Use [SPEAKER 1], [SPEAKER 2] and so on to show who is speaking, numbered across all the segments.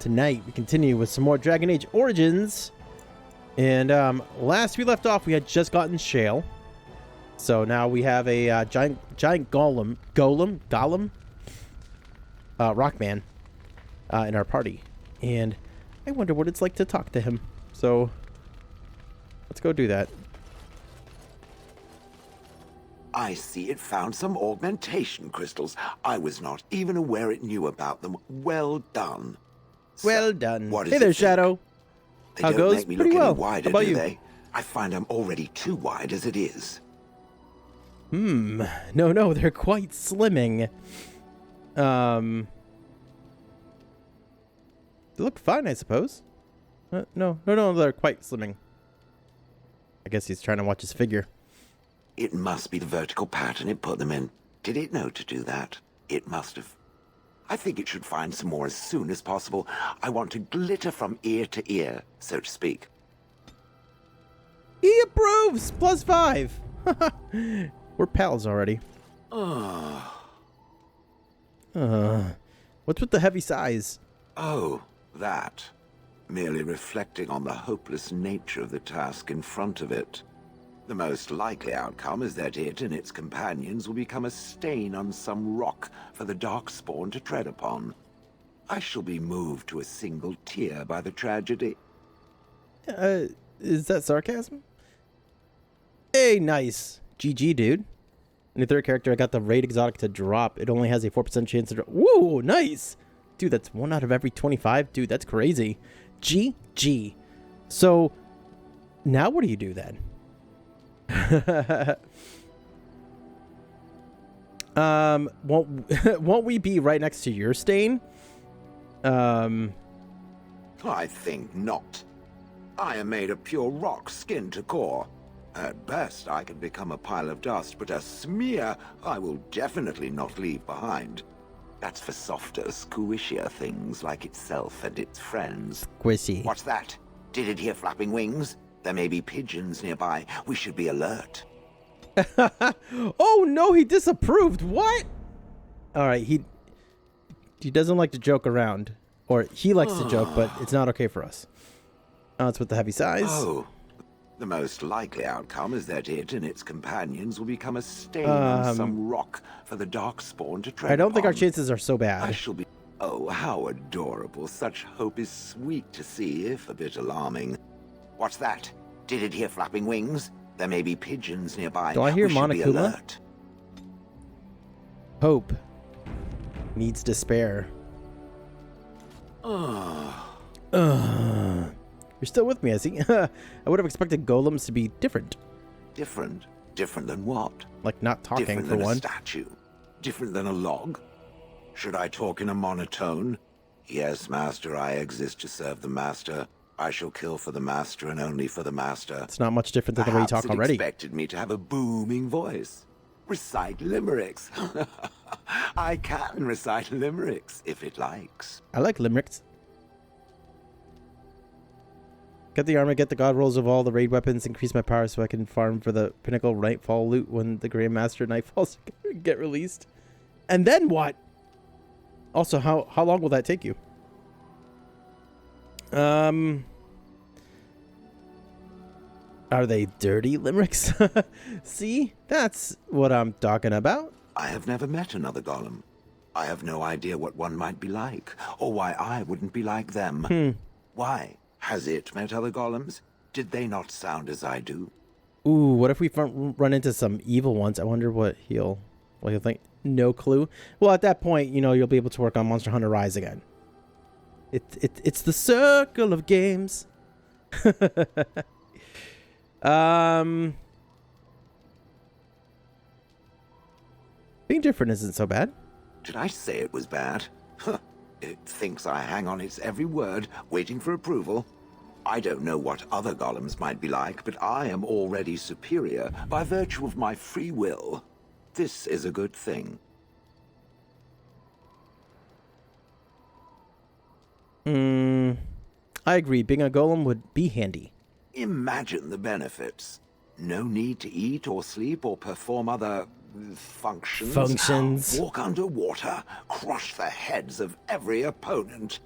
[SPEAKER 1] Tonight we continue with some more Dragon Age Origins. And last we left off, we had just gotten Shale. So now we have a giant golem, Rockman, in our party. And I wonder what it's like to talk to him. So let's go do that.
[SPEAKER 2] I see it found some augmentation crystals. I was not even aware it knew about them. Well done.
[SPEAKER 1] Well done.
[SPEAKER 2] What
[SPEAKER 1] Hey there, Shadow.
[SPEAKER 2] They
[SPEAKER 1] How
[SPEAKER 2] don't
[SPEAKER 1] goes?
[SPEAKER 2] make me
[SPEAKER 1] Pretty
[SPEAKER 2] look
[SPEAKER 1] well.
[SPEAKER 2] any wider,
[SPEAKER 1] How about
[SPEAKER 2] do
[SPEAKER 1] you?
[SPEAKER 2] they? I find I'm already too wide as it is.
[SPEAKER 1] No, they're quite slimming. They look fine, I suppose. No, they're quite slimming. I guess he's trying to watch his figure.
[SPEAKER 2] It must be the vertical pattern it put them in. Did it know to do that? It must have. I think it should find some more as soon as possible. I want to glitter from ear to ear, so to speak.
[SPEAKER 1] He approves! +5! We're pals already. What's with the heavy sighs?
[SPEAKER 2] Oh, that. Merely reflecting on the hopeless nature of the task in front of it. The most likely outcome is that it and its companions will become a stain on some rock for the Darkspawn to tread upon. I shall be moved to a single tear by the tragedy.
[SPEAKER 1] Is that sarcasm? Hey, nice. GG, dude. In the third character, I got the raid exotic to drop. It only has a 4% chance to drop. Woo, nice. Dude, that's 1 out of every 25. Dude, that's crazy. GG. So, now what do you do then? Won't we be right next to your stain?
[SPEAKER 2] I think not. I am made of pure rock, skin to core. At best, I can become a pile of dust, but a smear I will definitely not leave behind. That's for softer, squishier things like itself and its friends.
[SPEAKER 1] Squishy.
[SPEAKER 2] What's that? Did it hear flapping wings? There may be pigeons nearby. We should be alert.
[SPEAKER 1] Oh no, he disapproved. What? All right, he doesn't like to joke around, or he likes to joke, but it's not okay for us. It's with the heavy sighs.
[SPEAKER 2] Oh, the most likely outcome is that it and its companions will become a stain on some rock for the Darkspawn to tread
[SPEAKER 1] I don't think our
[SPEAKER 2] upon.
[SPEAKER 1] chances are so
[SPEAKER 2] I
[SPEAKER 1] bad.
[SPEAKER 2] shall be. Oh, how adorable! Such hope is sweet to see, if a bit alarming. What's that? Did it hear flapping wings? There may be pigeons nearby.
[SPEAKER 1] Do I hear
[SPEAKER 2] We should be
[SPEAKER 1] Monokuma?
[SPEAKER 2] alert.
[SPEAKER 1] Hope needs despair. You're still with me, I see. I would have expected golems to be different.
[SPEAKER 2] Different? Different than what?
[SPEAKER 1] Like not talking,
[SPEAKER 2] Different
[SPEAKER 1] for
[SPEAKER 2] than
[SPEAKER 1] one.
[SPEAKER 2] a statue? Different than a log? Should I talk in a monotone? Yes, master, I exist to serve the master. I shall kill for the master and only for the master.
[SPEAKER 1] It's not much different than the way you talk
[SPEAKER 2] Perhaps it
[SPEAKER 1] already.
[SPEAKER 2] expected me to have a booming voice. Recite limericks. I can recite limericks, if it likes.
[SPEAKER 1] I like limericks. Get the armor, get the god rolls of all the raid weapons, increase my power so I can farm for the pinnacle Nightfall loot when the Grandmaster Nightfalls get released. And then what? Also, how long will that take you? Are they dirty limericks? See? That's what I'm talking about.
[SPEAKER 2] I have never met another golem. I have no idea what one might be like, or why I wouldn't be like them. Why? Has it met other golems? Did they not sound as I do?
[SPEAKER 1] Ooh, what if we run into some evil ones? I wonder what he'll think. No clue. Well, at that point, you'll be able to work on Monster Hunter Rise again. It's the circle of games. Being different isn't so bad.
[SPEAKER 2] Did I say it was bad? It thinks I hang on its every word, waiting for approval. I don't know what other golems might be like, but I am already superior by virtue of my free will. This is a good thing.
[SPEAKER 1] I agree. Being a golem would be handy.
[SPEAKER 2] Imagine the benefits. No need to eat or sleep or perform other functions.
[SPEAKER 1] Functions.
[SPEAKER 2] Walk underwater, crush the heads of every opponent.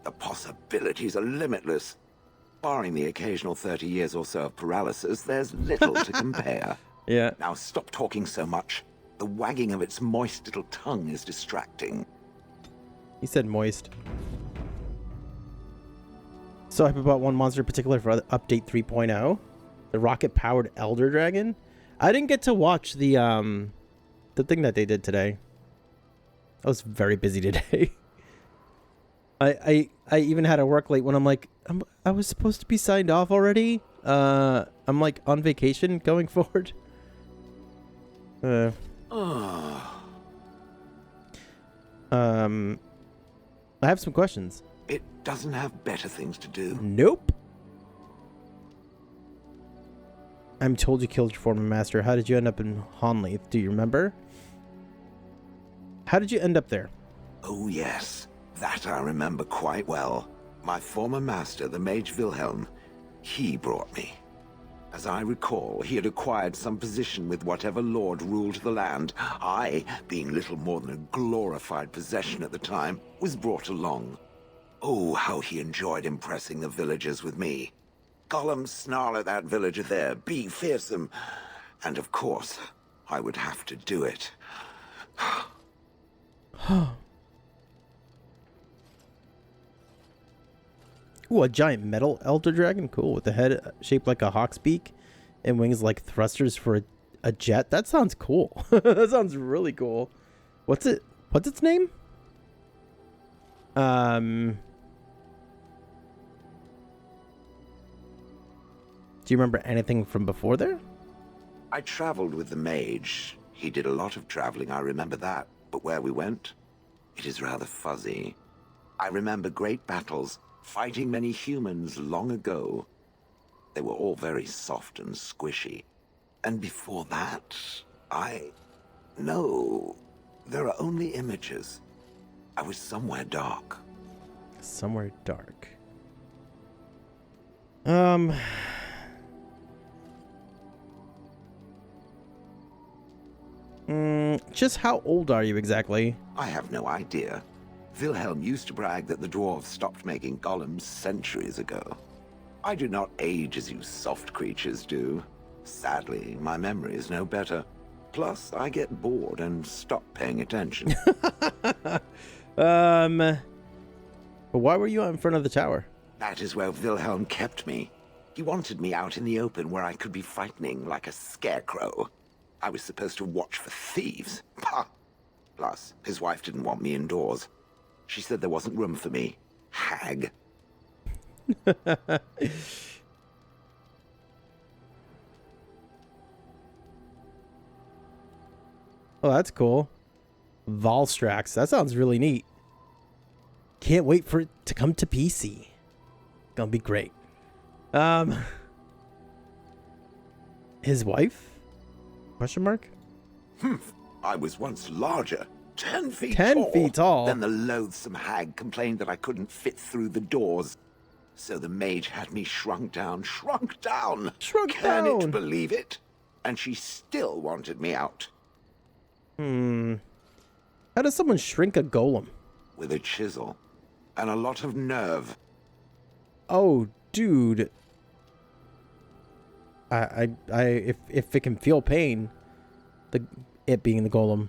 [SPEAKER 2] The possibilities are limitless. Barring the occasional 30 years or so of paralysis, there's little to compare.
[SPEAKER 1] Yeah.
[SPEAKER 2] Now stop talking so much. The wagging of its moist little tongue is distracting.
[SPEAKER 1] He said moist. So I bought one monster in particular for update 3.0. The rocket-powered Elder Dragon. I didn't get to watch the thing that they did today. I was very busy today. I even had to work late when I'm like, I was supposed to be signed off already. I'm like on vacation going forward. I have some questions.
[SPEAKER 2] It doesn't have better things to do.
[SPEAKER 1] Nope. I'm told you killed your former master. How did you end up in Honleith? Do you remember? How did you end up there?
[SPEAKER 2] Oh yes, that I remember quite well. My former master, the Mage Wilhelm, he brought me. As I recall, he had acquired some position with whatever lord ruled the land. I, being little more than a glorified possession at the time, was brought along. Oh, how he enjoyed impressing the villagers with me. Gollum, snarl at that villager there, be fearsome. And of course, I would have to do it.
[SPEAKER 1] Ooh, a giant metal elder dragon. Cool. With a head shaped like a hawk's beak and wings like thrusters for a jet. That sounds cool. That sounds really cool. What's its name? Do you remember anything from before there?
[SPEAKER 2] I traveled with the mage. He did a lot of traveling, I remember that. But where we went, it is rather fuzzy. I remember great battles, fighting many humans long ago. They were all very soft and squishy. And before that, No, there are only images. I was somewhere dark.
[SPEAKER 1] Somewhere dark. Just how old are you exactly?
[SPEAKER 2] I have no idea. Wilhelm used to brag that the dwarves stopped making golems centuries ago. I do not age as you soft creatures do. Sadly, my memory is no better. Plus, I get bored and stop paying attention.
[SPEAKER 1] But why were you out in front of the tower?
[SPEAKER 2] That is where Wilhelm kept me. He wanted me out in the open where I could be frightening like a scarecrow. I was supposed to watch for thieves. Pah! Plus, his wife didn't want me indoors. She said there wasn't room for me. Hag.
[SPEAKER 1] Oh, that's cool. Volstrax. That sounds really neat. Can't wait for it to come to PC. Gonna be great. His wife? Question mark?
[SPEAKER 2] I was once larger. 10 feet
[SPEAKER 1] 10 feet tall?
[SPEAKER 2] Then the loathsome hag complained that I couldn't fit through the doors. So the mage had me shrunk down. Shrunk down! Can it believe it? And she still wanted me out.
[SPEAKER 1] How does someone shrink a golem?
[SPEAKER 2] With a chisel. And a lot of nerve.
[SPEAKER 1] Oh, dude. If it can feel pain, it being the golem,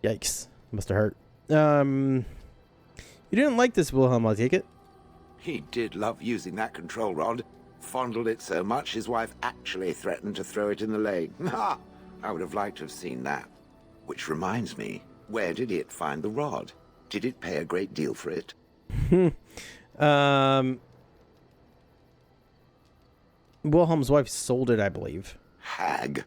[SPEAKER 1] yikes, must have hurt. You didn't like this Wilhelm, I take it?
[SPEAKER 2] He did love using that control rod. Fondled it so much, his wife actually threatened to throw it in the lake. Ha! I would have liked to have seen that. Which reminds me, where did it find the rod? Did it pay a great deal for it?
[SPEAKER 1] Wilhelm's wife sold it, I believe.
[SPEAKER 2] Hag.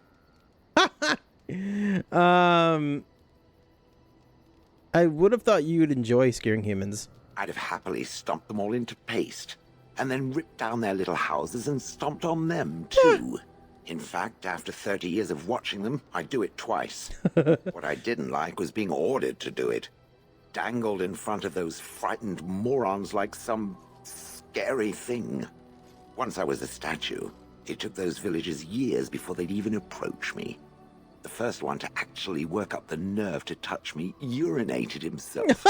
[SPEAKER 1] I would have thought you would enjoy scaring humans.
[SPEAKER 2] I'd have happily stomped them all into paste, and then ripped down their little houses and stomped on them, too. In fact, after 30 years of watching them, I'd do it twice. What I didn't like was being ordered to do it. Dangled in front of those frightened morons like some scary thing. Once I was a statue, it took those villagers years before they'd even approach me. The first one to actually work up the nerve to touch me urinated himself.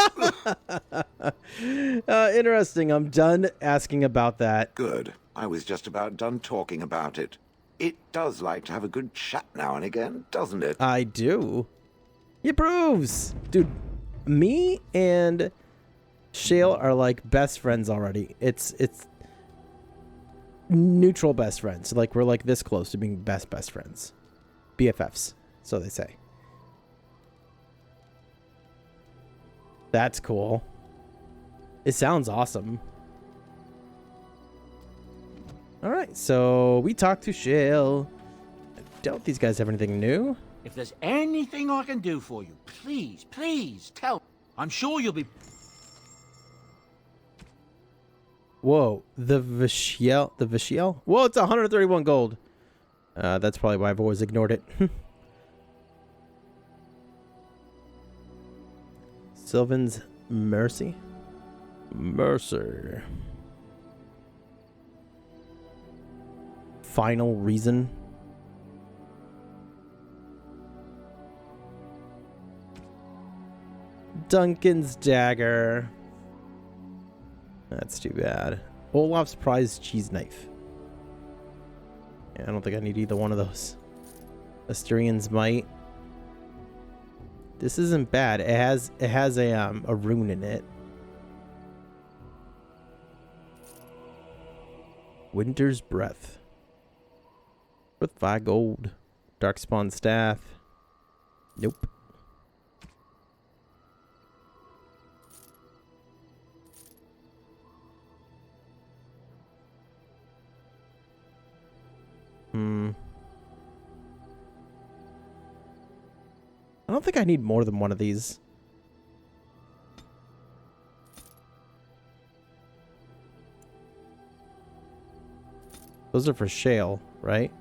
[SPEAKER 1] Interesting. I'm done asking about that.
[SPEAKER 2] Good. I was just about done talking about it. It does like to have a good chat now and again, doesn't it?
[SPEAKER 1] I do. He approves. Dude, me and Shale are like best friends already. It's neutral best friends. Like we're like this close to being best friends. BFFs, so they say. That's cool. It sounds awesome. All right, so we talked to Shale. I doubt these guys have anything new.
[SPEAKER 3] If there's anything I can do for you, please tell. I'm sure you'll be...
[SPEAKER 1] Whoa, the Vishiel? Whoa, it's 131 gold. That's probably why I've always ignored it. Sylvan's Mercy? Mercer. Final Reason. Duncan's Dagger. That's too bad. Olaf's Prize Cheese Knife. Yeah, I don't think I need either one of those. Asturian's Might. This isn't bad. It has a rune in it. Winter's Breath. With 5 gold. Darkspawn Staff. Nope. I don't think I need more than one of these. Those are for Shale, right?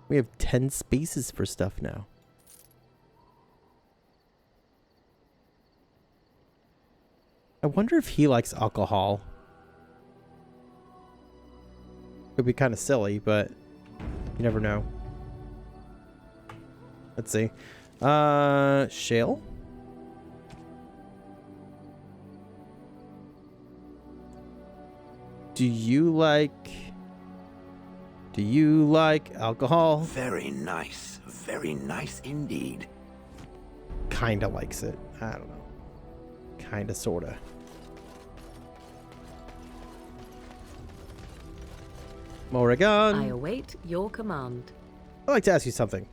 [SPEAKER 1] We have 10 spaces for stuff now. I wonder if he likes alcohol. Could be kind of silly, but you never know. Let's see. Shale? Do you like alcohol?
[SPEAKER 2] Very nice. Very nice indeed.
[SPEAKER 1] Kinda likes it. I don't know. Kinda, sorta. Morrigan.
[SPEAKER 4] I await your command.
[SPEAKER 1] I'd like to ask you something.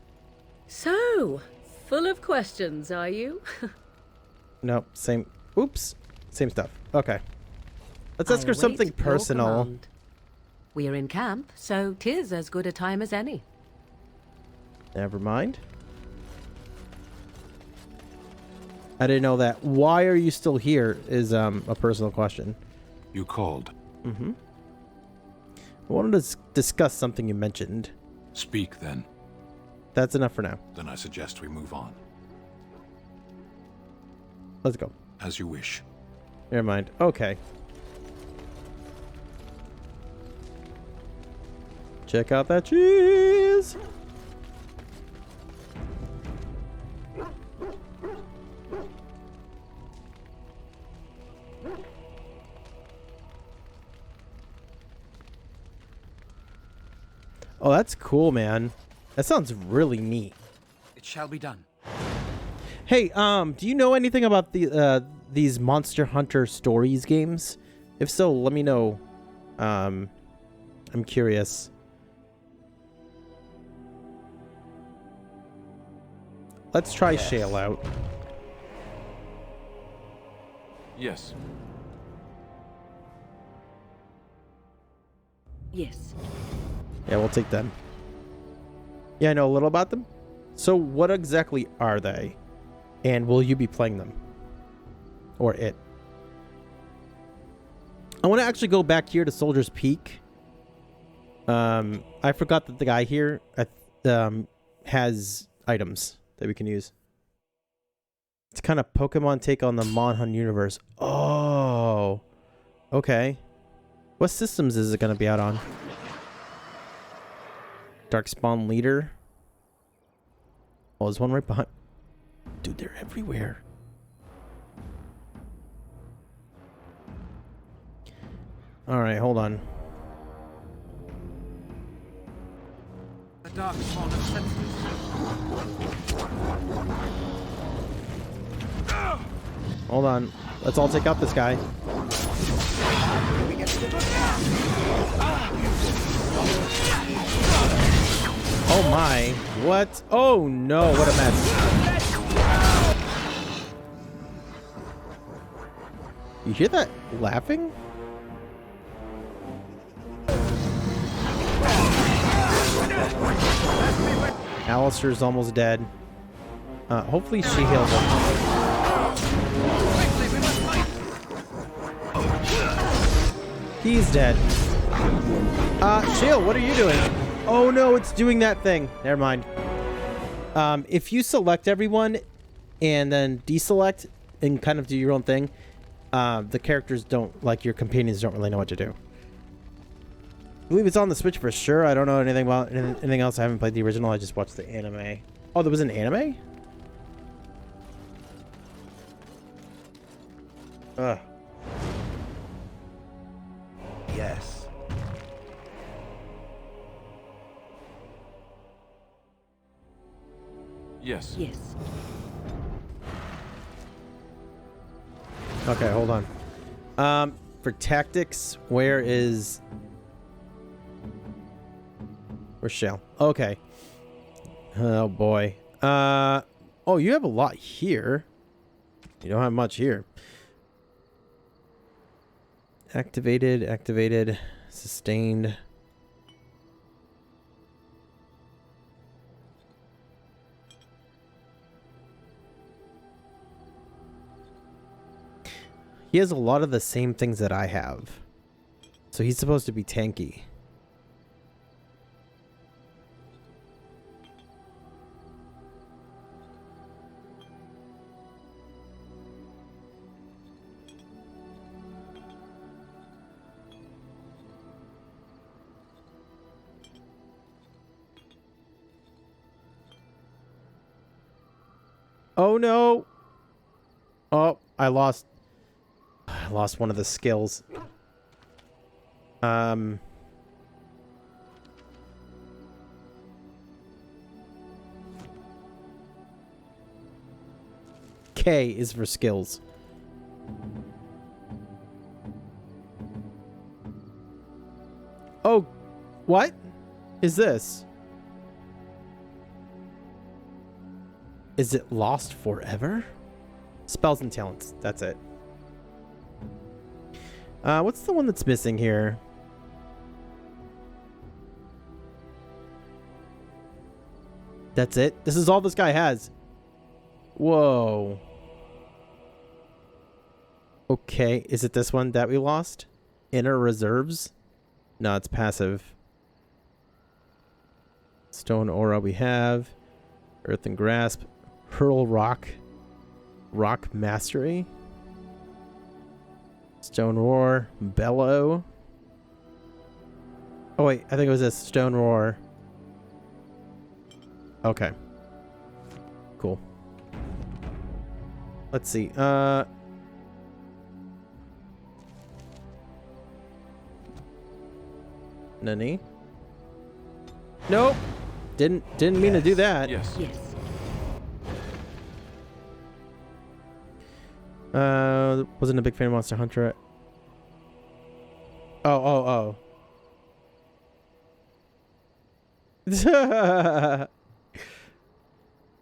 [SPEAKER 4] So, full of questions, are you?
[SPEAKER 1] No, same. Oops. Same stuff. Okay. Let's ask her something personal.
[SPEAKER 4] We are in camp, so 'tis as good a time as any.
[SPEAKER 1] Never mind. I didn't know that. Why are you still here is a personal question.
[SPEAKER 5] You called.
[SPEAKER 1] Mm-hmm. I wanted to discuss something you mentioned.
[SPEAKER 5] Speak, then.
[SPEAKER 1] That's enough for now.
[SPEAKER 5] Then I suggest we move on.
[SPEAKER 1] Let's go.
[SPEAKER 5] As you wish.
[SPEAKER 1] Never mind. Okay. Check out that cheese! Oh, that's cool, man. That sounds really neat.
[SPEAKER 3] It shall be done.
[SPEAKER 1] Hey, do you know anything about these Monster Hunter Stories games? If so, let me know. I'm curious. Let's try Shale out.
[SPEAKER 5] Yes.
[SPEAKER 4] Yes.
[SPEAKER 1] Yeah, we'll take them. Yeah, I know a little about them. So what exactly are they? And will you be playing them? Or it? I want to actually go back here to Soldier's Peak. I forgot that the guy here has items that we can use. It's kind of Pokemon take on the Monhun universe. Oh. Okay. What systems is it going to be out on? Darkspawn Leader. Oh, there's one right behind. Dude, they're everywhere. Alright, hold on.
[SPEAKER 3] The dark spawn of sentinels.
[SPEAKER 1] Hold on. Let's all take out this guy. Oh my. What? Oh no, what a mess. You hear that laughing? Alistair's almost dead. Hopefully she heals him. He's dead. Chill, what are you doing? Oh no, it's doing that thing. Never mind. If you select everyone and then deselect and kind of do your own thing, the characters don't, like your companions don't really know what to do. I believe it's on the Switch for sure. I don't know anything about anything else. I haven't played the original. I just watched the anime. Oh, there was an anime? Ugh.
[SPEAKER 2] Yes.
[SPEAKER 5] Yes.
[SPEAKER 4] Yes.
[SPEAKER 1] Okay, hold on. For tactics, where's Shell? Okay. Oh boy. Oh, you have a lot here. You don't have much here. Activated, sustained. He has a lot of the same things that I have. So he's supposed to be tanky. Oh no. Oh, I lost one of the skills. K is for skills. Oh, what is this? Is it lost forever? Spells and talents. That's it. What's the one that's missing here? That's it? This is all this guy has. Whoa. Okay, is it this one that we lost? Inner reserves? No, it's passive. Stone aura we have. Earth and grasp. Hurl rock. Rock mastery. Stone roar. Bellow. Oh wait, I think it was this. Stone roar. Okay. Cool. Let's see. Nani? Nope. Didn't mean to do that.
[SPEAKER 5] Yes.
[SPEAKER 4] Yes.
[SPEAKER 1] Wasn't a big fan of Monster Hunter. Oh.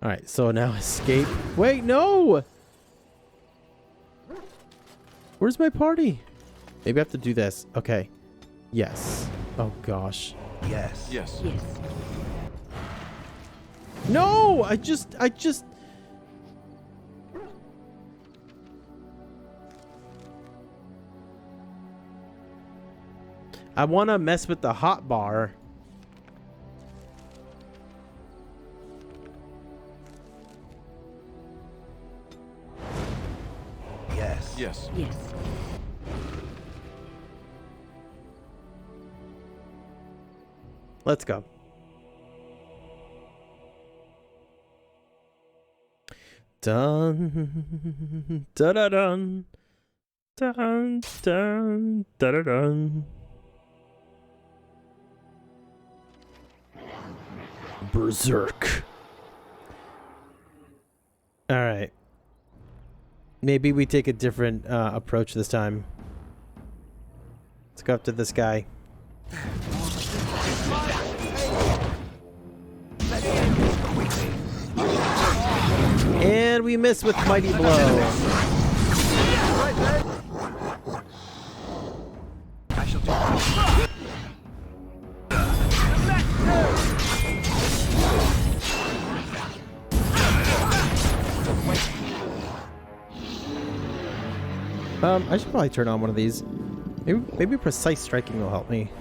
[SPEAKER 1] Alright, so now escape. Wait, no! Where's my party? Maybe I have to do this. Okay. Yes. Oh gosh.
[SPEAKER 2] Yes.
[SPEAKER 5] Yes.
[SPEAKER 4] Yes.
[SPEAKER 1] No! I just I want to mess with the hot bar.
[SPEAKER 5] Yes.
[SPEAKER 4] Yes.
[SPEAKER 1] Let's go. Dun da da dun dun dun da da dun. Berserk. All right. Maybe we take a different approach this time. Let's go up to this guy. And we miss with Mighty Blow.
[SPEAKER 3] I shall do.
[SPEAKER 1] I should probably turn on one of these. Maybe precise striking will help me.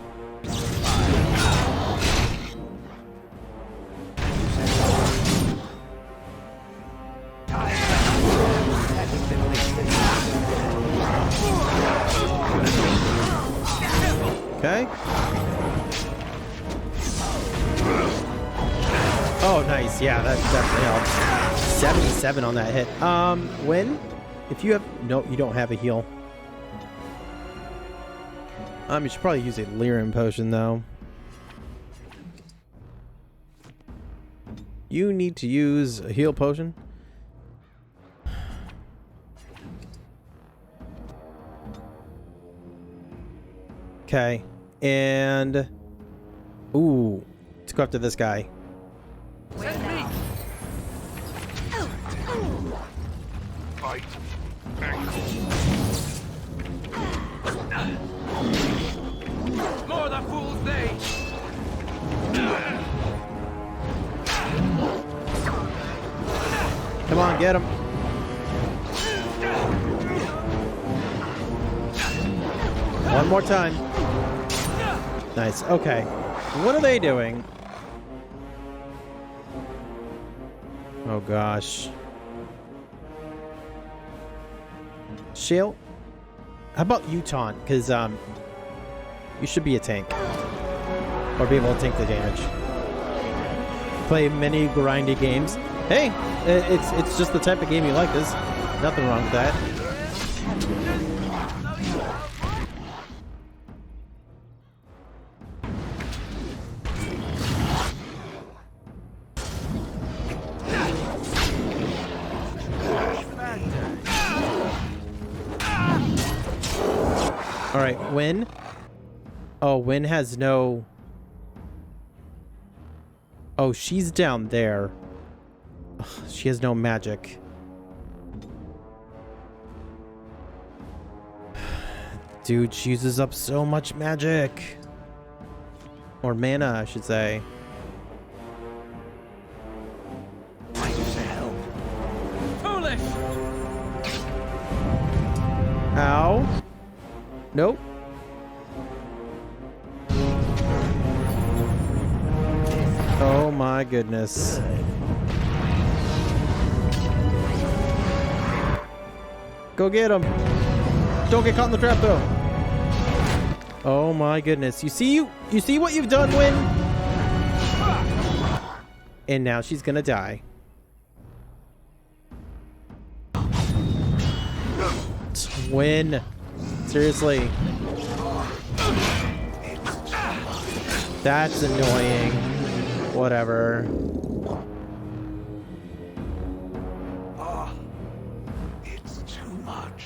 [SPEAKER 1] Okay. Oh, nice. Yeah, that definitely helps. 77 on that hit. When? If you have... No, you don't have a heal. You should probably use a Lyrium potion, though. You need to use a heal potion. Okay. And... Ooh. Let's go after this guy.
[SPEAKER 2] Fight.
[SPEAKER 3] More the fools they.
[SPEAKER 1] Come on, get him. One more time. Nice. Okay. What are they doing? Oh gosh. Shale, how about you taunt? Because you should be a tank. Or be able to tank the damage. Play many grindy games. Hey, it's just the type of game you like. There's nothing wrong with that. All right, Win. Oh, Win has no... Oh, she's down there. Ugh, she has no magic. Dude, she uses up so much magic. Or mana, I should say.
[SPEAKER 3] Foolish.
[SPEAKER 1] Ow. Nope. Oh my goodness. Go get him. Don't get caught in the trap though. Oh my goodness. You see what you've done, Win? And now she's gonna die. Win. Seriously. That's annoying. Whatever.
[SPEAKER 2] It's too much.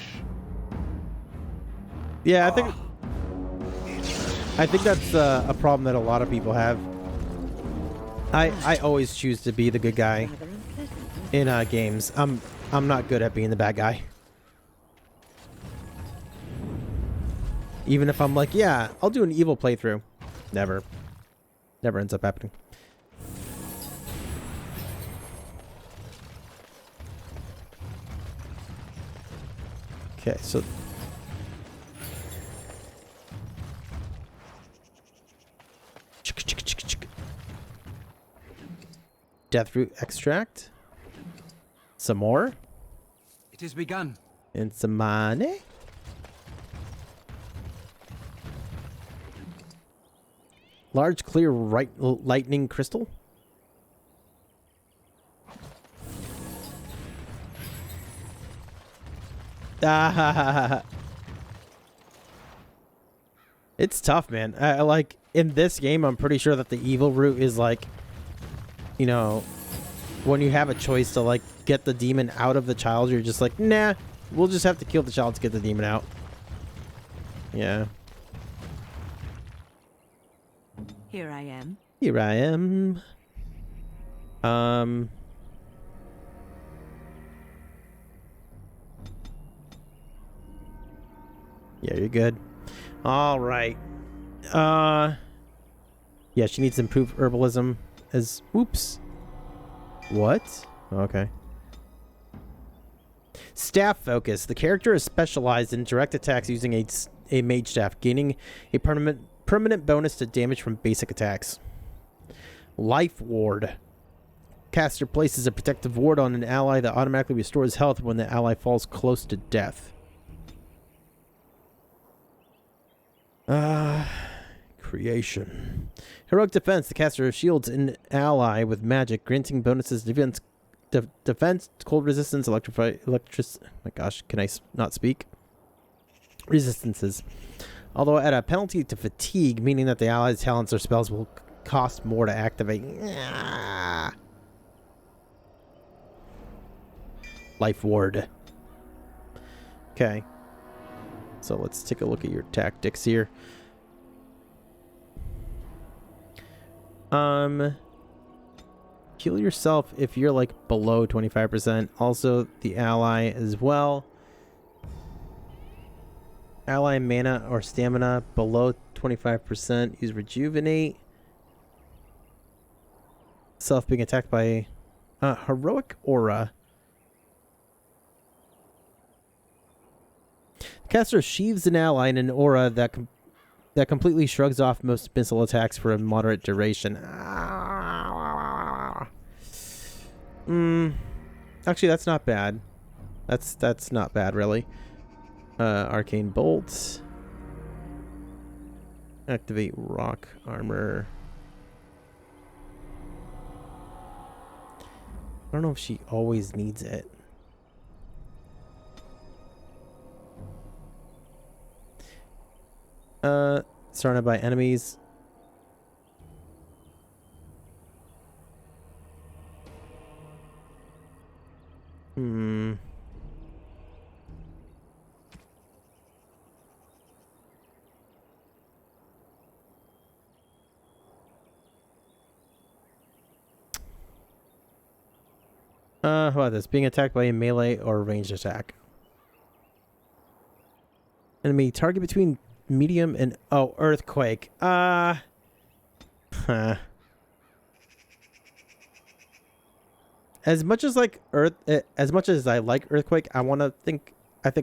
[SPEAKER 1] Yeah, I think that's a problem that a lot of people have. I always choose to be the good guy in games. I'm not good at being the bad guy. Even if I'm like, yeah, I'll do an evil playthrough. Never ends up happening. Okay, so Deathroot extract. Some more.
[SPEAKER 3] It has begun.
[SPEAKER 1] And some money. Large clear lightning crystal. Ah, it's tough, man. I like in this game. I'm pretty sure that the evil route is like, you know, when you have a choice to like get the demon out of the child, you're just like, nah, we'll just have to kill the child to get the demon out. Yeah.
[SPEAKER 4] Here I am.
[SPEAKER 1] Here I am. Yeah, you're good. All right. Yeah, she needs to improve herbalism as... Oops. What? Okay. Staff focus. The character is specialized in direct attacks using a mage staff, gaining a permanent bonus to damage from basic attacks. Life ward. Caster places a protective ward on an ally that automatically restores health when the ally falls close to death. Creation. Heroic defense. The caster shields an ally with magic, granting bonuses to defense, cold resistance, my gosh, can I not speak? Resistances. Although at a penalty to fatigue, meaning that the ally's talents or spells will cost more to activate. Life ward. Okay. So let's take a look at your tactics here. Heal yourself if you're like below 25%. Also the ally as well. Ally mana or stamina below 25%. Use rejuvenate. Self being attacked by heroic aura. Caster sheathes an ally in an aura that completely shrugs off most missile attacks for a moderate duration. Actually, that's not bad. That's not bad, really. Arcane bolt. Activate rock armor. I don't know if she always needs it. Surrounded by enemies. How about this? Being attacked by a melee or ranged attack. Enemy target between medium and earthquake. Huh. As much as like as much as I like earthquake, I think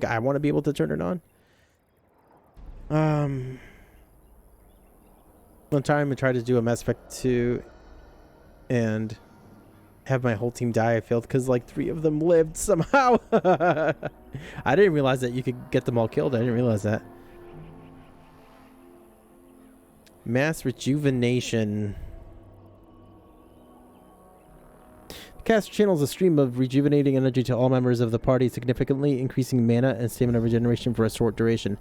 [SPEAKER 1] I want to be able to turn it on. One time I tried to do a Mass Effect 2 and have my whole team die. I failed because like 3 of them lived somehow. I didn't realize that you could get them all killed. I didn't realize that. Mass rejuvenation. The caster channels a stream of rejuvenating energy to all members of the party, significantly increasing mana and stamina regeneration for a short duration.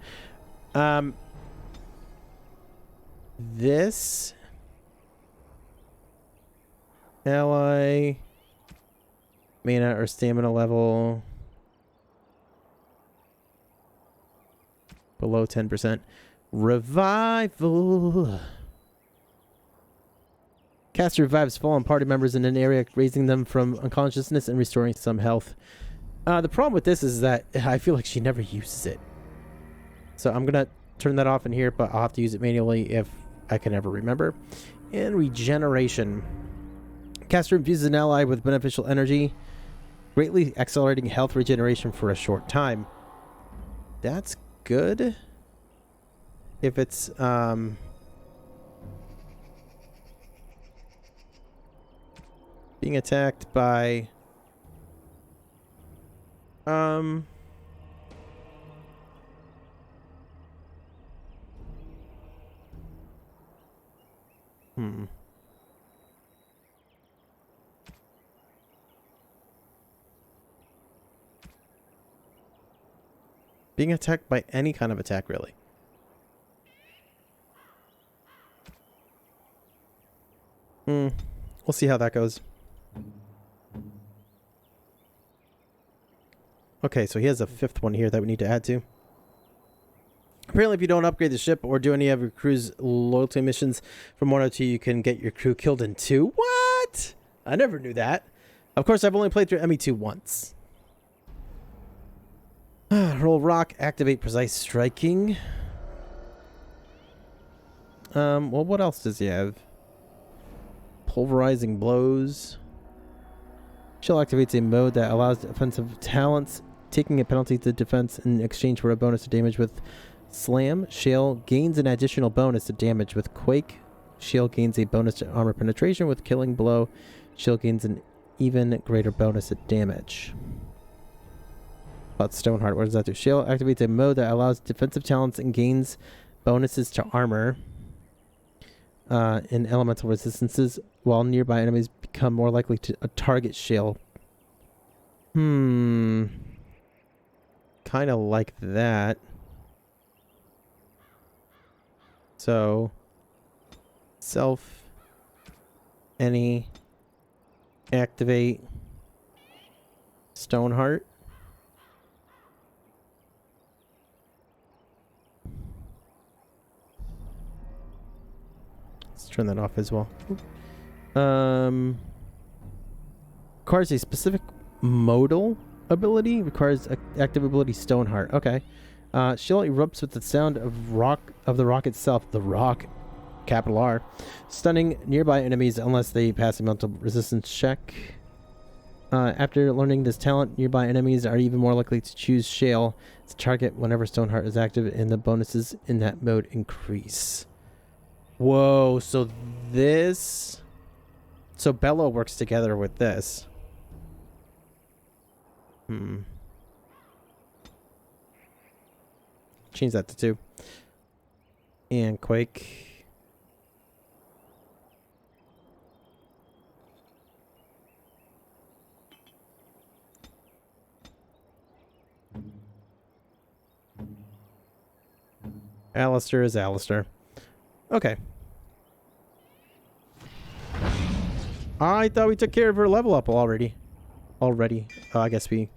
[SPEAKER 1] This ally mana or stamina level below 10%. Revival. Caster revives fallen party members in an area, raising them from unconsciousness and restoring some health. The problem with this is that I feel like she never uses it. So I'm going to turn that off in here, but I'll have to use it manually if I can ever remember. And regeneration. Caster infuses an ally with beneficial energy, greatly accelerating health regeneration for a short time. That's good. If it's being attacked by Hmm. Being attacked by any kind of attack, really. Hmm. We'll see how that goes. Okay, so he has a 5th one here that we need to add to. Apparently, if you don't upgrade the ship or do any of your crew's loyalty missions from 1 to 2, you can get your crew killed in 2. What? I never knew that. Of course, I've only played through ME2 once. Roll rock, activate precise striking. Well, what else does he have? Pulverizing blows. Shell activates a mode that allows offensive talents, taking a penalty to defense in exchange for a bonus to damage with Slam. Shale gains an additional bonus to damage with Quake. Shale gains a bonus to armor penetration with Killing Blow. Shale gains an even greater bonus to damage. About Stoneheart, what does that do? Shale activates a mode that allows defensive talents and gains bonuses to armor and elemental resistances, while nearby enemies become more likely to target Shale. Kind of like that. So, self, any, activate, Stoneheart. Let's turn that off as well. Requires a specific modal ability. Requires active ability Stoneheart. Okay. Shell erupts with the sound of the rock itself. The rock, capital R, stunning nearby enemies unless they pass a mental resistance check. After learning this talent, nearby enemies are even more likely to choose Shale as a target whenever Stoneheart is active, and the bonuses in that mode increase. Whoa, so this... So Bellow works together with this. Change that to 2. And Quake. Alistair is Alistair. Okay. I thought we took care of her level up already. Oh, I guess we...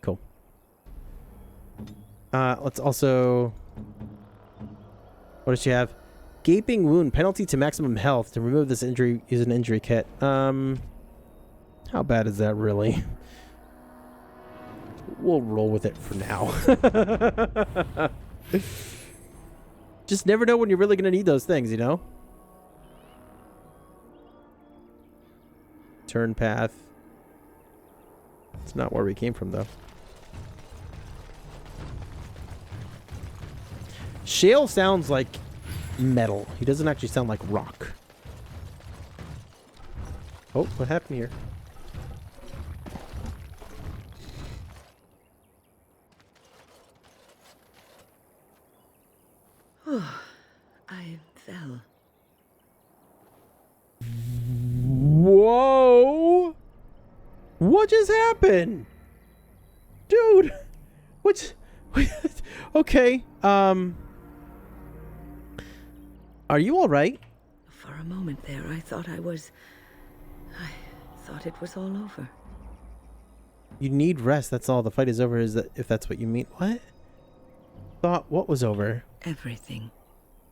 [SPEAKER 1] Cool. Let's also... What does she have? Gaping wound. Penalty to maximum health. To remove this injury, use an injury kit. How bad is that really? We'll roll with it for now. Just never know when you're really going to need those things, you know? Turn path. It's not where we came from, though. Shale sounds like metal. He doesn't actually sound like rock. Oh, what happened here?
[SPEAKER 4] I fell.
[SPEAKER 1] Whoa! What just happened? Dude! What? Okay, are you alright?
[SPEAKER 4] For a moment there, I thought it was all over.
[SPEAKER 1] You need rest, that's all. The fight is over, is that, if that's what you mean. What? Thought what was over?
[SPEAKER 4] Everything.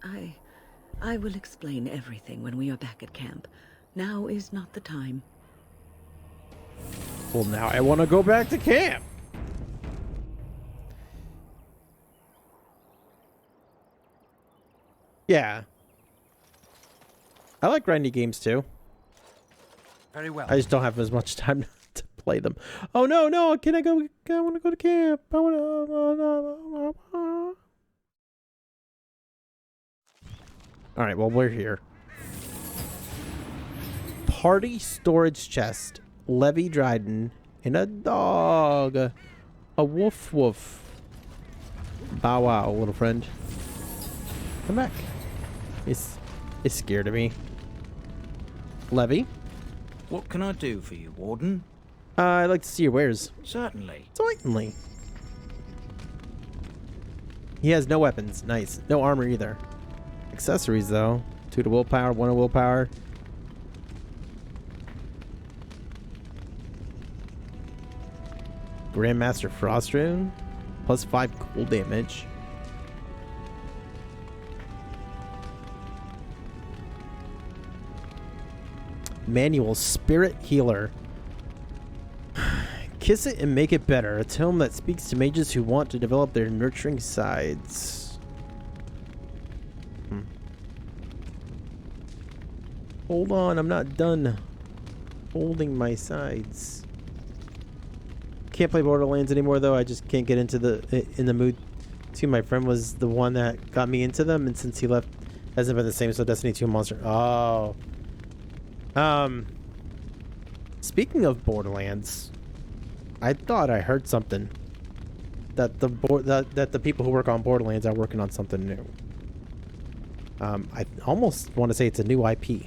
[SPEAKER 4] I will explain everything when we are back at camp. Now is not the time.
[SPEAKER 1] Well, now I want to go back to camp. Yeah. I like grindy games too.
[SPEAKER 5] Very well.
[SPEAKER 1] I just don't have as much time to play them. Oh no, can I go? I want to go to camp. I want to. All right, well, we're here. Party storage chest. Levi Dryden and a dog. A woof woof. Bow wow, little friend. Come back. It's scared of me. Levy.
[SPEAKER 5] What can I do for you, Warden?
[SPEAKER 1] I'd like to see your wares.
[SPEAKER 5] Certainly.
[SPEAKER 1] Certainly. He has no weapons. Nice. No armor either. Accessories, though. 2 to willpower, 1 to willpower. Grandmaster Frost Rune. Plus 5 cool damage. Manual Spirit Healer. Kiss it and make it better. A tome that speaks to mages who want to develop their nurturing sides. Hold on, I'm not done holding my sides. Can't play Borderlands anymore though. I just can't get into the mood. Too. My friend was the one that got me into them, and since he left, hasn't been the same. So Destiny 2 Monster. Oh. Speaking of Borderlands, I thought I heard something that the people who work on Borderlands are working on something new. I almost want to say it's a new IP.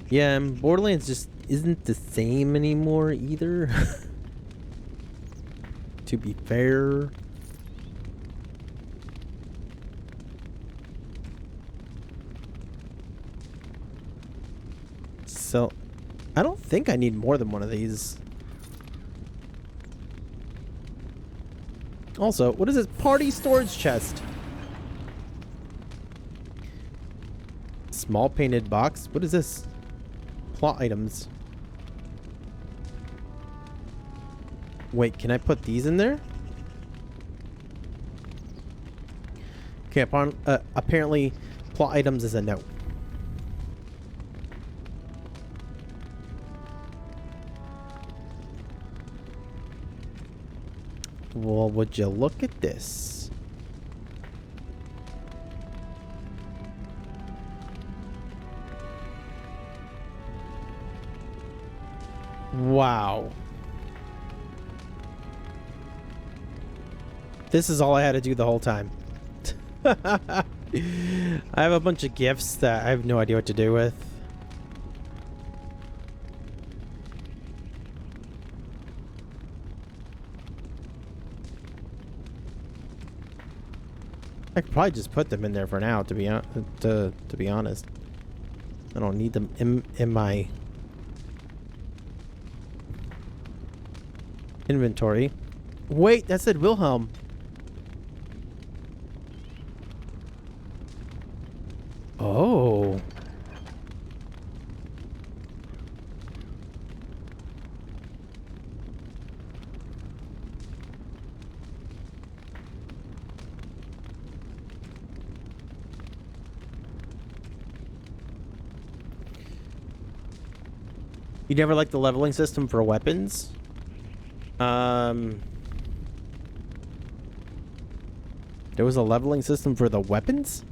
[SPEAKER 1] Yeah, and Borderlands just isn't the same anymore either. To be fair. So, I don't think I need more than one of these. Also, what is this? Party storage chest. Small painted box. What is this? Plot items. Wait, can I put these in there? Okay, apparently plot items is a no. Well, would you look at this? Wow. This is all I had to do the whole time. I have a bunch of gifts that I have no idea what to do with. I could probably just put them in there for now, to be honest. I don't need them in my inventory. Wait, that said Wilhelm. Oh. You never liked the leveling system for weapons? There was a leveling system for the weapons?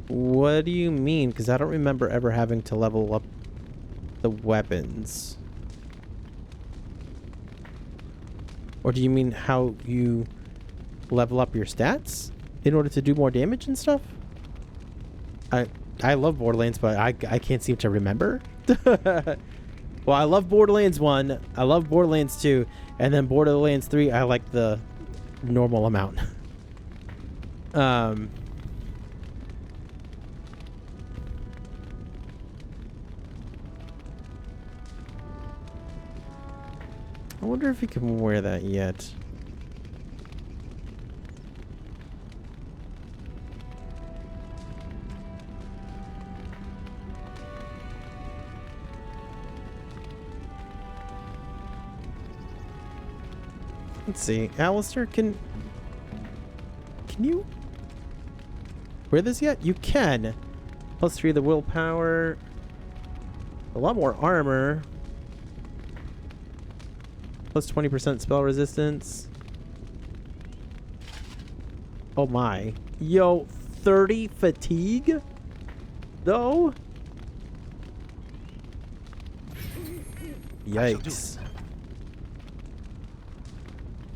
[SPEAKER 1] What do you mean? Because I don't remember ever having to level up the weapons. Or do you mean how you level up your stats in order to do more damage and stuff? I love Borderlands, but I can't seem to remember. Well, I love Borderlands 1, I love Borderlands 2, and then Borderlands 3, I like the normal amount. I wonder if you can wear that yet. Let's see. Alistair, can you wear this yet? You can. Plus 3 of the willpower. A lot more armor. Plus 20% spell resistance. Oh my. Yo, 30 fatigue? Though? Yikes.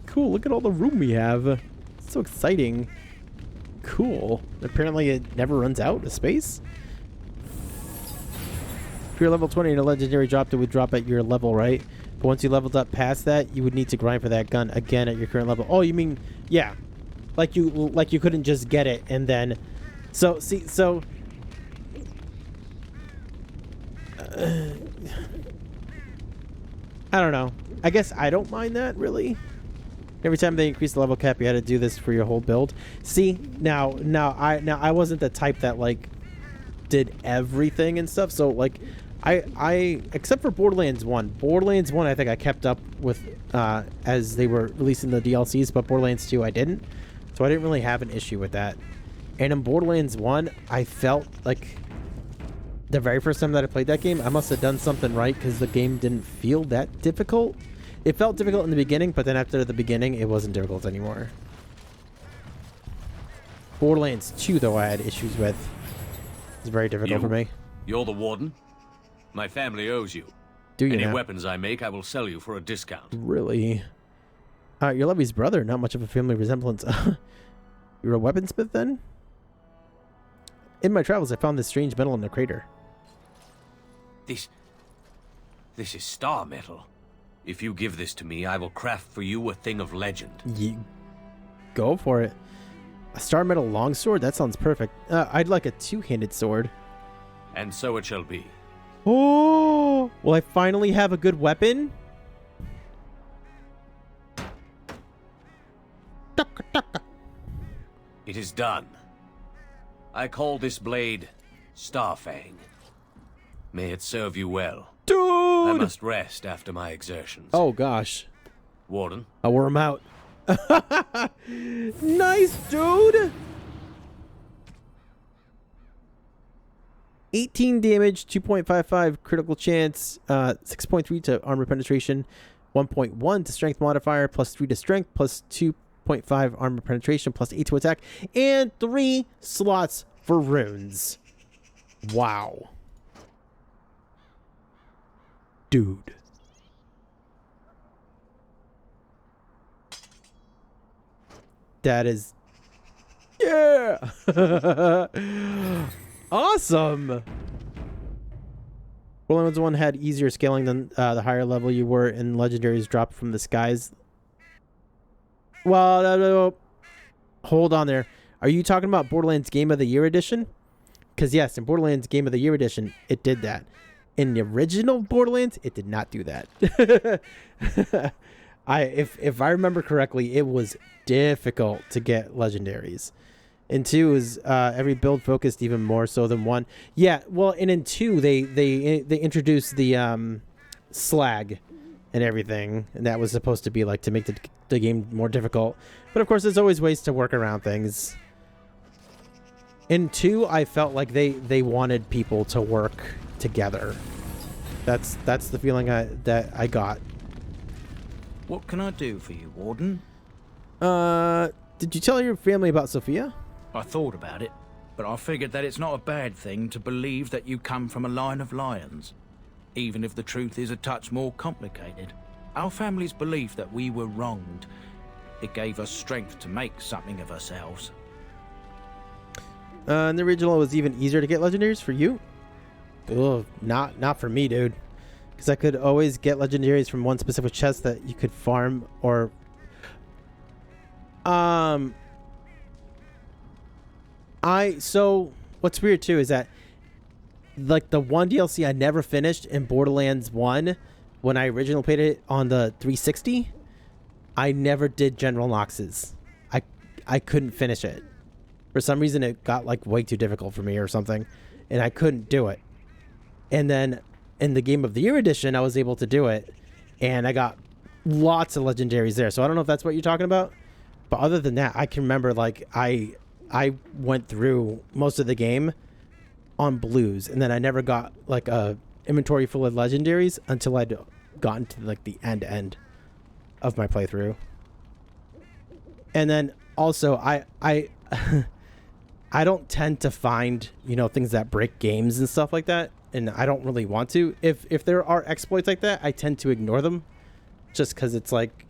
[SPEAKER 1] Cool, look at all the room we have. It's so exciting. Cool. Apparently it never runs out of space. If you're level 20 and a legendary dropped, it would drop at your level, right? But once you leveled up past that, you would need to grind for that gun again at your current level. Oh, you mean, yeah. Like you couldn't just get it and then... So, see, so... I don't know. I guess I don't mind that, really. Every time they increase the level cap, you had to do this for your whole build. See, now I wasn't the type that, like, did everything and stuff. So, like, I except for Borderlands 1. Borderlands 1, I think I kept up with as they were releasing the DLCs, but Borderlands 2, I didn't. So I didn't really have an issue with that. And in Borderlands 1, I felt like the very first time that I played that game, I must have done something right because the game didn't feel that difficult. It felt difficult in the beginning, but then after the beginning, it wasn't difficult anymore. Borderlands 2, though, I had issues with. It's very difficult for me.
[SPEAKER 6] You're the warden? My family owes you.
[SPEAKER 1] Do you
[SPEAKER 6] Any
[SPEAKER 1] now?
[SPEAKER 6] weapons I make, I will sell you for a discount.
[SPEAKER 1] Really? You're Levy's brother, not much of a family resemblance. You're a weaponsmith, then? In my travels, I found this strange metal in the crater.
[SPEAKER 6] This is star metal. If you give this to me, I will craft for you a thing of legend.
[SPEAKER 1] Go for it. A star metal longsword? That sounds perfect. I'd like a two-handed sword.
[SPEAKER 6] And so it shall be.
[SPEAKER 1] Oh! Will I finally have a good weapon?
[SPEAKER 6] It is done. I call this blade Starfang. May it serve you well.
[SPEAKER 1] Dude!
[SPEAKER 6] I must rest after my exertions.
[SPEAKER 1] Oh, gosh.
[SPEAKER 6] Warden?
[SPEAKER 1] I'll wear him out. Nice, dude! 18 damage, 2.55 critical chance, 6.3 to armor penetration, 1.1 to strength modifier, plus 3 to strength, plus 2.5 armor penetration, plus 8 to attack, and 3 slots for runes. Wow. Dude. That is... Yeah! Awesome! Borderlands 1 had easier scaling than the higher level you were, and legendaries dropped from the skies. Well, hold on there. Are you talking about Borderlands Game of the Year Edition? Because yes, in Borderlands Game of the Year Edition, it did that. In the original Borderlands, it did not do that. If I remember correctly, it was difficult to get legendaries. In 2 is every build focused even more so than 1. Yeah, well, and in 2 they introduced the slag and everything, and that was supposed to be like to make the game more difficult. But of course, there's always ways to work around things. In 2, I felt like they wanted people to work together. That's the feeling that I got.
[SPEAKER 5] What can I do for you, Warden?
[SPEAKER 1] Did you tell your family about Sophia?
[SPEAKER 5] I thought about it, but I figured that it's not a bad thing to believe that you come from a line of lions, even if the truth is a touch more complicated. Our family's belief that we were wronged, it gave us strength to make something of ourselves.
[SPEAKER 1] In the original, it was even easier to get legendaries for you? Ugh, not for me, dude. Because I could always get legendaries from one specific chest that you could farm or... So, what's weird, too, is that, like, the one DLC I never finished in Borderlands 1, when I originally played it on the 360, I never did General Knox's. I couldn't finish it. For some reason, it got, like, way too difficult for me or something, and I couldn't do it. And then, in the Game of the Year edition, I was able to do it, and I got lots of legendaries there. So I don't know if that's what you're talking about, but other than that, I can remember, like, I went through most of the game on blues, and then I never got, like, a inventory full of legendaries until I'd gotten to, like, the end of my playthrough. And then also, I I don't tend to find, you know, things that break games and stuff like that, and I don't really want to. If there are exploits like that, I tend to ignore them, just because it's like,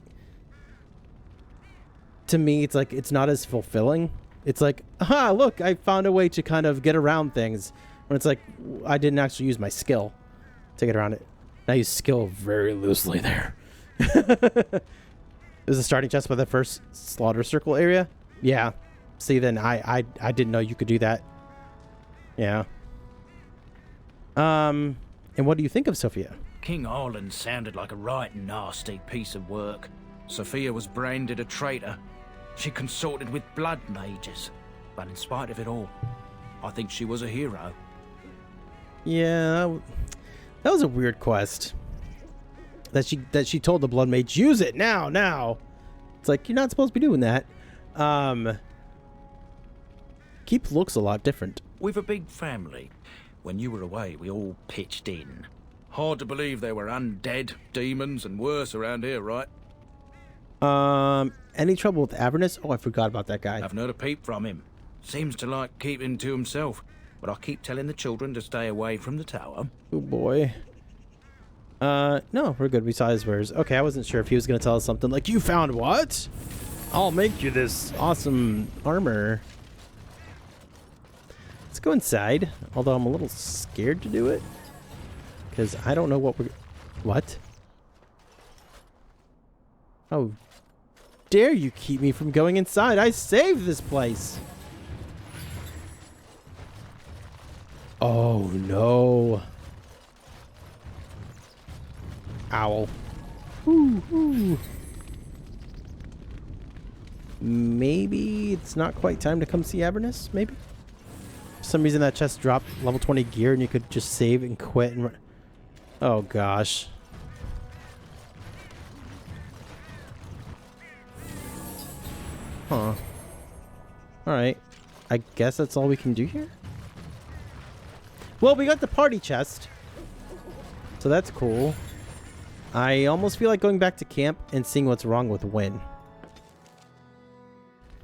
[SPEAKER 1] to me, it's like it's not as fulfilling It's like, aha, look, I found a way to kind of get around things. When it's like, I didn't actually use my skill to get around it. I use skill very loosely there. There's a starting chest by the first slaughter circle area. Yeah. See, then I didn't know you could do that. Yeah. And what do you think of Sophia?
[SPEAKER 5] King Arlen sounded like a right nasty piece of work. Sophia was branded a traitor. She consorted with blood mages. But in spite of it all, I think she was a hero.
[SPEAKER 1] Yeah, that was a weird quest. That she told the blood mage, use it now. It's like, you're not supposed to be doing that. Keep looks a lot different.
[SPEAKER 5] We've a big family. When you were away, we all pitched in. Hard to believe there were undead, demons, and worse around here, right?
[SPEAKER 1] Any trouble with Avernus? Oh, I forgot about that guy.
[SPEAKER 5] I've not a peep from him. Seems to like keeping to himself. But I keep telling the children to stay away from the tower.
[SPEAKER 1] Oh boy. No, we're good. We saw his wares. Okay, I wasn't sure if he was gonna tell us something like, you found what? I'll make you this awesome armor. Let's go inside. Although I'm a little scared to do it. Because I don't know what we're... What? How dare you keep me from going inside? I saved this place. Oh, no. Owl. Ooh, ooh. Maybe it's not quite time to come see Avernus, maybe? For some reason that chest dropped level 20 gear and you could just save and quit and... Oh, gosh. Huh. Alright. I guess that's all we can do here? Well, we got the party chest. So that's cool. I almost feel like going back to camp and seeing what's wrong with Wynn.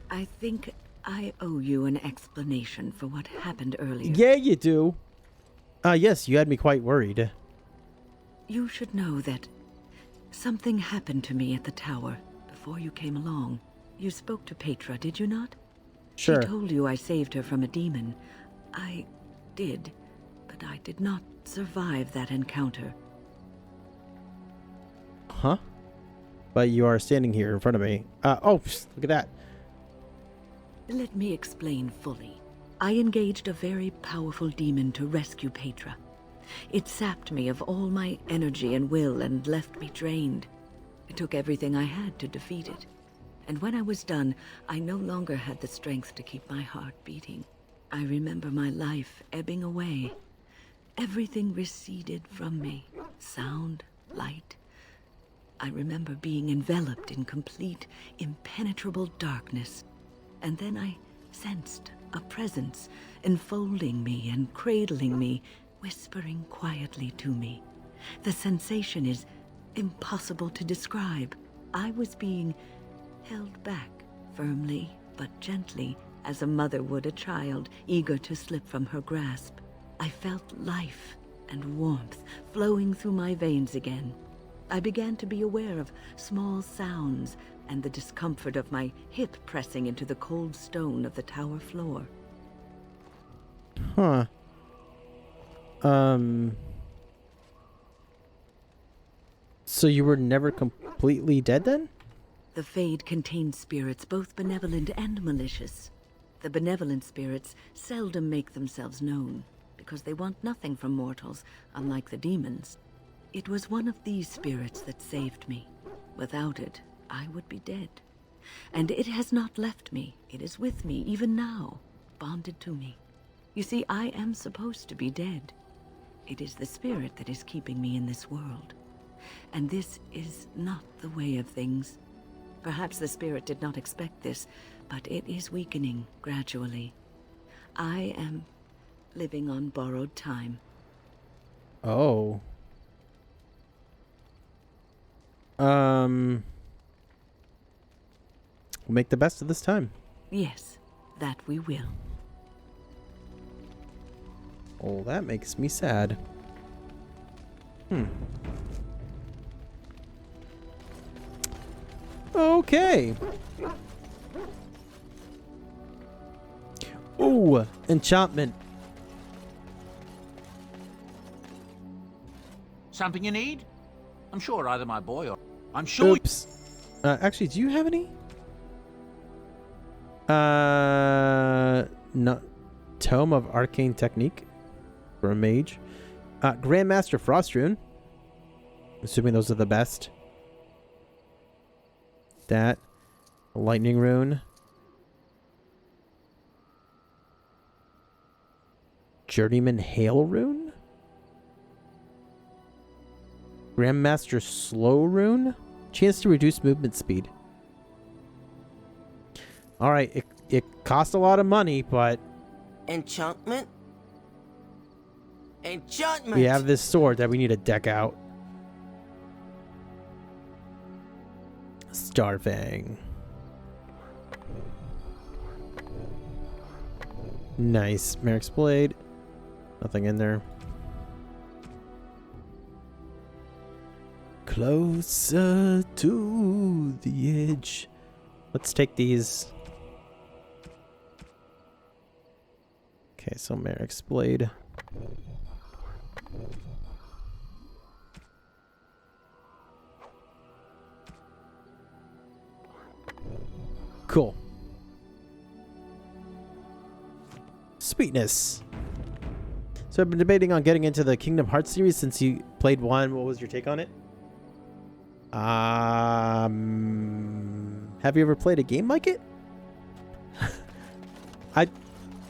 [SPEAKER 4] I think I owe you an explanation for what happened earlier.
[SPEAKER 1] Yeah, you do. Yes, you had me quite worried.
[SPEAKER 4] You should know that something happened to me at the tower before you came along. You spoke to Petra, did you not?
[SPEAKER 1] Sure.
[SPEAKER 4] She told you I saved her from a demon. I did, but I did not survive that encounter.
[SPEAKER 1] Huh? But you are standing here in front of me. Oh, look at that.
[SPEAKER 4] Let me explain fully. I engaged a very powerful demon to rescue Petra. It sapped me of all my energy and will and left me drained. It took everything I had to defeat it. And when I was done, I no longer had the strength to keep my heart beating. I remember my life ebbing away. Everything receded from me. Sound, light. I remember being enveloped in complete, impenetrable darkness. And then I sensed a presence enfolding me and cradling me, whispering quietly to me. The sensation is impossible to describe. I was being held back, firmly but gently, as a mother would a child, eager to slip from her grasp. I felt life and warmth flowing through my veins again. I began to be aware of small sounds and the discomfort of my hip pressing into the cold stone of the tower floor.
[SPEAKER 1] Huh. So you were never completely dead then?
[SPEAKER 4] The Fade contains spirits both benevolent and malicious. The benevolent spirits seldom make themselves known, because they want nothing from mortals, unlike the demons. It was one of these spirits that saved me. Without it, I would be dead. And it has not left me. It is with me, even now, bonded to me. You see, I am supposed to be dead. It is the spirit that is keeping me in this world. And this is not the way of things. Perhaps the spirit did not expect this, but it is weakening gradually. I am living on borrowed time.
[SPEAKER 1] Oh. We'll make the best of this time.
[SPEAKER 4] Yes, that we will.
[SPEAKER 1] Oh, that makes me sad. Okay. Ooh, enchantment.
[SPEAKER 3] Something you need? I'm sure either my boy or... I'm sure...
[SPEAKER 1] Oops. Actually, do you have any? No. Tome of Arcane Technique for a mage. Grandmaster Frost Rune. Assuming those are the best. That. Lightning Rune. Journeyman Hail Rune. Grandmaster Slow Rune. Chance to reduce movement speed. Alright, it costs a lot of money, but...
[SPEAKER 7] Enchantment? Enchantment!
[SPEAKER 1] we have this sword that we need to deck out. Starfang. Nice. Merrick's Blade. Nothing in there. Closer to the edge. Let's take these. Okay, so Merrick's Blade. Cool. Sweetness. So I've been debating on getting into the Kingdom Hearts series since you played one. What was your take on it? Have you ever played a game like it?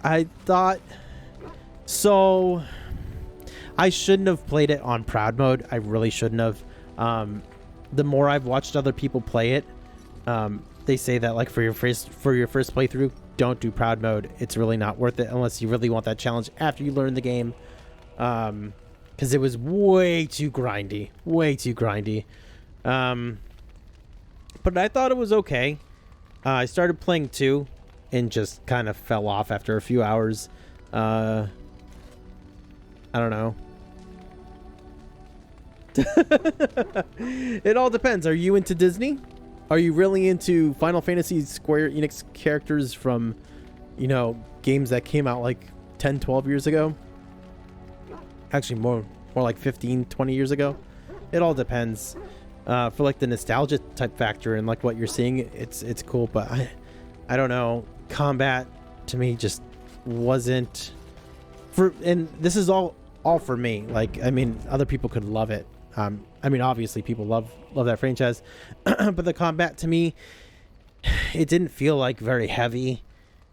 [SPEAKER 1] I thought so. I shouldn't have played it on proud mode. I really shouldn't have. The more I've watched other people play it, they say that like for your first playthrough, don't do proud mode. It's really not worth it unless you really want that challenge after you learn the game. Because it was way too grindy. But I thought it was okay. I started playing 2 and just kind of fell off after a few hours. I don't know. It all depends. Are you into Disney? Are you really into Final Fantasy Square Enix characters from, you know, games that came out like 10, 12 years ago? Actually, more like 15, 20 years ago. It all depends. For like the nostalgia type factor and like what you're seeing, it's cool, but I don't know. Combat to me just wasn't for, and this is all for me. Like, I mean, other people could love it. I mean, obviously people love that franchise, but the combat to me, it didn't feel like very heavy.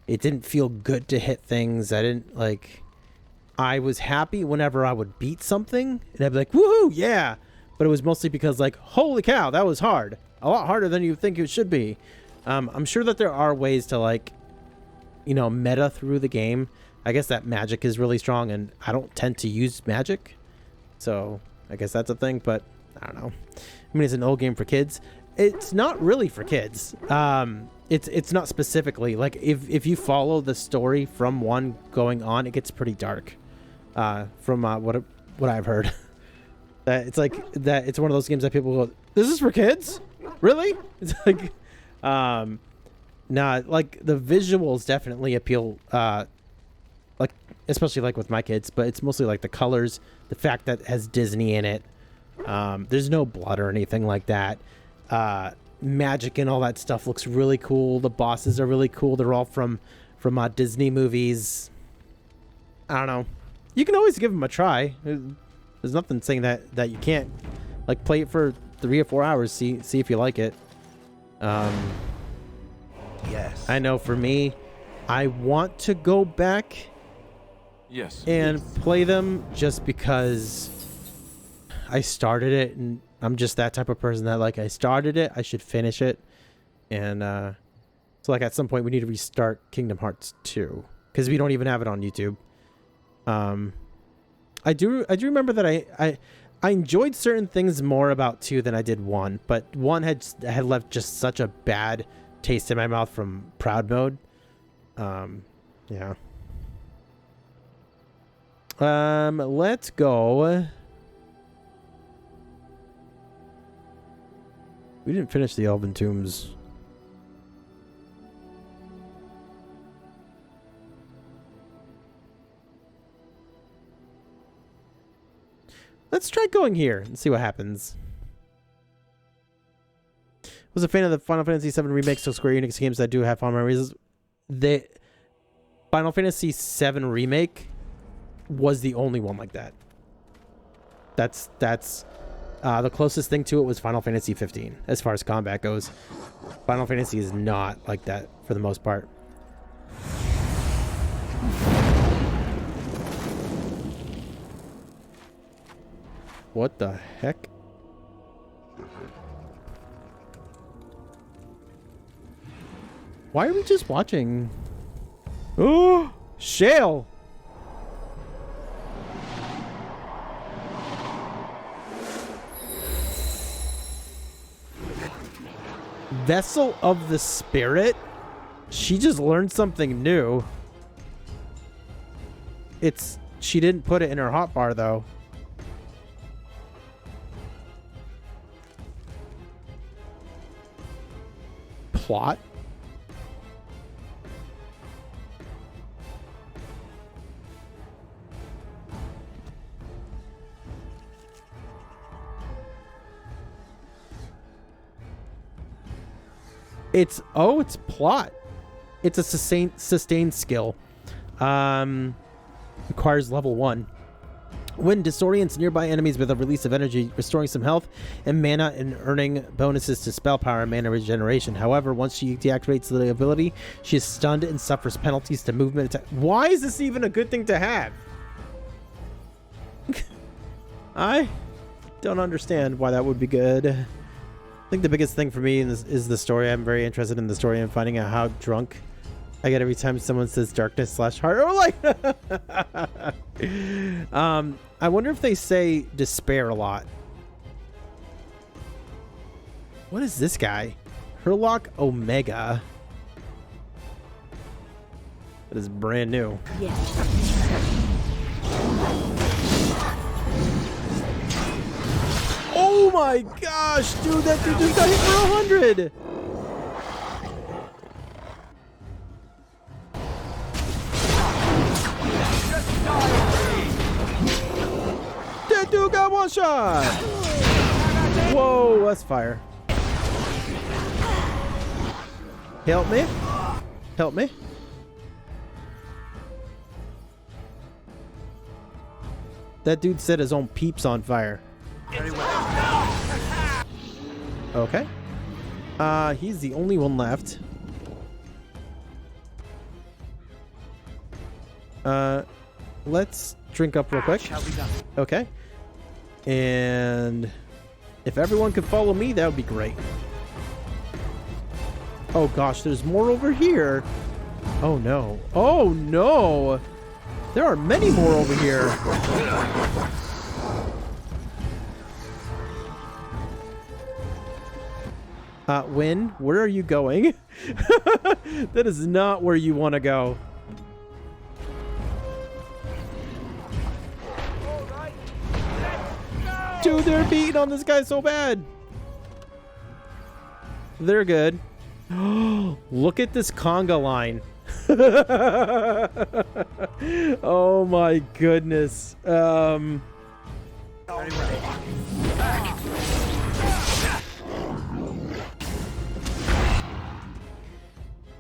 [SPEAKER 1] It didn't feel good to hit things. I was happy whenever I would beat something and I'd be like, woohoo, yeah. But it was mostly because like, holy cow, that was hard. A lot harder than you think it should be. I'm sure that there are ways to like, you know, meta through the game. I guess that magic is really strong and I don't tend to use magic. So I guess that's a thing, but I don't know. I mean, it's an old game for kids. It's not really for kids. It's not specifically like if you follow the story from 1 going on, it gets pretty dark. From what I've heard. That it's like that it's one of those games that people go, this is for kids? Really? It's like nah, like the visuals definitely appeal, like especially like with my kids, but it's mostly like the colors, the fact that it has Disney in it. There's no blood or anything like that. Magic and all that stuff looks really cool. The bosses are really cool. They're all from Disney movies. I don't know. You can always give them a try. There's nothing saying that you can't. Like, play it for 3 or 4 hours, see if you like it.
[SPEAKER 2] Yes.
[SPEAKER 1] I know for me, I want to go back and play them just because I started it, and I'm just that type of person that like I started it, I should finish it. And so like at some point we need to restart Kingdom Hearts 2 because we don't even have it on YouTube. I do remember that I enjoyed certain things more about 2 than I did 1, but 1 had left just such a bad taste in my mouth from proud mode. Yeah. Let's go. We didn't finish the Elven Tombs. Let's try going here and see what happens. Was a fan of the Final Fantasy VII remake, so Square Enix games that do have fond memories. The Final Fantasy VII remake was the only one like that. That's the closest thing to it was Final Fantasy 15 as far as combat goes. Final Fantasy is not like that for the most part. What the heck? Why are we just watching? Oh, shale. Vessel of the Spirit? She just learned something new. She didn't put it in her hotbar though. Plot? It's plot. It's a sustained skill. Requires level 1. When disorients nearby enemies with a release of energy, restoring some health and mana and earning bonuses to spell power and mana regeneration. However, once she deactivates the ability, she is stunned and suffers penalties to movement attack. Why is this even a good thing to have? I don't understand why that would be good. I think the biggest thing for me is the story. I'm very interested in the story and finding out how drunk I get every time someone says darkness / heart. Or like, I wonder if they say despair a lot. What is this guy? Herlock Omega. That is brand new.
[SPEAKER 4] Yes.
[SPEAKER 1] Oh my gosh, dude, that dude just got hit for 100. That dude got one shot. Whoa, that's fire. Help me. Help me. That dude set his own peeps on fire. Okay. He's the only one left. Let's drink up real quick. Okay. And if everyone could follow me, that would be great. Oh gosh, there's more over here. Oh no. Oh no. There are many more over here. Win, where are you going? That is not where you want to go. Dude, they're beating on this guy so bad. They're good. Look at this conga line. Oh my goodness.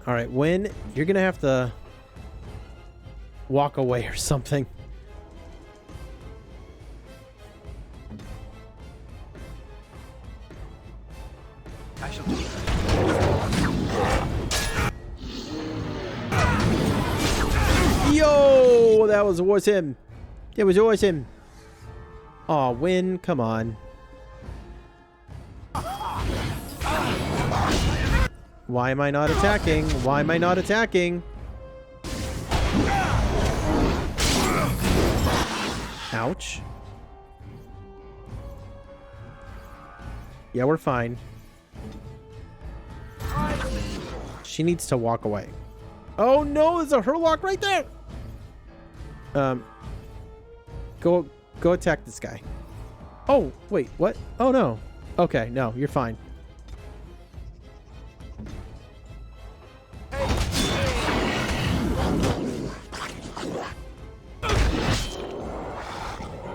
[SPEAKER 1] All right, Win, you're gonna have to walk away or something.
[SPEAKER 6] I shall do it.
[SPEAKER 1] Yo, that was awesome. It was awesome. Aw, Win, come on. Why am I not attacking? Why am I not attacking? Ouch. Yeah, we're fine. She needs to walk away. Oh no, there's a Herlock right there. Go attack this guy. Oh, wait, what? Oh no. Okay, no, you're fine.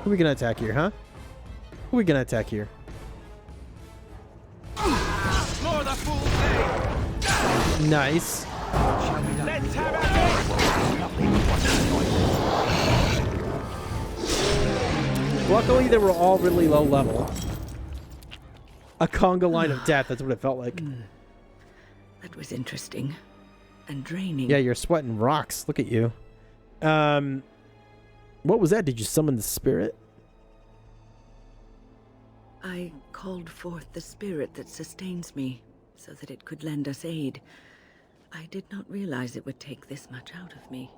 [SPEAKER 1] Who are we gonna attack here, huh? Who are we gonna attack here?
[SPEAKER 6] More the fool's day.
[SPEAKER 1] Nice.
[SPEAKER 6] Let's have it.
[SPEAKER 1] Luckily, they were all really low level. A conga line of death, that's what it felt like.
[SPEAKER 4] That was interesting. And draining.
[SPEAKER 1] Yeah, you're sweating rocks. Look at you. What was that? Did you summon the spirit?
[SPEAKER 4] I called forth the spirit that sustains me, so that it could lend us aid. I did not realize it would take this much out of me.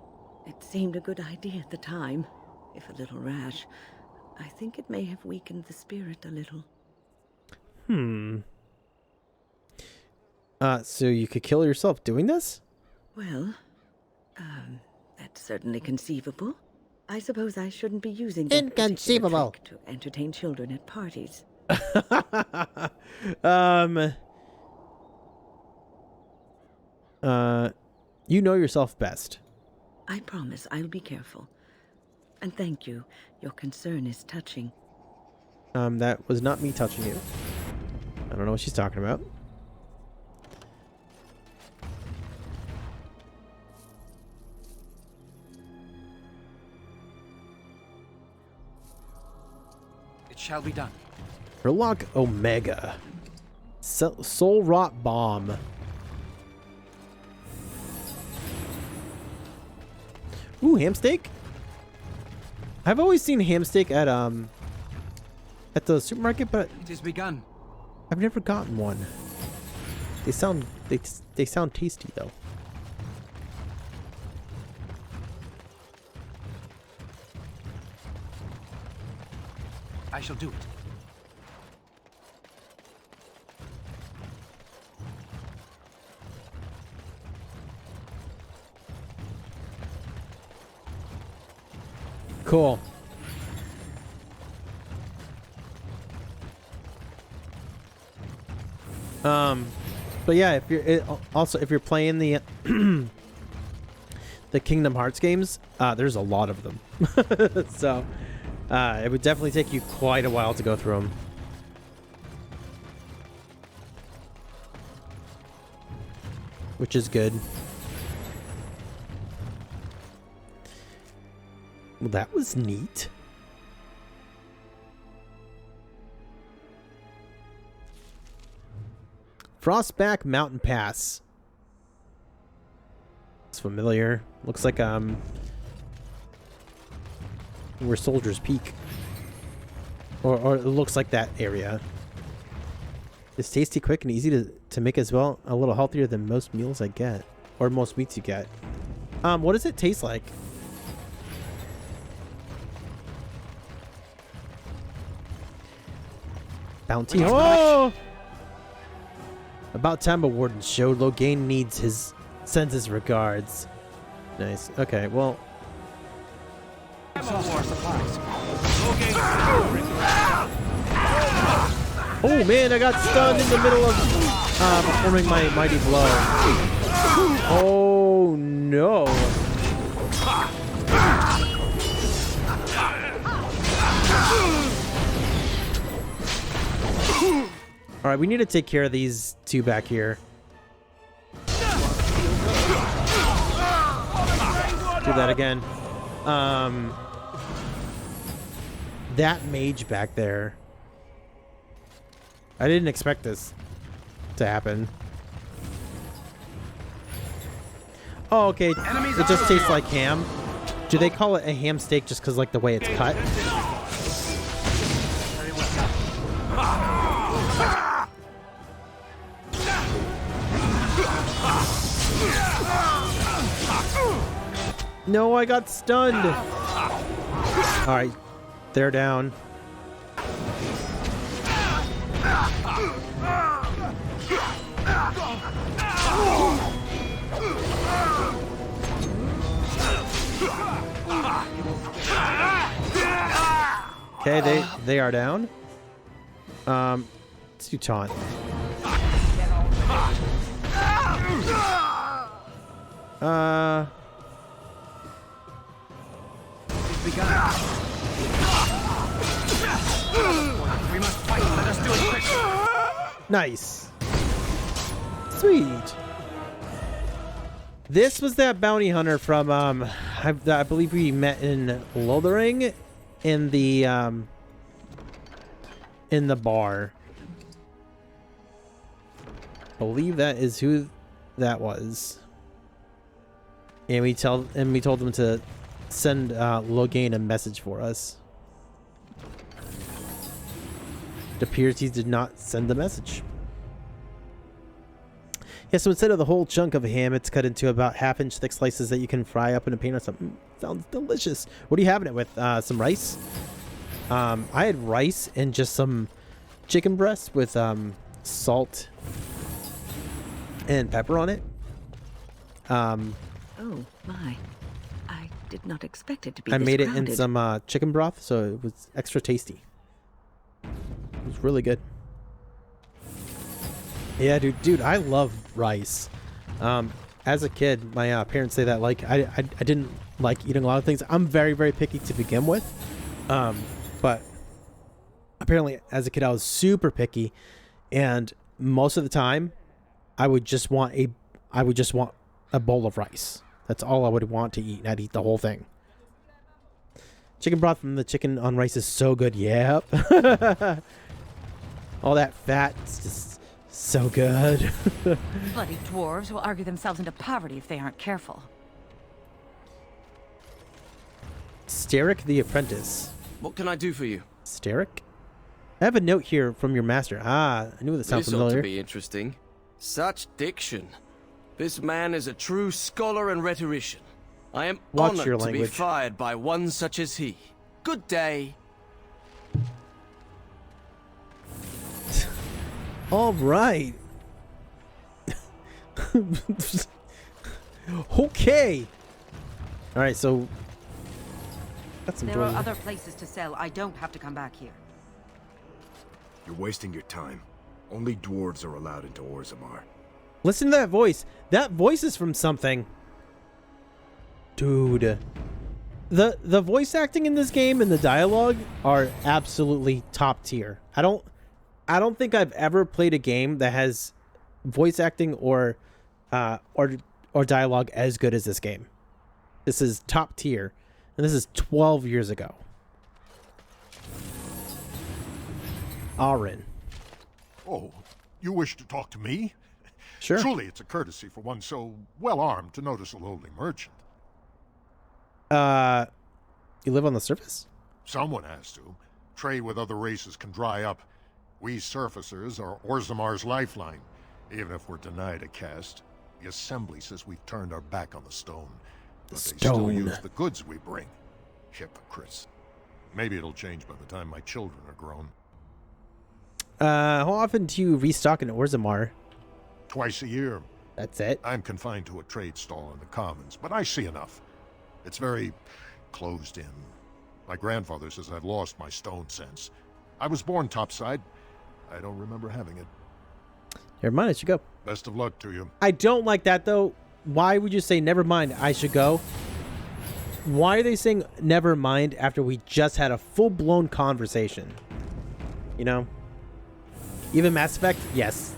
[SPEAKER 4] It seemed a good idea at the time, if a little rash. I think it may have weakened the spirit a little.
[SPEAKER 1] So you could kill yourself doing this?
[SPEAKER 4] Well, that's certainly conceivable. I suppose I shouldn't be using that
[SPEAKER 1] Inconceivable.
[SPEAKER 4] trick to entertain children at parties.
[SPEAKER 1] You know yourself best.
[SPEAKER 4] I promise I'll be careful. And thank you. Your concern is touching.
[SPEAKER 1] That was not me touching you. I don't know what she's talking about.
[SPEAKER 3] It shall be done.
[SPEAKER 1] Herlock Omega. Soul Rot Bomb. Ooh, ham steak? I've always seen ham steak at the supermarket, but
[SPEAKER 3] It is begun.
[SPEAKER 1] I've never gotten one. They sound tasty though.
[SPEAKER 3] I shall do it.
[SPEAKER 1] Cool. But yeah, if you're if you're playing the the Kingdom Hearts games, there's a lot of them. So it would definitely take you quite a while to go through them. Which is good. Well, that was neat. Frostback Mountain Pass. It's familiar. Looks like where Soldiers Peak. Or it looks like that area. It's tasty, quick, and easy to make as well. A little healthier than most meals I get. Or most meats you get. What does it taste like? Bounty. Oh! About time a warden showed. Logain sends his regards. Nice. Okay, well. Oh man, I got stunned in the middle of performing my mighty blow. Oh no. Alright, we need to take care of these two back here. Do that again. That mage back there. I didn't expect this to happen. Oh, okay. It just tastes like ham. Do they call it a ham steak just because, like, the way it's cut? No, I got stunned. All right, they're down. Okay, they are down. Let's do taunt. Nice. Sweet. This was that bounty hunter from I believe we met in Lothering in the bar. I believe that is who that was. And we told them to send Logain a message for us. It appears he did not send the message. Yeah, so instead of the whole chunk of a ham, it's cut into about half-inch thick slices that you can fry up in a pan or something. Sounds delicious. What are you having it with? Some rice? I had rice and just some chicken breast with salt and pepper on it.
[SPEAKER 4] Oh my. I did not expect it to be
[SPEAKER 1] I
[SPEAKER 4] this
[SPEAKER 1] made it
[SPEAKER 4] crowded.
[SPEAKER 1] in some chicken broth, so it was extra tasty. It was really good. Yeah, dude, I love rice. As a kid, my parents say that like I didn't like eating a lot of things. I'm very, very picky to begin with, but apparently as a kid I was super picky, and most of the time I would just want a bowl of rice. That's all I would want to eat, and I'd eat the whole thing. Chicken broth from the chicken on rice is so good. Yep. All that fat, it's just so good.
[SPEAKER 8] Bloody dwarves will argue themselves into poverty if they aren't careful.
[SPEAKER 1] Steric the Apprentice.
[SPEAKER 9] What can I do for you?
[SPEAKER 1] Steric? I have a note here from your master. Ah, I knew that sounded
[SPEAKER 9] This ought
[SPEAKER 1] familiar.
[SPEAKER 9] to be interesting. Such diction. This man is a true scholar and rhetorician. I am
[SPEAKER 1] Watch
[SPEAKER 9] honored
[SPEAKER 1] your
[SPEAKER 9] to be
[SPEAKER 1] language.
[SPEAKER 9] fired by one such as he. Good day.
[SPEAKER 1] All right. Okay. All right, so got some
[SPEAKER 8] There are
[SPEAKER 1] joy.
[SPEAKER 8] other places to sell. I don't have to come back here.
[SPEAKER 10] You're wasting your time. Only dwarves are allowed into Orzammar.
[SPEAKER 1] Listen to that voice. That voice is from something. Dude. The voice acting in this game and the dialogue are absolutely top tier. I don't think I've ever played a game that has voice acting or dialogue as good as this game. This is top tier, and this is 12 years ago. Arin.
[SPEAKER 11] Oh, you wish to talk to me?
[SPEAKER 1] Sure.
[SPEAKER 11] Truly, it's a courtesy for one so well-armed to notice a lowly merchant.
[SPEAKER 1] You live on the surface?
[SPEAKER 11] Someone has to. Trade with other races can dry up. We surfacers are Orzammar's lifeline. Even if we're denied a caste, the Assembly says we've turned our back on the stone. But they still use the goods we bring. Hypocrites. Maybe it'll change by the time my children are grown.
[SPEAKER 1] How often do you restock in Orzammar?
[SPEAKER 11] Twice a year.
[SPEAKER 1] That's it?
[SPEAKER 11] I'm confined to a trade stall in the Commons, but I see enough. It's very closed in. My grandfather says I've lost my stone sense. I was born topside. I don't remember having it.
[SPEAKER 1] Never mind, I should go.
[SPEAKER 11] Best of luck to you.
[SPEAKER 1] I don't like that, though. Why would you say, never mind, I should go? Why are they saying never mind after we just had a full-blown conversation? You know? Even Mass Effect? Yes.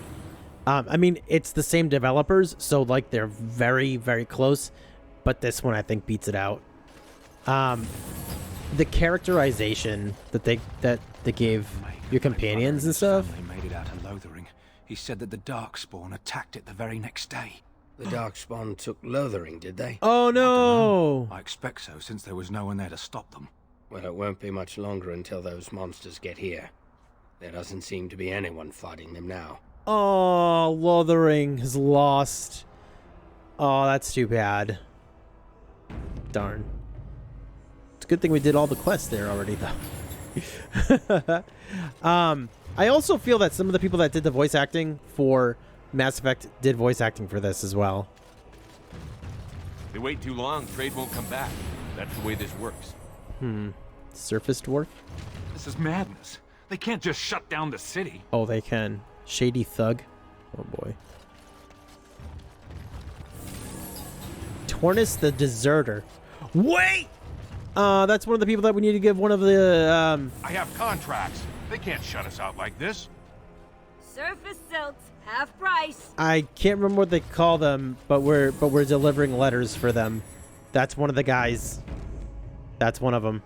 [SPEAKER 1] I mean, it's the same developers, so, like, they're very, very close. But this one, I think, beats it out. The characterization that they gave your companions and stuff.
[SPEAKER 3] They made it out of Lothering. He said that the Darkspawn attacked it the very next day.
[SPEAKER 12] The Darkspawn took Lothering, did they?
[SPEAKER 1] Oh no!
[SPEAKER 3] I expect so, since there was no one there to stop them.
[SPEAKER 12] Well, it won't be much longer until those monsters get here. There doesn't seem to be anyone fighting them now.
[SPEAKER 1] Oh, Lothering has lost. Oh, that's too bad. Darn. It's a good thing we did all the quests there already, though. I also feel that some of the people that did the voice acting for Mass Effect did voice acting for this as well.
[SPEAKER 6] If they wait too long, trade won't come back. That's the way this works.
[SPEAKER 1] Surface dwarf?
[SPEAKER 10] This is madness. They can't just shut down the city.
[SPEAKER 1] Oh, they can. Shady thug. Oh boy. Tornus the Deserter. Wait! That's one of the people that we need to give one of the,
[SPEAKER 10] I have contracts. They can't shut us out like this.
[SPEAKER 13] Surface silks, half price.
[SPEAKER 1] I can't remember what they call them, but we're delivering letters for them. That's one of the guys. That's one of them.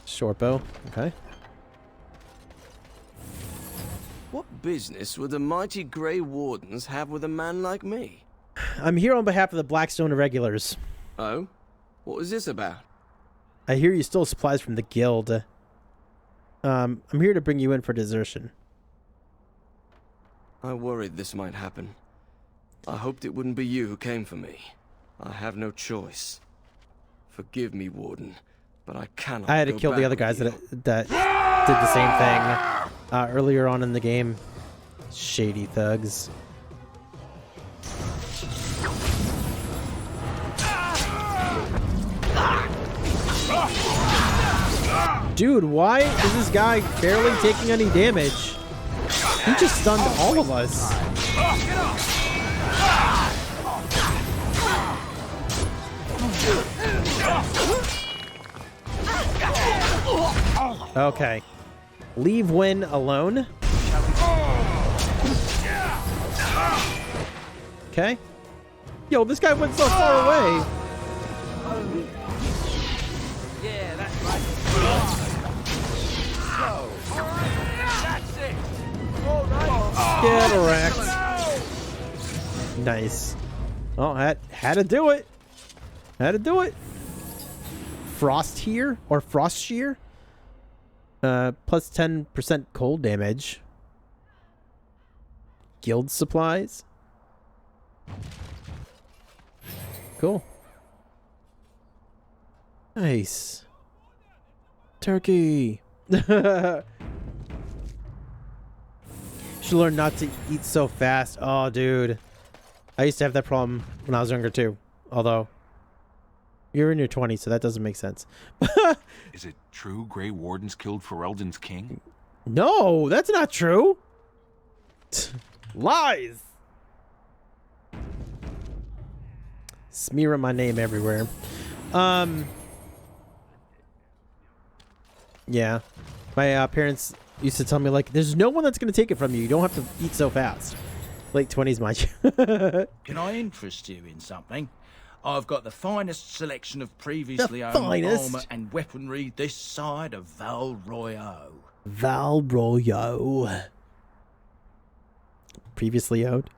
[SPEAKER 1] Short bow. Okay.
[SPEAKER 9] What business would the mighty Grey Wardens have with a man like me?
[SPEAKER 1] I'm here on behalf of the Blackstone Irregulars.
[SPEAKER 9] Oh? What was this about?
[SPEAKER 1] I hear you stole supplies from the guild. I'm here to bring you in for desertion.
[SPEAKER 9] I worried this might happen. I hoped it wouldn't be you who came for me. I have no choice. Forgive me, Warden, but I cannot.
[SPEAKER 1] I had to kill the other guys that did the same thing earlier on in the game. Shady thugs. Dude, why is this guy barely taking any damage? He just stunned all of us. Okay. Leave Win alone. Okay. Yo, this guy went so far away.
[SPEAKER 3] Yeah, that's right. That's it.
[SPEAKER 1] Get wrecked. Nice. Oh, had to do it. Had to do it. Frost here or Frost Shear. Plus 10% cold damage. Guild supplies. Cool. Nice. Turkey. Should learn not to eat so fast. Oh, dude. I used to have that problem when I was younger, too. Although, you're in your 20s, so that doesn't make sense.
[SPEAKER 14] Is it true Grey Wardens killed Ferelden's king?
[SPEAKER 1] No, that's not true. Lies. Smearing my name everywhere. Yeah. My parents used to tell me, like, there's no one that's going to take it from you. You don't have to eat so fast. Late 20s, mind you.
[SPEAKER 5] Can I interest you in something? I've got the finest selection of previously owned armor and weaponry this side of Val Royeaux.
[SPEAKER 1] Val Royeaux. Previously owned?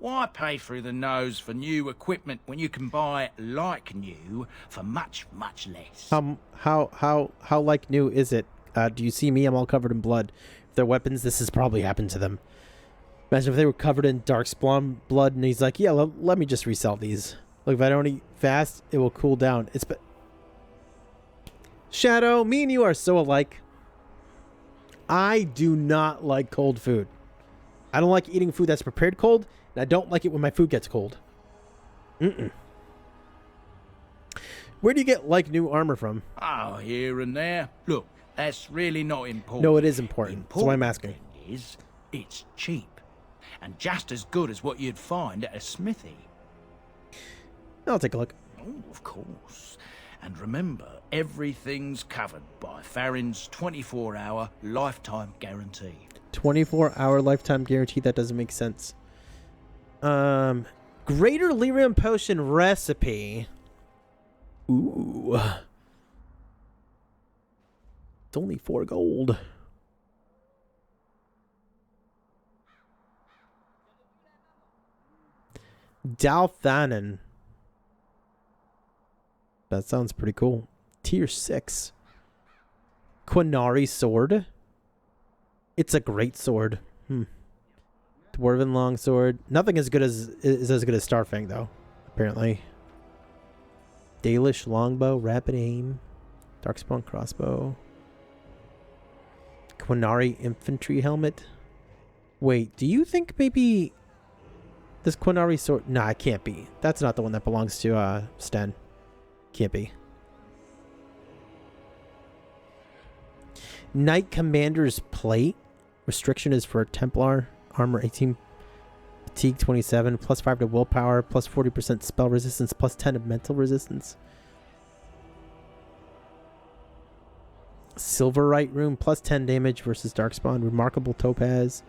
[SPEAKER 5] Why pay through the nose for new equipment when you can buy like new for much, much less?
[SPEAKER 1] How like new is it? Do you see me? I'm all covered in blood. If they're weapons, this has probably happened to them. Imagine if they were covered in darkspawn blood and he's like, yeah, let me just resell these. Look, if I don't eat fast, it will cool down. Shadow, me and you are so alike. I do not like cold food. I don't like eating food that's prepared cold, and I don't like it when my food gets cold. Where do you get like new armor from?
[SPEAKER 5] Oh, here and there. Look, that's really not important.
[SPEAKER 1] No, it is important. That's why I'm asking.
[SPEAKER 5] It's cheap. And just as good as what you'd find at a smithy.
[SPEAKER 1] I'll take a look.
[SPEAKER 5] Oh, of course. And remember, everything's covered by Farron's 24-hour lifetime guarantee.
[SPEAKER 1] 24-hour lifetime guarantee? That doesn't make sense. Greater Lyrium Potion recipe. Ooh. It's only 4 gold. Dalthanon. That sounds pretty cool. Tier 6. Quinari sword. It's a great sword. Dwarven longsword. Nothing is good as Starfang though, apparently. Dalish longbow, rapid aim, darkspawn crossbow. Quinari infantry helmet. Wait, do you think maybe this Quinari sword? Nah, it can't be. That's not the one that belongs to Sten. Can't be. Knight Commander's plate. Restriction is for Templar. Armor 18. Fatigue 27. Plus 5 to willpower. Plus 40% spell resistance. Plus 10 of mental resistance. Silverite Room, plus 10 damage versus Darkspawn. Remarkable Topaz.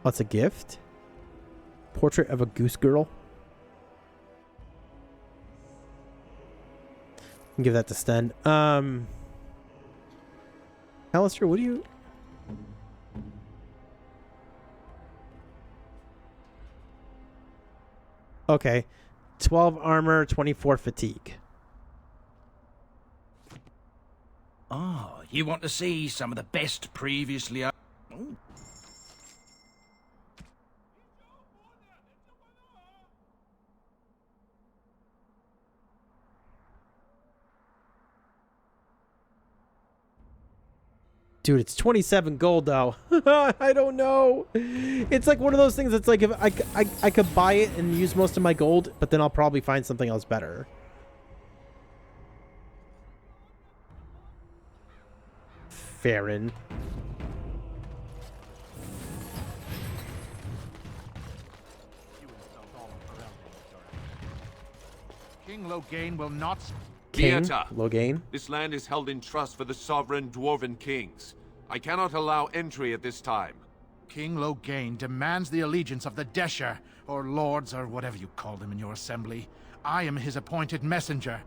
[SPEAKER 1] What's a gift? Portrait of a Goose Girl. Give that to Sten. Alistair, what do you... Okay. 12 armor, 24 fatigue.
[SPEAKER 5] Oh, you want to see some of the best previously... Ooh.
[SPEAKER 1] Dude, it's 27 gold though. I don't know. It's like one of those things that's like if I could buy it and use most of my gold, but then I'll probably find something else better. Farron.
[SPEAKER 3] King Loghain will not...
[SPEAKER 1] King
[SPEAKER 6] Vieta,
[SPEAKER 1] Loghain.
[SPEAKER 6] this land is held in trust for the sovereign dwarven kings. I cannot allow entry at this time.
[SPEAKER 3] King Loghain demands the allegiance of the Desher, or lords, or whatever you call them in your assembly. I am his appointed messenger.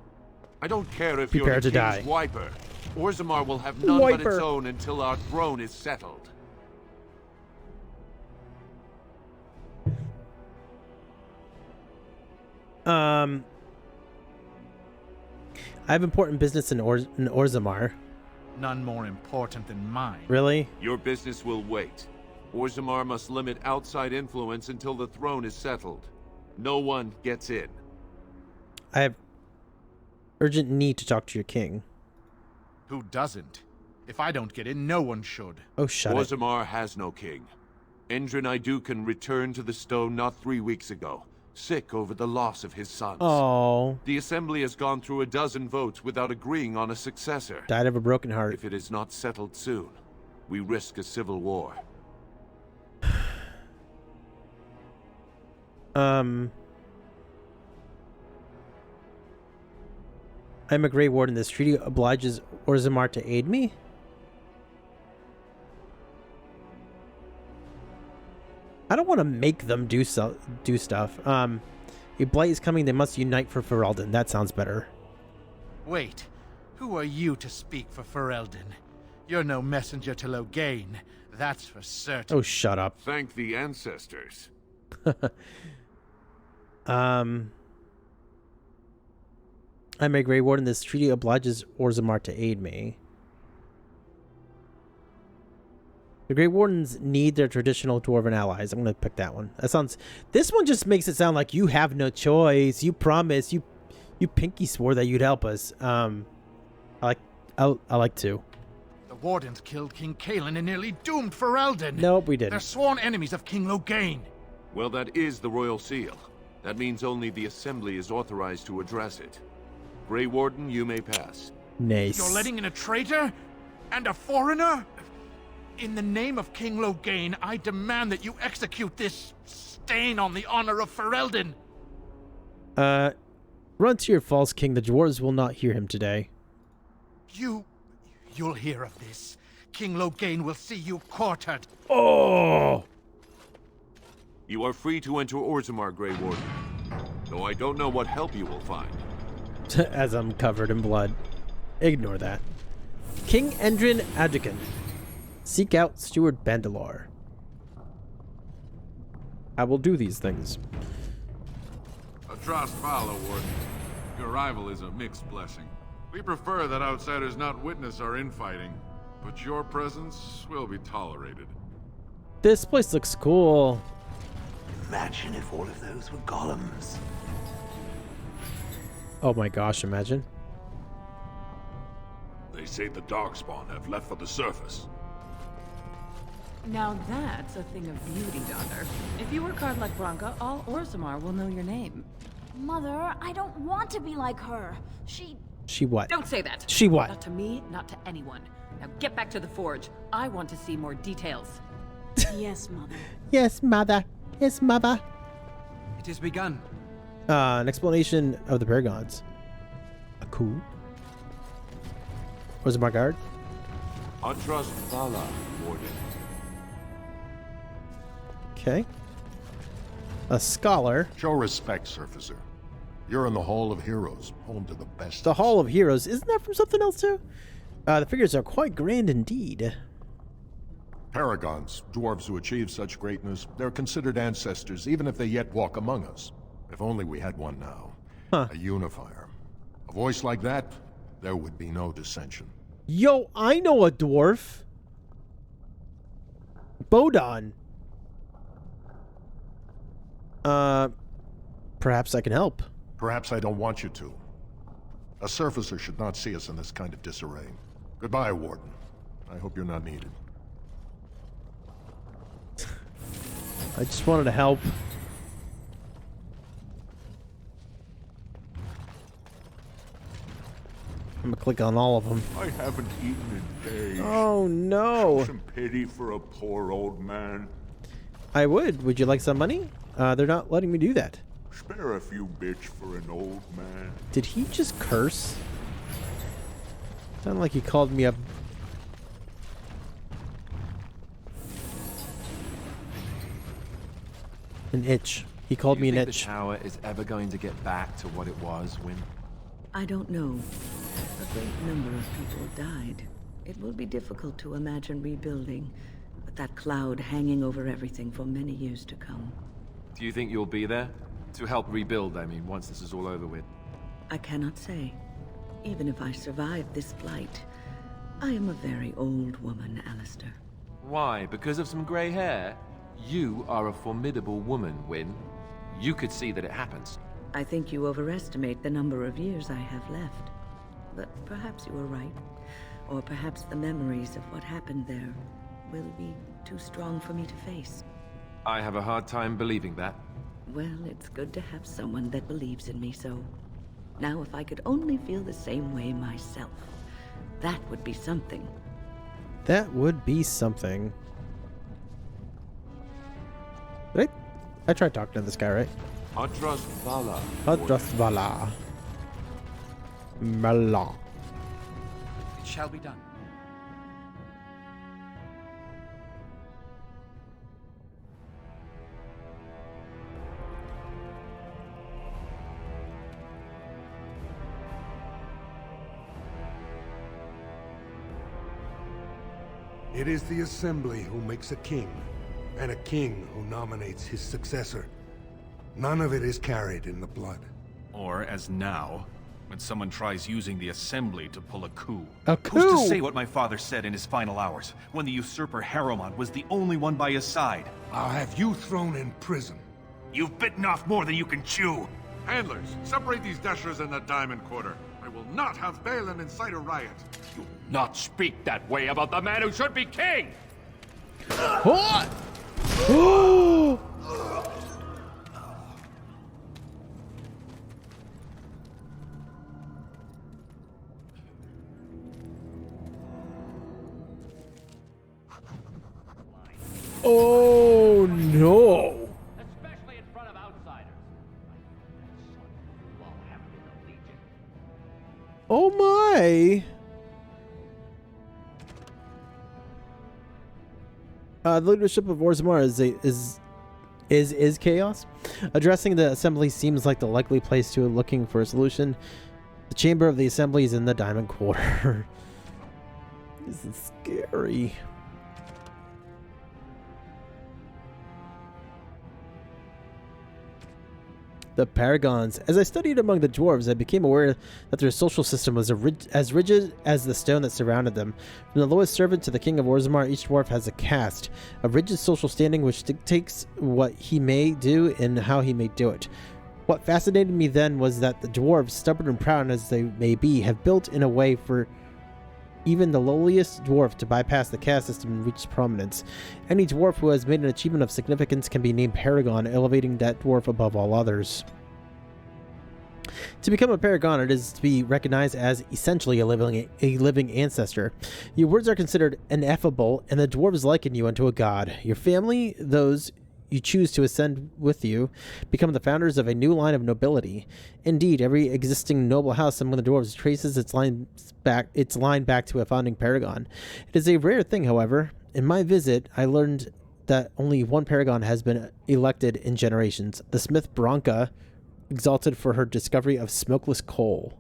[SPEAKER 6] I don't care if
[SPEAKER 1] Prepare
[SPEAKER 6] you're
[SPEAKER 1] to
[SPEAKER 6] the
[SPEAKER 1] die.
[SPEAKER 6] king's wiper. Orzammar will have none but its own until our throne is settled.
[SPEAKER 1] I have important business in Orzammar.
[SPEAKER 3] None more important than mine.
[SPEAKER 1] Really?
[SPEAKER 6] Your business will wait. Orzammar must limit outside influence until the throne is settled. No one gets in.
[SPEAKER 1] I have urgent need to talk to your king.
[SPEAKER 3] Who doesn't? If I don't get in, no one should.
[SPEAKER 1] Oh, shut it.
[SPEAKER 6] Orzammar has no king. Endrin Idukan returned to the stone not 3 weeks ago, sick over the loss of his sons.
[SPEAKER 1] Oh.
[SPEAKER 6] The assembly has gone through a dozen votes without agreeing on a successor.
[SPEAKER 1] Died of a broken heart.
[SPEAKER 6] If it is not settled soon, we risk a civil war.
[SPEAKER 1] I'm a Grey Warden. This treaty obliges Orzammar to aid me? I don't want to make them do stuff. If Blight is coming, they must unite for Ferelden. That sounds better.
[SPEAKER 3] Wait, who are you to speak for Ferelden? You're no messenger to Loghain, that's for certain.
[SPEAKER 1] Oh, shut up.
[SPEAKER 6] Thank the ancestors.
[SPEAKER 1] I'm a Grey Warden. This treaty obliges Orzammar to aid me. The Grey Wardens need their traditional dwarven allies. I'm going to pick that one. That sounds... This one just makes it sound like you have no choice. You promised. You pinky swore that you'd help us. I like to.
[SPEAKER 3] The Wardens killed King Cailan and nearly doomed Ferelden.
[SPEAKER 1] Nope, we didn't.
[SPEAKER 3] They're sworn enemies of King Loghain.
[SPEAKER 6] Well, that is the royal seal. That means only the assembly is authorized to address it. Grey Warden, you may pass.
[SPEAKER 1] Nice.
[SPEAKER 3] You're letting in a traitor? And a foreigner? In the name of King Loghain, I demand that you execute this stain on the honor of Ferelden.
[SPEAKER 1] Run to your false king. The dwarves will not hear him today.
[SPEAKER 3] You'll hear of this. King Loghain will see you quartered.
[SPEAKER 1] Oh!
[SPEAKER 6] You are free to enter Orzammar, Grey Warden. Though I don't know what help you will find.
[SPEAKER 1] As I'm covered in blood. Ignore that. King Endrin Idukan. Seek out Steward Bandalore. I will do these things.
[SPEAKER 14] Atrast Fala, Warden. Your arrival is a mixed blessing. We prefer that outsiders not witness our infighting, but your presence will be tolerated.
[SPEAKER 1] This place looks cool.
[SPEAKER 2] Imagine if all of those were golems.
[SPEAKER 1] Oh my gosh, imagine.
[SPEAKER 10] They say the Darkspawn have left for the surface.
[SPEAKER 8] Now that's a thing of beauty, daughter. If you work hard like Branka, all Orzammar will know your name.
[SPEAKER 13] Mother, I don't want to be like her.
[SPEAKER 1] She what?
[SPEAKER 8] Don't say that.
[SPEAKER 1] She what?
[SPEAKER 8] Not to me, not to anyone. Now get back to the forge. I want to see more details.
[SPEAKER 13] Yes, Mother.
[SPEAKER 1] Yes, mother. Yes, mother.
[SPEAKER 15] It has begun.
[SPEAKER 1] An explanation of the Paragons. Cool. Orzammar Guard.
[SPEAKER 14] I trust Vala, Warden.
[SPEAKER 1] Okay. A scholar.
[SPEAKER 11] Show respect, Surfacer. You're in the Hall of Heroes, home to the best.
[SPEAKER 1] The Hall of Heroes. Isn't that from something else too? The figures are quite grand indeed.
[SPEAKER 11] Paragons, dwarves who achieve such greatness, they're considered ancestors even if they yet walk among us. If only we had one now.
[SPEAKER 1] Huh.
[SPEAKER 11] A unifier. A voice like that, there would be no dissension.
[SPEAKER 1] Yo, I know a dwarf. Bodon. Perhaps I can help.
[SPEAKER 11] Perhaps I don't want you to. A surfacer should not see us in this kind of disarray. Goodbye, Warden. I hope you're not needed.
[SPEAKER 1] I just wanted to help. I'm gonna click on all of them.
[SPEAKER 14] I haven't eaten in days.
[SPEAKER 1] Oh no!
[SPEAKER 14] Show some pity for a poor old man.
[SPEAKER 1] I would. Would you like some money? They're not letting me do that.
[SPEAKER 14] Spare a few bits for an old man.
[SPEAKER 1] Did he just curse? Sounded like he called me a... an itch. He called me an itch.
[SPEAKER 16] The tower is ever going to get back to what it was when...
[SPEAKER 4] I don't know. A great number of people died. It will be difficult to imagine rebuilding, with that cloud hanging over everything for many years to come.
[SPEAKER 16] Do you think you'll be there? To help rebuild, I mean, once this is all over with.
[SPEAKER 4] I cannot say. Even if I survive this flight, I am a very old woman, Alistair.
[SPEAKER 16] Why? Because of some grey hair? You are a formidable woman, Wynne. You could see that it happens.
[SPEAKER 4] I think you overestimate the number of years I have left. But perhaps you are right. Or perhaps the memories of what happened there will be too strong for me to face.
[SPEAKER 16] I have a hard time believing that.
[SPEAKER 4] Well, it's good to have someone that believes in me, so... Now, if I could only feel the same way myself, that would be something.
[SPEAKER 1] That would be something. Right? I tried talking to this guy, right?
[SPEAKER 14] I trust Vala.
[SPEAKER 1] I trust Vala. Mala.
[SPEAKER 15] It shall be done.
[SPEAKER 17] It is the Assembly who makes a king, and a king who nominates his successor. None of it is carried in the blood.
[SPEAKER 18] Or, as now, when someone tries using the Assembly to pull a coup.
[SPEAKER 1] A coup?
[SPEAKER 18] Who's to say what my father said in his final hours, when the usurper Harrowmont was the only one by his side?
[SPEAKER 17] I'll have you thrown in prison.
[SPEAKER 18] You've bitten off more than you can chew.
[SPEAKER 14] Handlers, separate these dashers in the Diamond Quarter. I will not have Balin incite a riot.
[SPEAKER 19] You will not speak that way about the man who should be king!
[SPEAKER 1] What? Oh no!
[SPEAKER 19] Especially in front of outsiders. You all have been a legion.
[SPEAKER 1] Oh my! The leadership of Orzammar is chaos. Addressing the assembly seems like the likely place to looking for a solution. The chamber of the assembly is in the Diamond Quarter. This is scary. The Paragons. As I studied among the dwarves, I became aware that their social system was as rigid as the stone that surrounded them. From the lowest servant to the king of Orzammar, each dwarf has a caste, a rigid social standing which dictates what he may do and how he may do it. What fascinated me then was that the dwarves, stubborn and proud as they may be, have built in a way for even the lowliest dwarf to bypass the caste system and reach prominence. Any dwarf who has made an achievement of significance can be named Paragon, elevating that dwarf above all others. To become a Paragon, it is to be recognized as essentially a living ancestor. Your words are considered ineffable, and the dwarves liken you unto a god. Your family, those you choose to ascend with you become the founders of a new line of nobility. Indeed, every existing noble house among the dwarves traces its line back to a founding paragon. It is a rare thing, however. In my visit, I learned that only one paragon has been elected in generations, the smith Branka, exalted for her discovery of smokeless coal.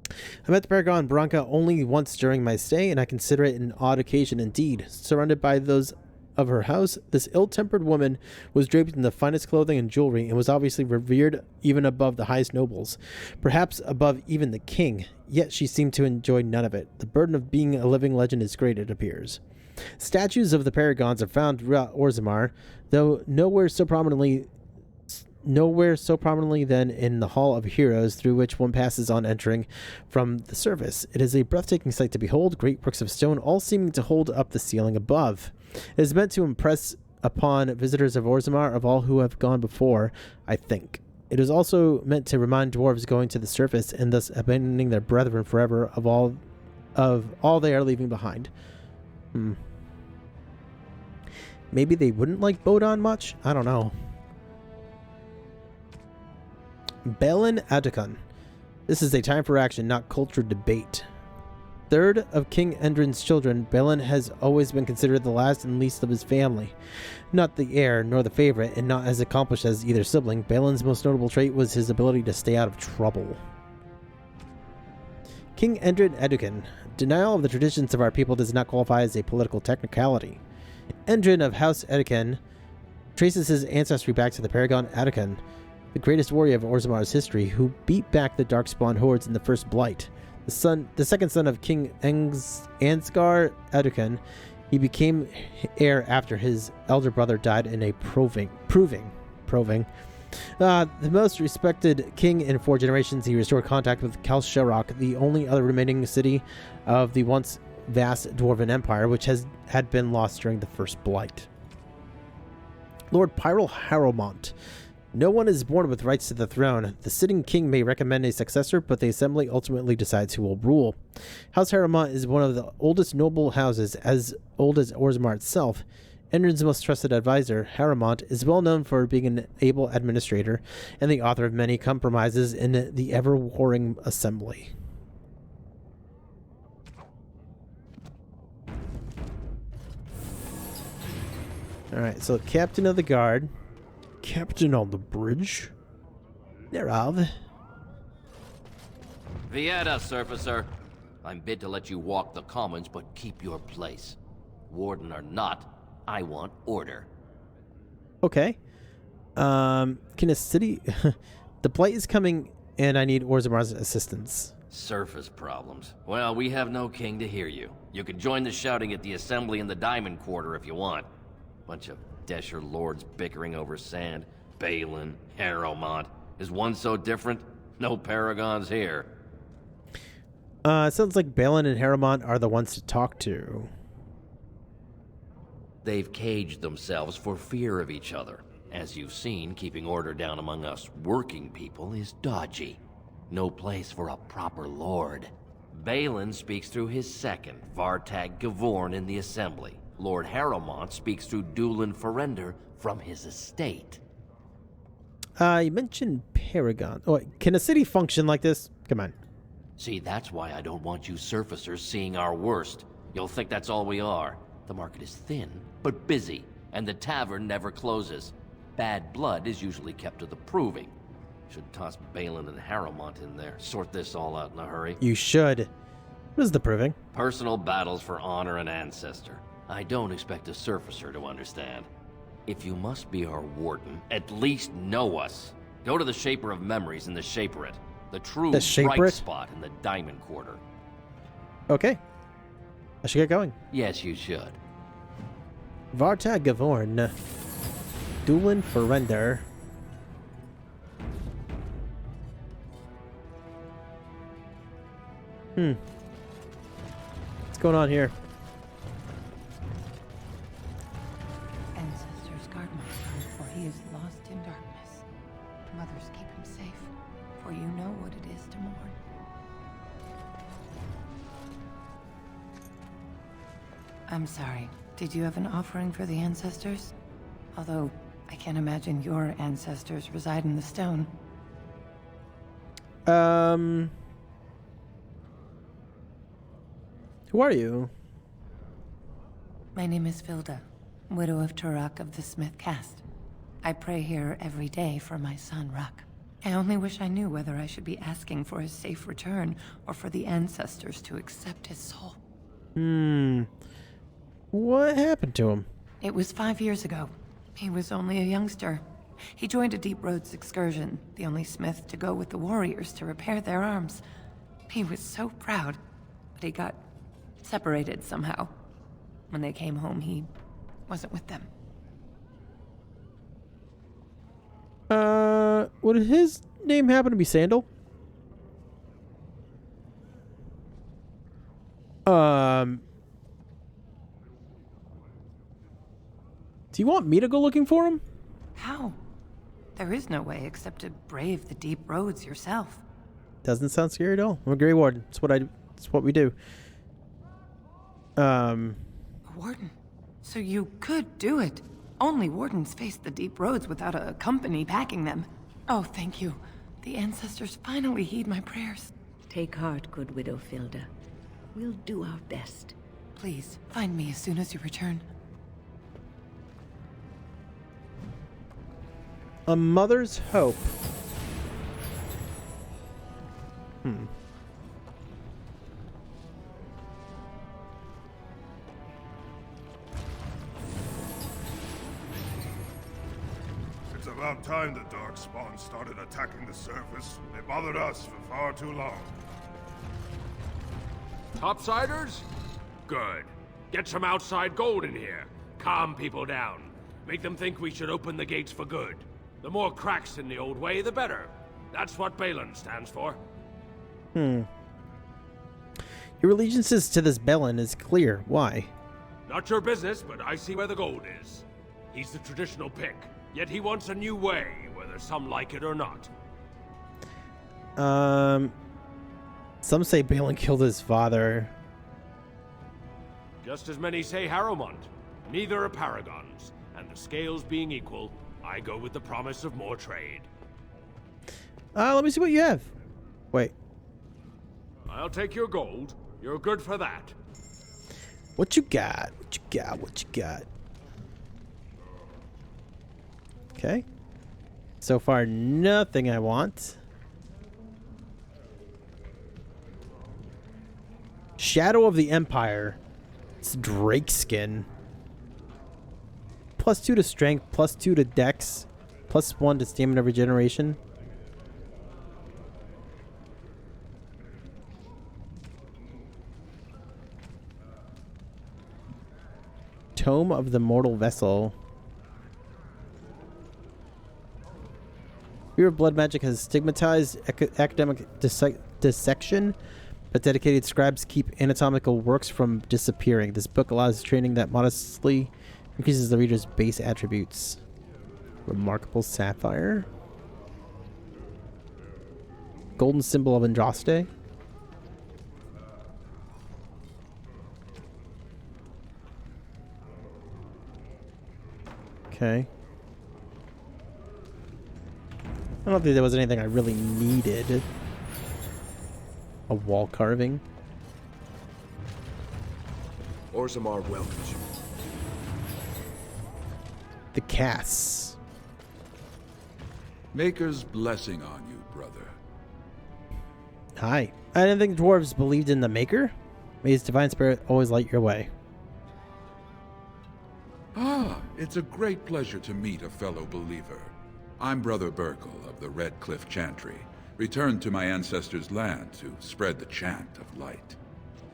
[SPEAKER 1] I met the paragon Branka only once during my stay, and I consider it an odd occasion indeed. Surrounded by those of her house, this ill-tempered woman was draped in the finest clothing and jewelry, and was obviously revered even above the highest nobles, perhaps above even the king, yet she seemed to enjoy none of it. The burden of being a living legend is great, it appears. Statues of the Paragons are found throughout Orzammar, though nowhere so prominently than in the Hall of Heroes, through which one passes on entering from the surface. It is a breathtaking sight to behold, great works of stone, all seeming to hold up the ceiling above. It is meant to impress upon visitors of Orzammar of all who have gone before, I think. It is also meant to remind dwarves going to the surface and thus abandoning their brethren forever of all they are leaving behind. Maybe they wouldn't like Bodon much? I don't know. Balin Adakun. This is a time for action, not culture debate. Third of King Endrin's children, Balin has always been considered the last and least of his family. Not the heir, nor the favorite, and not as accomplished as either sibling, Balin's most notable trait was his ability to stay out of trouble. King Endrin Edukun. Denial of the traditions of our people does not qualify as a political technicality. Endrin of House Edukun traces his ancestry back to the Paragon Edukun, the greatest warrior of Orzammar's history, who beat back the Darkspawn hordes in the First Blight. The second son of King Ansgar Edukun, he became heir after his elder brother died in a proving. The most respected king in 4 generations, he restored contact with Kal Sharok, the only other remaining city of the once vast Dwarven Empire, which had been lost during the First Blight. Lord Pyrrell Harrowmont. No one is born with rights to the throne. The sitting king may recommend a successor, but the assembly ultimately decides who will rule. House Harrowmont is one of the oldest noble houses, as old as Orzammar itself. Endrin's most trusted advisor, Harrowmont, is well known for being an able administrator and the author of many compromises in the ever-warring assembly. Alright, so Captain of the Guard. Captain on the bridge. Thereof.
[SPEAKER 20] Vieta, surfacer. I'm bid to let you walk the commons, but keep your place. Warden or not, I want order.
[SPEAKER 1] Okay. Can a city... The Blight is coming, and I need Orzammar's assistance.
[SPEAKER 20] Surface problems. Well, we have no king to hear you. You can join the shouting at the assembly in the Diamond Quarter if you want. Bunch of Desher lords bickering over sand. Balin, Harrowmont. Is one so different? No Paragons here.
[SPEAKER 1] It sounds like Balin and Harrowmont are the ones to talk to.
[SPEAKER 20] They've caged themselves for fear of each other. As you've seen, keeping order down among us working people is dodgy. No place for a proper lord. Balin speaks through his second, Vartag Gavorn, in the assembly. Lord Harrowmont speaks through Dulin Ferender from his estate.
[SPEAKER 1] You mentioned Paragon. Oh, can a city function like this? Come on.
[SPEAKER 20] See, that's why I don't want you surfacers seeing our worst. You'll think that's all we are. The market is thin, but busy, and the tavern never closes. Bad blood is usually kept to the proving. Should toss Balin and Harrowmont in there, sort this all out in a hurry.
[SPEAKER 1] You should. What is the proving?
[SPEAKER 20] Personal battles for honor and ancestor. I don't expect a surfacer to understand. If you must be our warden, at least know us. Go to the Shaper of Memories in the Shaperate. The true bright spot in the Diamond Quarter.
[SPEAKER 1] Okay. I should get going.
[SPEAKER 20] Yes, you should.
[SPEAKER 1] Vartag Gavorn. Dulin Ferender. What's going on here?
[SPEAKER 21] Ancestors guard my son, for he is lost in darkness. Mothers keep him safe, for you know what it is to mourn. I'm sorry. Did you have an offering for the ancestors? Although, I can't imagine your ancestors reside in the stone.
[SPEAKER 1] Who are you?
[SPEAKER 21] My name is Vilda, widow of Turok of the Smith caste. I pray here every day for my son, Ruck. I only wish I knew whether I should be asking for his safe return or for the ancestors to accept his soul.
[SPEAKER 1] What happened to him?
[SPEAKER 21] It was 5 years ago. He was only a youngster. He joined a Deep Roads excursion, the only smith to go with the warriors to repair their arms. He was so proud, but he got separated somehow. When they came home, he wasn't with them.
[SPEAKER 1] Would his name happen to be Sandal? Do you want me to go looking for him?
[SPEAKER 21] How? There is no way except to brave the deep roads yourself.
[SPEAKER 1] Doesn't sound scary at all. I'm a Grey Warden. It's what we do.
[SPEAKER 21] A warden? So you could do it. Only wardens face the deep roads without a company backing them. Oh, thank you. The ancestors finally heed my prayers.
[SPEAKER 4] Take heart, good widow Vilda. We'll do our best.
[SPEAKER 21] Please, find me as soon as you return.
[SPEAKER 1] A mother's hope.
[SPEAKER 11] It's about time the Darkspawn started attacking the surface. They bothered us for far too long.
[SPEAKER 19] Topsiders? Good. Get some outside gold in here. Calm people down. Make them think we should open the gates for good. The more cracks in the old way, the better. That's what Balin stands for.
[SPEAKER 1] Your allegiances to this Balin is clear. Why?
[SPEAKER 19] Not your business, but I see where the gold is. He's the traditional pick, yet he wants a new way, whether some like it or not.
[SPEAKER 1] Some say Balin killed his father.
[SPEAKER 19] Just as many say Harrowmont. Neither are Paragons, and the scales being equal, I go with the promise of more trade.
[SPEAKER 1] Let me see what you have. Wait.
[SPEAKER 19] I'll take your gold. You're good for that.
[SPEAKER 1] What you got? What you got? What you got? Okay. So far, nothing I want. Shadow of the Empire. It's Drake skin. +2 to strength, +2 to dex, +1 to stamina regeneration. Tome of the Mortal Vessel. Fear of Blood Magic has stigmatized academic dissection, but dedicated scribes keep anatomical works from disappearing. This book allows training that modestly increases the reader's base attributes. Remarkable Sapphire. Golden Symbol of Andraste. Okay. I don't think there was anything I really needed. A wall carving.
[SPEAKER 10] Orzammar welcomes you.
[SPEAKER 1] The Cass.
[SPEAKER 7] Maker's blessing on you, brother.
[SPEAKER 1] Hi. I didn't think dwarves believed in the Maker. May his divine spirit always light your way.
[SPEAKER 7] Ah, it's a great pleasure to meet a fellow believer. I'm Brother Burkle of the Red Cliff Chantry, returned to my ancestors' land to spread the chant of light.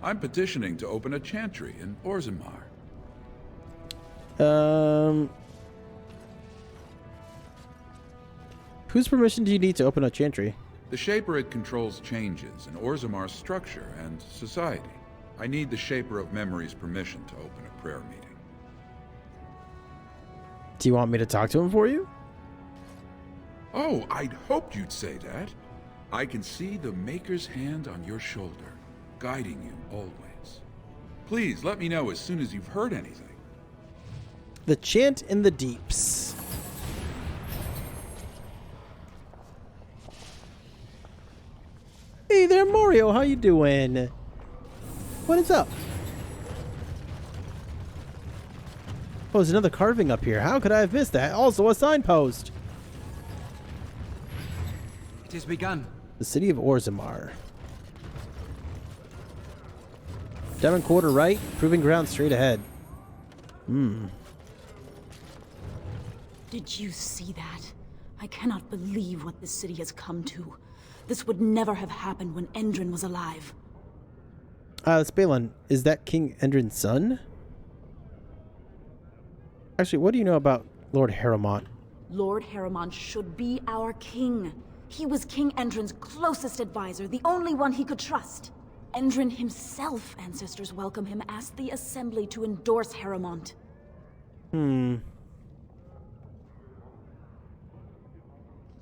[SPEAKER 7] I'm petitioning to open a chantry in Orzammar.
[SPEAKER 1] Whose permission do you need to open a chantry?
[SPEAKER 7] The Shaperate controls changes in Orzammar's structure and society. I need the Shaper of Memory's permission to open a prayer meeting.
[SPEAKER 1] Do you want me to talk to him for you?
[SPEAKER 7] Oh, I'd hoped you'd say that. I can see the Maker's hand on your shoulder, guiding you always. Please let me know as soon as you've heard anything.
[SPEAKER 1] The Chant in the Deeps. Hey there, Mario. How you doing? What is up? Oh, there's another carving up here. How could I have missed that? Also a signpost.
[SPEAKER 15] It has begun.
[SPEAKER 1] The City of Orzammar. Devon quarter right, proving ground straight ahead.
[SPEAKER 13] Did you see that? I cannot believe what this city has come to. This would never have happened when Endrin was alive.
[SPEAKER 1] Spalin, is that King Endrin's son? Actually, what do you know about Lord Harrowmont?
[SPEAKER 13] Lord Harrowmont should be our king. He was King Endrin's closest advisor, the only one he could trust. Endrin himself, ancestors welcome him, asked the Assembly to endorse Harrowmont.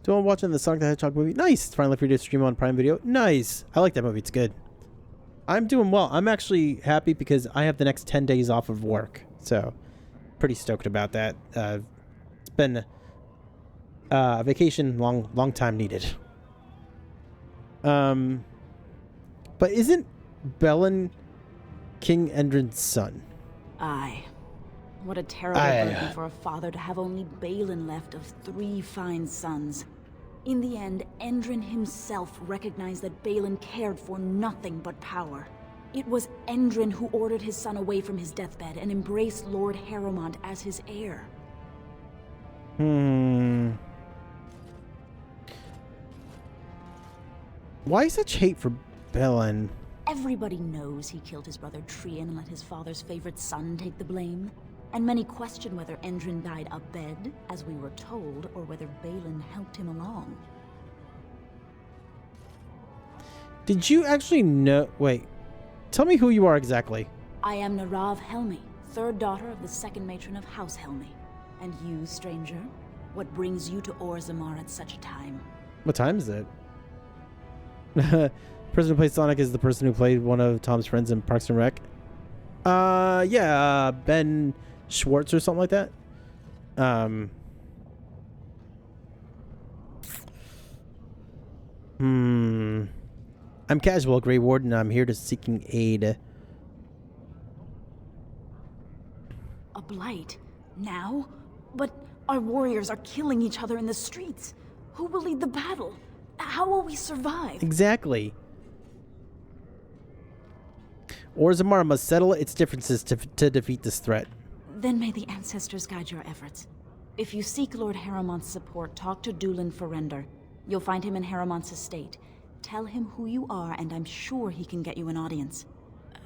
[SPEAKER 1] So I'm watching the Sonic the Hedgehog movie. Nice! It's finally free to stream on Prime Video. Nice! I like that movie. It's good. I'm doing well. I'm actually happy because I have the next 10 days off of work. So, pretty stoked about that. It's been a vacation, long time needed. But isn't Bellin King Endrin's son?
[SPEAKER 13] Aye. What a terrible burden for a father to have only Balin left of 3 fine sons. In the end, Endrin himself recognized that Balin cared for nothing but power. It was Endrin who ordered his son away from his deathbed and embraced Lord Harrowmont as his heir.
[SPEAKER 1] Why such hate for Balin?
[SPEAKER 13] Everybody knows he killed his brother Trian and let his father's favorite son take the blame. And many question whether Endrin died abed, as we were told, or whether Balin helped him along.
[SPEAKER 1] Did you actually know... Wait. Tell me who you are exactly.
[SPEAKER 13] I am Narav Helmi, 3rd daughter of the 2nd matron of House Helmi. And you, stranger? What brings you to Orzammar at such a time?
[SPEAKER 1] What time is it? The person who plays Sonic is the person who played one of Tom's friends in Parks and Rec. Yeah, Ben Schwartz or something like that. I'm Casual, Grey Warden. I'm here to seeking aid.
[SPEAKER 13] A blight? Now? But our warriors are killing each other in the streets. Who will lead the battle? How will we survive?
[SPEAKER 1] Exactly. Orzammar must settle its differences to defeat this threat.
[SPEAKER 13] Then may the ancestors guide your efforts. If you seek Lord Harrowmont's support, talk to Dulin Ferender. You'll find him in Harrowmont's estate. Tell him who you are, and I'm sure he can get you an audience.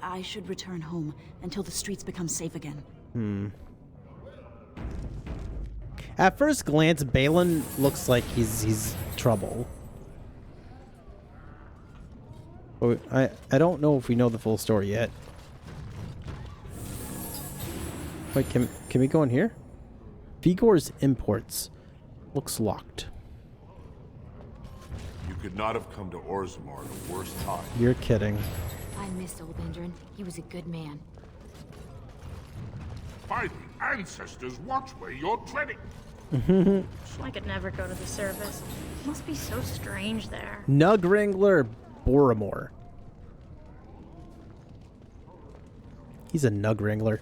[SPEAKER 13] I should return home until the streets become safe again.
[SPEAKER 1] At first glance, Balin looks like he's trouble. But I don't know if we know the full story yet. Wait, can we go in here? Vigor's Imports. Looks locked.
[SPEAKER 11] You could not have come to Orzammar at a worse time.
[SPEAKER 1] You're kidding.
[SPEAKER 12] I miss old Endrin. He was a good man.
[SPEAKER 3] By the ancestors, watch where you're treading.
[SPEAKER 22] I could never go to the service. It must be so strange there.
[SPEAKER 1] Nug Wrangler Boromore. He's a Nug Wrangler.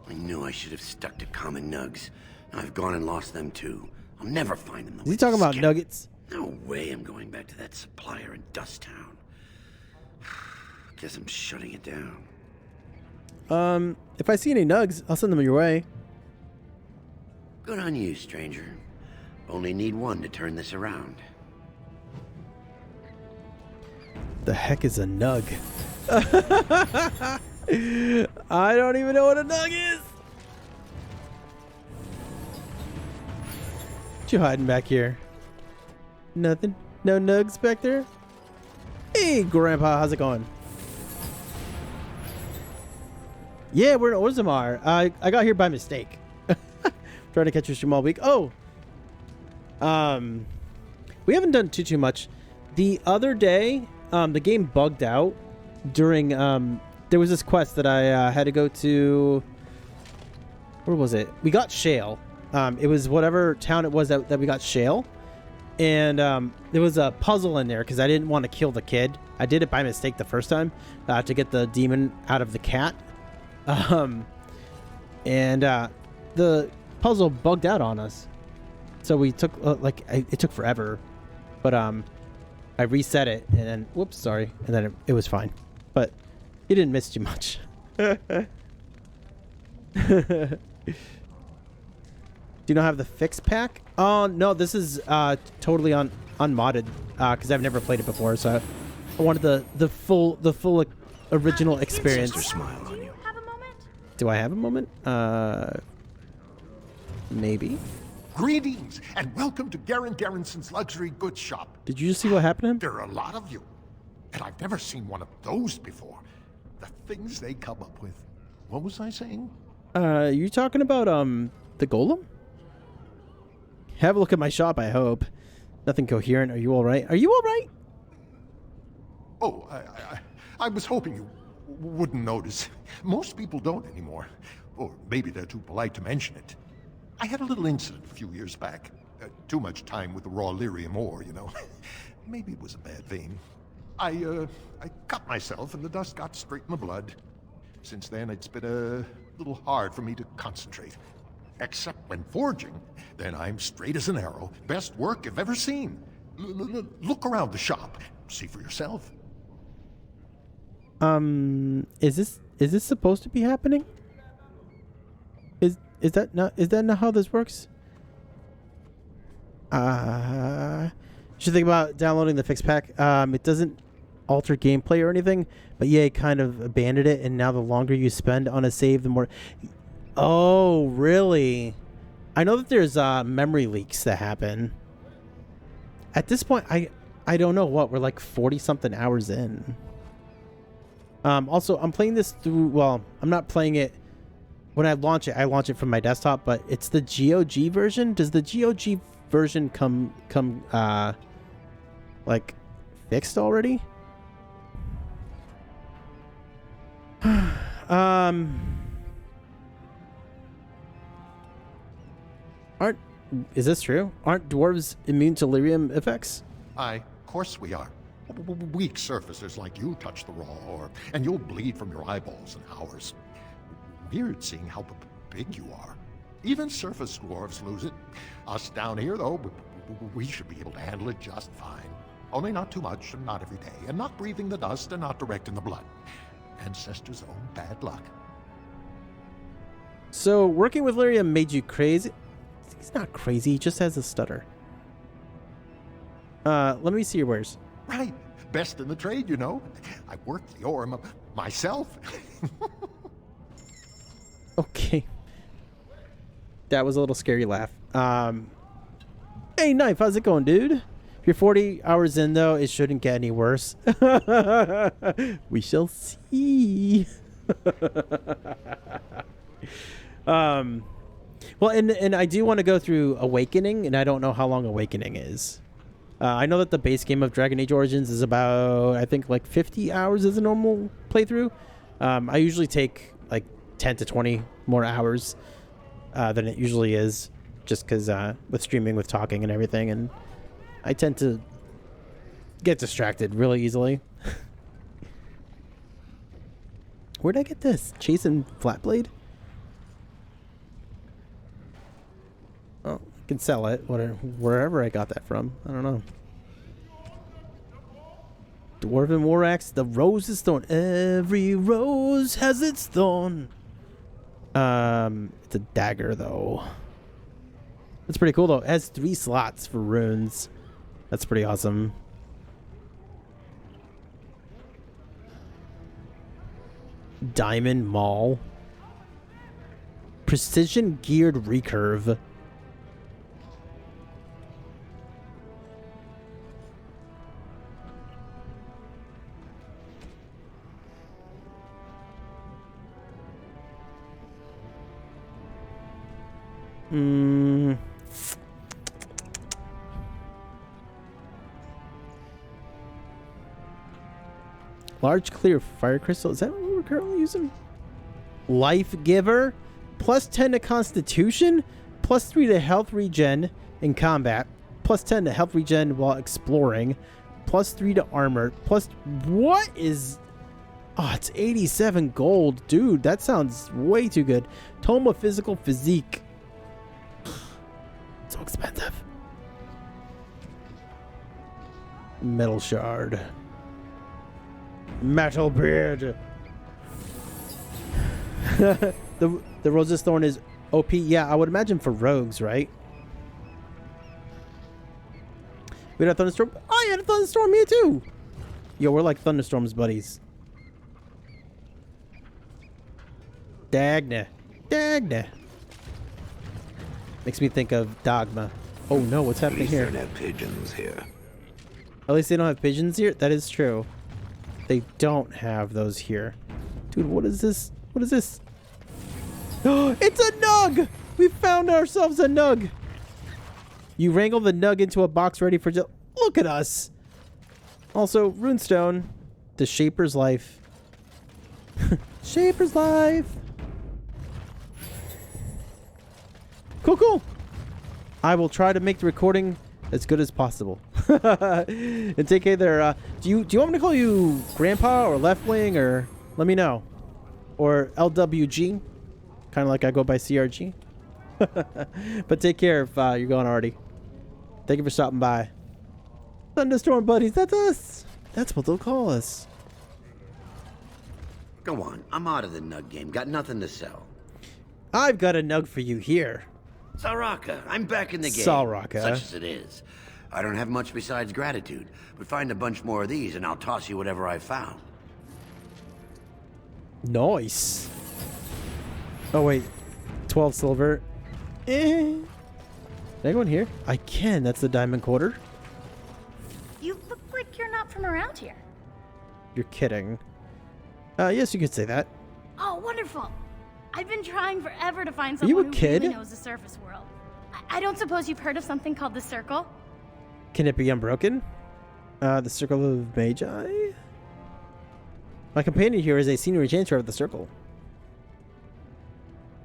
[SPEAKER 23] I knew I should have stuck to common nugs. I've gone and lost them too. I'll never find them.
[SPEAKER 1] Is he talking about nuggets?
[SPEAKER 23] No way I'm going back to that supplier in Dust Town. Guess I'm shutting it down.
[SPEAKER 1] If I see any nugs, I'll send them your way.
[SPEAKER 23] Good on you, stranger. Only need one to turn this around.
[SPEAKER 1] The heck is a nug? I don't even know what a nug is. What you hiding back here? Nothing? No nugs back there? Hey, Grandpa, how's it going? Yeah, we're in Orzammar. I got here by mistake. Trying to catch your stream all week. Oh. We haven't done too much. The other day, the game bugged out during, there was this quest that I had to go to where was it? We got shale. It was whatever town it was that we got shale. And there was a puzzle in there because I didn't want to kill the kid. I did it by mistake the first time to get the demon out of the cat. And the puzzle bugged out on us. So we took, it took forever. But I reset it and then, whoops, sorry. And then it was fine. But you didn't miss too much. Do you not have the fix pack? Oh, no, this is totally unmodded because I've never played it before. So I wanted the full original experience.
[SPEAKER 10] Smile on you.
[SPEAKER 1] Do I have a moment? Maybe.
[SPEAKER 11] Greetings, and welcome to Garen Garrison's luxury goods shop.
[SPEAKER 1] Did you just see what happened to him?
[SPEAKER 11] There are a lot of you, and I've never seen one of those before. The things they come up with. What was I saying?
[SPEAKER 1] You talking about the golem? Have a look at my shop, I hope. Nothing coherent. Are you all right? Are you all right?
[SPEAKER 11] Oh, I was hoping you wouldn't notice. Most people don't anymore. Or maybe they're too polite to mention it. I had a little incident a few years back. Too much time with the raw lyrium ore, you know. Maybe it was a bad vein. I cut myself and the dust got straight in the blood. Since then, it's been a little hard for me to concentrate. Except when forging, then I'm straight as an arrow. Best work I've ever seen. Look around the shop. See for yourself.
[SPEAKER 1] Is this supposed to be happening? Is that not how this works? You should think about downloading the fix pack. It doesn't alter gameplay or anything, but yeah, it kind of abandoned it, and now the longer you spend on a save, the more... Oh, really? I know that there's memory leaks that happen. At this point, I don't know what, we're like 40-something hours in. Also, I'm playing this through, well, I'm not playing it, when I launch it from my desktop, but it's the GOG version. Does the GOG version come like, fixed already? Is this true? Aren't dwarves immune to lyrium effects?
[SPEAKER 11] Of course we are. Weak surfacers like you touch the raw ore, and you'll bleed from your eyeballs in hours. Weird seeing how big you are. Even surface dwarves lose it. Us down here, though, we should be able to handle it just fine. Only not too much, and not every day, and not breathing the dust, and not direct in the blood. Ancestors' own bad luck.
[SPEAKER 1] So, working with lyrium made you crazy? He's not crazy, he just has a stutter. Let me see your wares.
[SPEAKER 11] Right. Best in the trade, you know. I worked the ore myself.
[SPEAKER 1] Okay. That was a little scary laugh. Hey, Knife, how's it going, dude? If you're 40 hours in, though, it shouldn't get any worse. We shall see. Well, and I do want to go through Awakening, and I don't know how long Awakening is. I know that the base game of Dragon Age Origins is about, I think, like 50 hours as a normal playthrough. I usually take like 10 to 20 more hours than it usually is, just because with streaming, with talking and everything, and I tend to get distracted really easily. Where'd I get this? Chasing Flatblade? Oh, I can sell it, wherever I got that from. I don't know. Dwarven War Axe, the rose is thorn. Every rose has its thorn. It's a dagger, though. That's pretty cool, though. It has 3 slots for runes. That's pretty awesome. Diamond Maul. Precision geared recurve. Large clear fire crystal. Is that what we're currently using? Life Giver? Plus 10 to Constitution, plus 3 to health regen in combat, plus 10 to health regen while exploring, plus 3 to armor, plus... What is... Oh, it's 87 gold. Dude, that sounds way too good. Tome of Physical Physique. So expensive. Metal Shard. Metal Beard. The Rose's Thorn is OP. Yeah, I would imagine for rogues, right? We had a Thunderstorm. Oh, you had a Thunderstorm here too. Yo, we're like Thunderstorms buddies. Dagna. Dagna. Makes me think of Dogma. Oh no, what's happening here?
[SPEAKER 2] They don't have pigeons here.
[SPEAKER 1] At least they don't have pigeons here? That is true. They don't have those here. Dude, what is this? What is this? Oh, it's a nug! We found ourselves a nug! You wrangle the nug into a box ready for... Look at us! Also, runestone. The Shaper's Life. Shaper's Life! Cool, cool! I will try to make the recording as good as possible. And take care there. Do you want me to call you Grandpa or Left Wing, or let me know? Or LWG? Kind of like I go by CRG. But take care if you're going already. Thank you for stopping by. Thunderstorm buddies, that's us. That's what they'll call us.
[SPEAKER 23] Go on, I'm out of the nug game. Got nothing to sell.
[SPEAKER 1] I've got a nug for you here.
[SPEAKER 23] Saraka, I'm back in the game.
[SPEAKER 1] Saraka.
[SPEAKER 23] Such as it is. I don't have much besides gratitude, but find a bunch more of these and I'll toss you whatever I found.
[SPEAKER 1] Nice. Oh wait, 12 silver. Can I go in here? I can. That's the diamond quarter.
[SPEAKER 22] You look like you're not from around here.
[SPEAKER 1] You're kidding. Yes, you could say that.
[SPEAKER 22] Oh, wonderful. I've been trying forever to find someone who really knows the surface world. I don't suppose you've heard of something called the Circle?
[SPEAKER 1] Can it be unbroken? The Circle of Magi? My companion here is a senior enchanter of the Circle.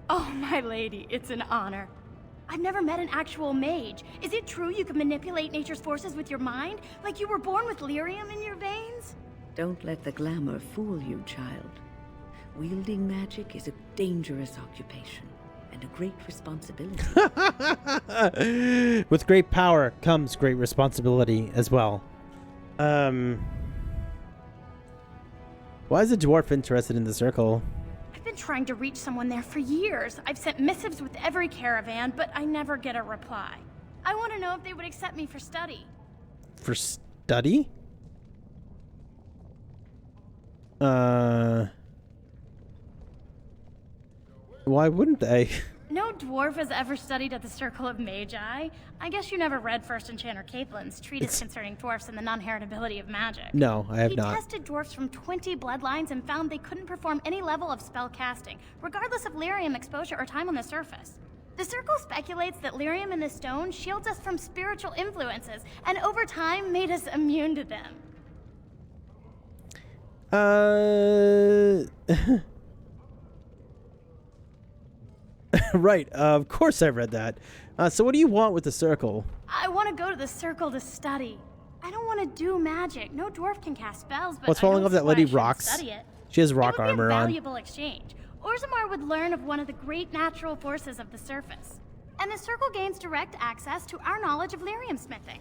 [SPEAKER 22] Oh, my lady, it's an honor. I've never met an actual mage. Is it true you can manipulate nature's forces with your mind? Like you were born with lyrium in your veins?
[SPEAKER 4] Don't let the glamour fool you, child. Wielding magic is a dangerous occupation and a great responsibility.
[SPEAKER 1] With great power comes great responsibility as well. Why is a dwarf interested in the Circle?
[SPEAKER 22] I've been trying to reach someone there for years. I've sent missives with every caravan, but I never get a reply. I want to know if they would accept me for study.
[SPEAKER 1] For study? Why wouldn't they?
[SPEAKER 22] No dwarf has ever studied at the Circle of Magi. I guess you never read First Enchanter Caitlin's treatise concerning dwarfs and the non-heritability of magic.
[SPEAKER 1] No, I have not.
[SPEAKER 22] He tested dwarfs from 20 bloodlines and found they couldn't perform any level of spell casting, regardless of lyrium exposure or time on the surface. The Circle speculates that lyrium in the stone shields us from spiritual influences, and over time made us immune to them.
[SPEAKER 1] Right, of course I read that. So what do you want with the Circle?
[SPEAKER 22] I want to go to the Circle to study. I don't want to do magic. No dwarf can cast spells, but
[SPEAKER 1] What's falling off that lady rocks?
[SPEAKER 22] Study it.
[SPEAKER 1] She has rock armor
[SPEAKER 22] It would be a
[SPEAKER 1] on.
[SPEAKER 22] valuable exchange. Orzammar would learn of one of the great natural forces of the surface. And the Circle gains direct access to our knowledge of lyrium smithing.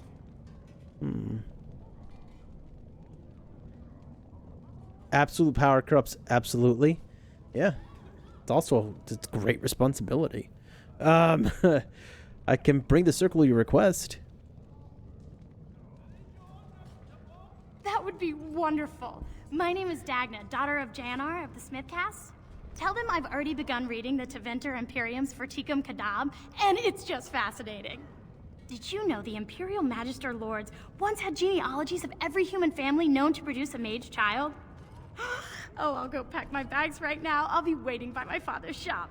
[SPEAKER 1] Absolute power corrupts absolutely. Yeah. It's great responsibility. I can bring the Circle your request.
[SPEAKER 22] That would be wonderful. My name is Dagna, daughter of Janar of the Smithcasts. Tell them I've already begun reading the Taventer Imperium's Verticum Kadab, and it's just fascinating. Did you know the Imperial Magister Lords once had genealogies of every human family known to produce a mage child? Oh, I'll go pack my bags right now. I'll be waiting by my father's shop.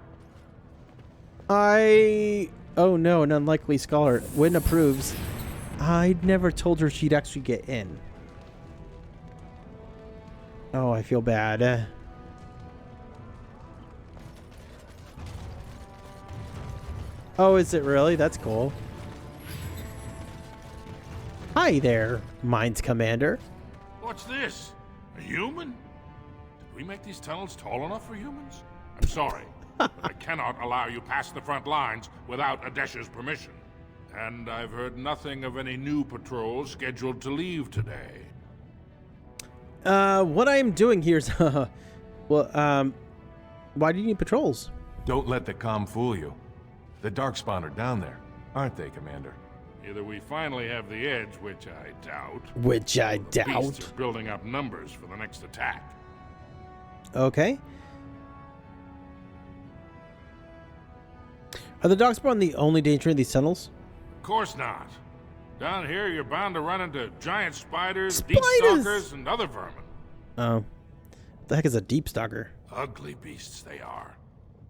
[SPEAKER 1] Oh no, an unlikely scholar. Wynn approves. I'd never told her she'd actually get in. Oh, I feel bad. Oh, is it really? That's cool. Hi there, Mines Commander.
[SPEAKER 3] What's this? A human? Did we make these tunnels tall enough for humans? I'm sorry, but I cannot allow you past the front lines without Adesh's permission. And I've heard nothing of any new patrols scheduled to leave today.
[SPEAKER 1] What I am doing here is, well, why do you need patrols?
[SPEAKER 5] Don't let the comm fool you. The Darkspawn are down there, aren't they, Commander?
[SPEAKER 3] Either we finally have the edge, which I doubt.
[SPEAKER 1] Which I
[SPEAKER 3] or the beasts
[SPEAKER 1] doubt.
[SPEAKER 3] are building up numbers for the next attack.
[SPEAKER 1] Okay. Are the Darkspawn the only danger in these tunnels?
[SPEAKER 3] Of course not. Down here, you're bound to run into giant spiders,
[SPEAKER 1] Spiders!
[SPEAKER 3] deep stalkers, and other vermin.
[SPEAKER 1] Oh. What the heck is a deep stalker?
[SPEAKER 3] Ugly beasts they are.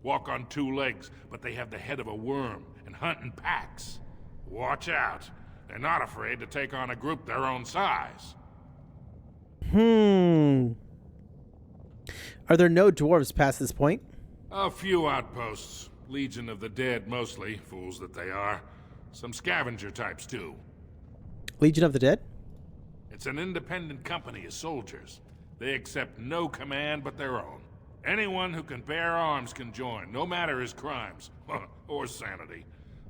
[SPEAKER 3] Walk on two legs, but they have the head of a worm and hunt in packs. Watch out. They're not afraid to take on a group their own size.
[SPEAKER 1] Are there no dwarves past this point?
[SPEAKER 3] A few outposts. Legion of the Dead, mostly. Fools that they are. Some scavenger types, too.
[SPEAKER 1] Legion of the Dead?
[SPEAKER 3] It's an independent company of soldiers. They accept no command but their own. Anyone who can bear arms can join, no matter his crimes or sanity.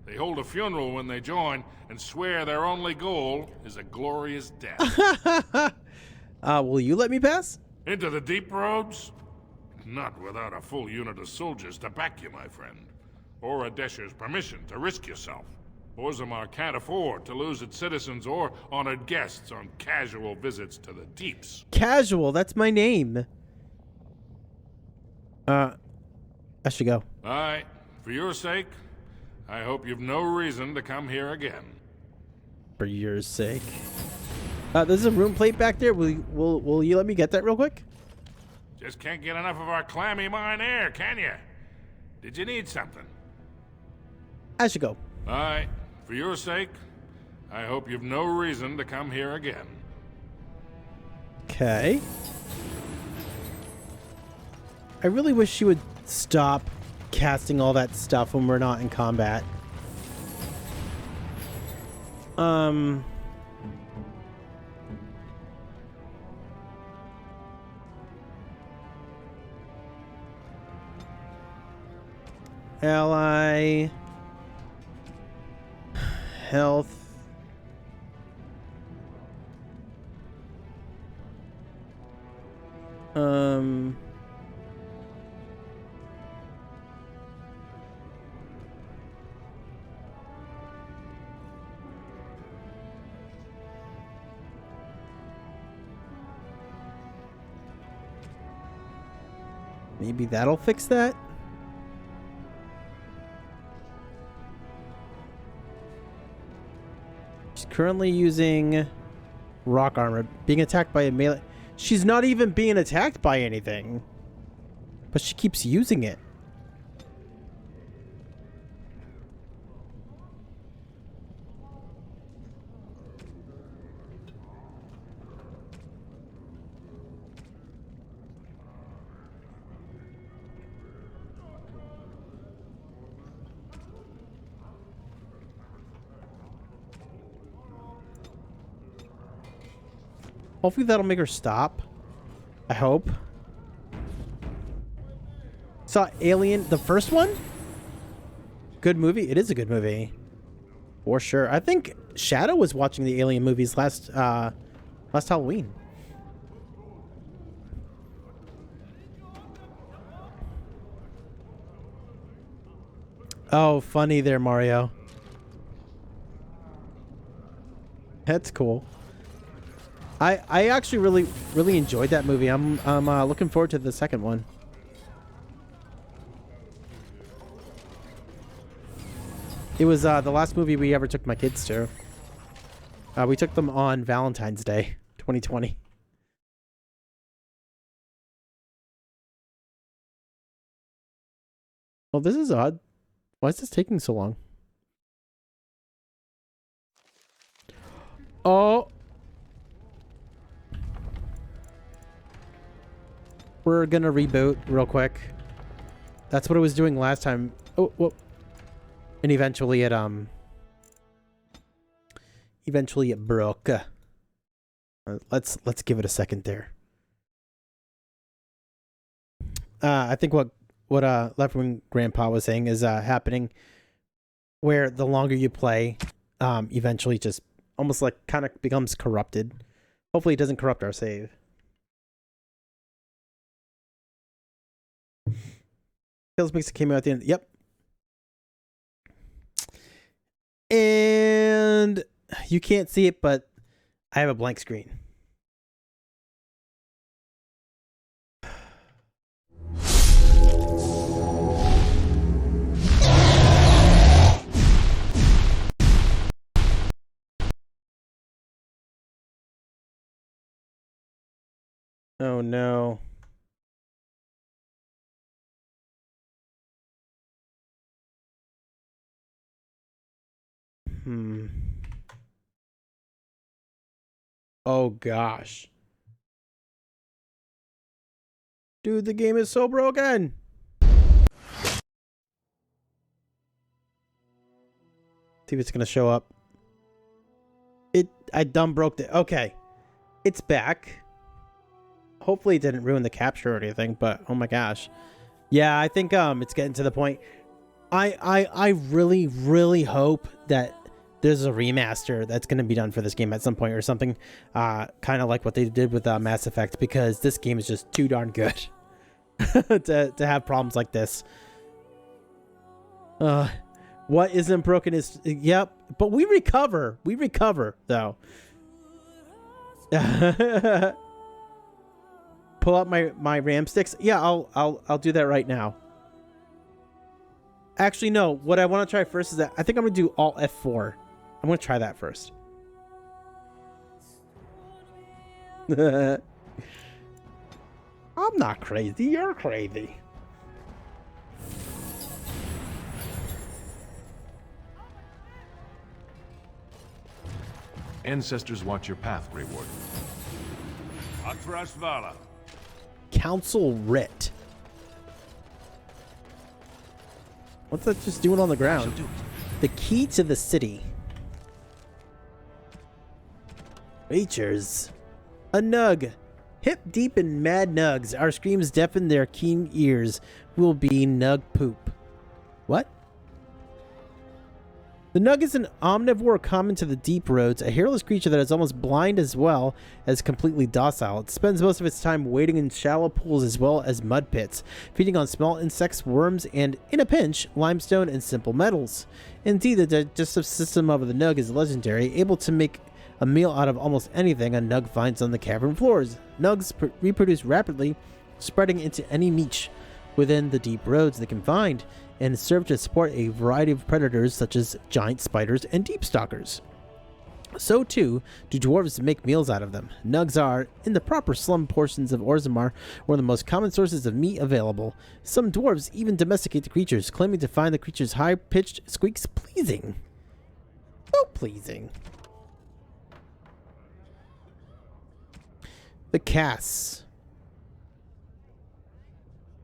[SPEAKER 3] They hold a funeral when they join and swear their only goal is a glorious death.
[SPEAKER 1] Will you let me pass?
[SPEAKER 3] Into the deep roads? Not without a full unit of soldiers to back you, my friend. Or Adesh's permission to risk yourself. Orzammar can't afford to lose its citizens or honored guests on casual visits to the deeps.
[SPEAKER 1] Casual, that's my name. I should go.
[SPEAKER 3] Aye, for your sake, I hope you've no reason to come here again.
[SPEAKER 1] For your sake. There's a room plate back there. Will you let me get that real quick?
[SPEAKER 3] Just can't get enough of our clammy mine air, can you? Did you need something?
[SPEAKER 1] I should go.
[SPEAKER 3] Aye, for your sake, I hope you've no reason to come here again.
[SPEAKER 1] Okay. I really wish she would stop casting all that stuff when we're not in combat. Ally. Health. Maybe that'll fix that? She's currently using rock armor. Being attacked by a melee... She's not even being attacked by anything. But she keeps using it. Hopefully that'll make her stop. I hope. Saw Alien, the first one? Good movie? It is a good movie. For sure. I think Shadow was watching the Alien movies last Halloween. Oh, funny there, Mario. That's cool. I actually really enjoyed that movie. I'm looking forward to the second one. It was the last movie we ever took my kids to. We took them on Valentine's Day, 2020. Well, this is odd. Why is this taking so long? Oh. We're gonna reboot real quick. That's what I was doing last time. Oh, whoa. And eventually it broke. Let's give it a second there. I think what Left Wing Grandpa was saying is happening, where the longer you play, eventually just almost like kind of becomes corrupted. Hopefully it doesn't corrupt our save. Kills Mix came out at the end. Yep. And you can't see it, but I have a blank screen. Oh no. Oh gosh. Dude, the game is so broken. See if it's gonna show up. I dumb broke it. Okay. It's back. Hopefully it didn't ruin the capture or anything, but oh my gosh. Yeah, I think it's getting to the point. I really, really hope that there's a remaster that's going to be done for this game at some point or something, kind of like what they did with Mass Effect, because this game is just too darn good to have problems like this. What isn't broken is, yep, but we recover though. Pull out my RAM sticks. Yeah, I'll do that right now. Actually, no. What I want to try first is that I think I'm gonna do Alt F4. I'm gonna try that first. I'm not crazy. You're crazy.
[SPEAKER 5] Ancestors watch your path, Grey Warden.
[SPEAKER 3] Atrasvala.
[SPEAKER 1] Council Writ. What's that just doing on the ground? The key to the city. Creatures. A nug. Hip deep in mad nugs. Our screams deafen their keen ears. Will be nug poop. What? The nug is an omnivore common to the deep roads, a hairless creature that is almost blind as well as completely docile. It spends most of its time wading in shallow pools as well as mud pits, feeding on small insects, worms, and, in a pinch, limestone and simple metals. Indeed, the digestive system of the nug is legendary, able to make a meal out of almost anything a nug finds on the cavern floors. Nugs reproduce rapidly, spreading into any niche within the deep roads they can find, and serve to support a variety of predators such as giant spiders and deep stalkers. So too do dwarves make meals out of them. Nugs are, in the proper slum portions of Orzammar, one of the most common sources of meat available. Some dwarves even domesticate the creatures, claiming to find the creatures' high-pitched squeaks pleasing. So pleasing. The casts.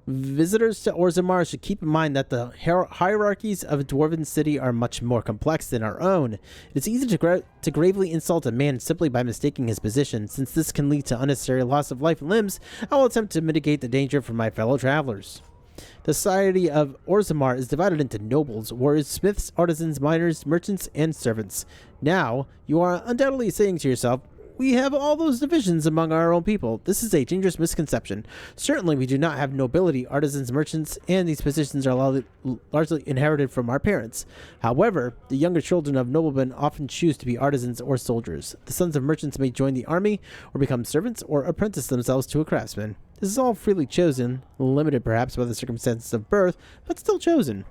[SPEAKER 1] Visitors to Orzammar should keep in mind that the hierarchies of a dwarven city are much more complex than our own. It is easy to gravely insult a man simply by mistaking his position. Since this can lead to unnecessary loss of life and limbs, I will attempt to mitigate the danger for my fellow travelers. The society of Orzammar is divided into nobles, warriors, smiths, artisans, miners, merchants, and servants. Now, you are undoubtedly saying to yourself, we have all those divisions among our own people. This is a dangerous misconception. Certainly, we do not have nobility, artisans, merchants, and these positions are largely inherited from our parents. However, the younger children of noblemen often choose to be artisans or soldiers. The sons of merchants may join the army, or become servants, or apprentice themselves to a craftsman. This is all freely chosen, limited perhaps by the circumstances of birth, but still chosen.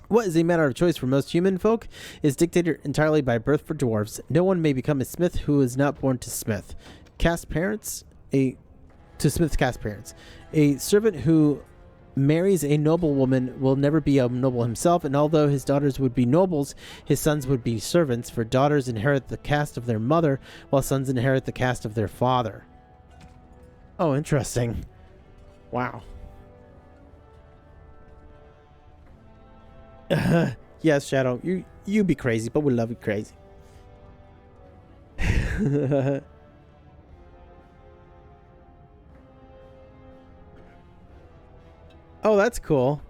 [SPEAKER 1] What is a matter of choice for most human folk is dictated entirely by birth for dwarves. No one may become a smith who is not born to smith. Smith's caste parents. A servant who marries a noblewoman will never be a noble himself, and although his daughters would be nobles, his sons would be servants, for daughters inherit the caste of their mother, while sons inherit the caste of their father. Oh, interesting. Wow. Yes, Shadow, you be crazy, but we love you crazy. Oh, that's cool.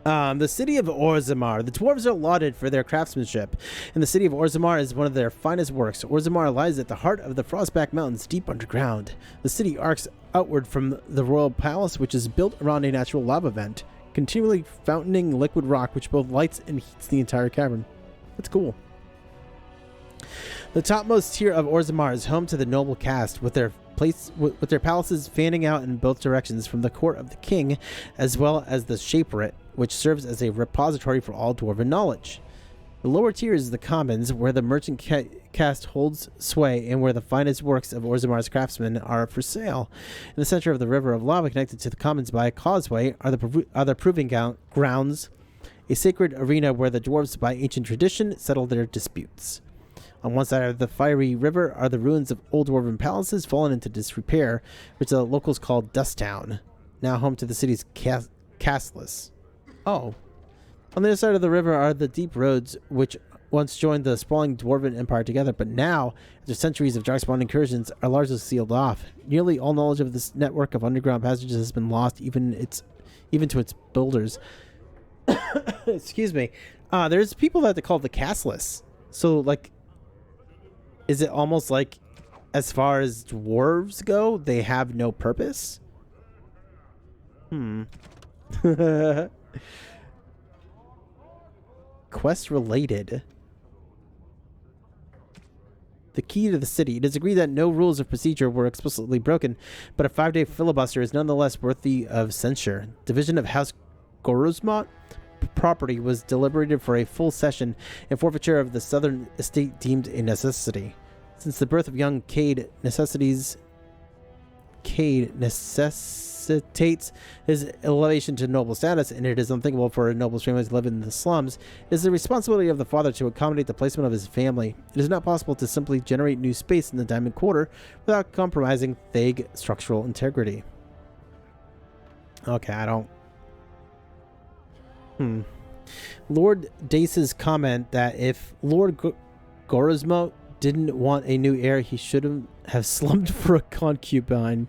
[SPEAKER 1] The City of Orzammar. The dwarves are lauded for their craftsmanship, and the City of Orzammar is one of their finest works. Orzammar lies at the heart of the Frostback Mountains, deep underground. The city arcs outward from the royal palace, which is built around a natural lava vent, continually fountaining liquid rock, which both lights and heats the entire cavern. That's cool. The topmost tier of Orzammar is home to the noble caste, with their palaces fanning out in both directions from the court of the king, as well as the Shaperate, which serves as a repository for all dwarven knowledge. The lower tier is the commons, where the merchant caste holds sway and where the finest works of Orzammar's craftsmen are for sale. In the center of the river of lava, connected to the commons by a causeway, are the proving grounds, a sacred arena where the dwarves, by ancient tradition, settle their disputes. On one side of the fiery river are the ruins of old dwarven palaces fallen into disrepair, which the locals call Dust Town, now home to the city's castles. Oh. On the other side of the river are the deep roads which once joined the sprawling dwarven empire together, but now, after centuries of darkspawn incursions, are largely sealed off. Nearly all knowledge of this network of underground passages has been lost, even to its builders. Excuse me. There's people that they call the castless. So, like, is it almost like, as far as dwarves go, they have no purpose? Quest related. The key to the city. It is agreed that no rules of procedure were explicitly broken, but a 5-day filibuster is nonetheless worthy of censure. Division of House Gorosmot property was deliberated for a full session, and forfeiture of the southern estate deemed a necessity. Since the birth of young Cade necessitates his elevation to noble status, and it is unthinkable for a noble family to live in the slums, it is the responsibility of the father to accommodate the placement of his family. It is not possible to simply generate new space in the Diamond Quarter without compromising Thag structural integrity. Okay, I don't... Lord Dace's comment that if Lord Gorosmo didn't want a new heir, he shouldn't have slumped for a concubine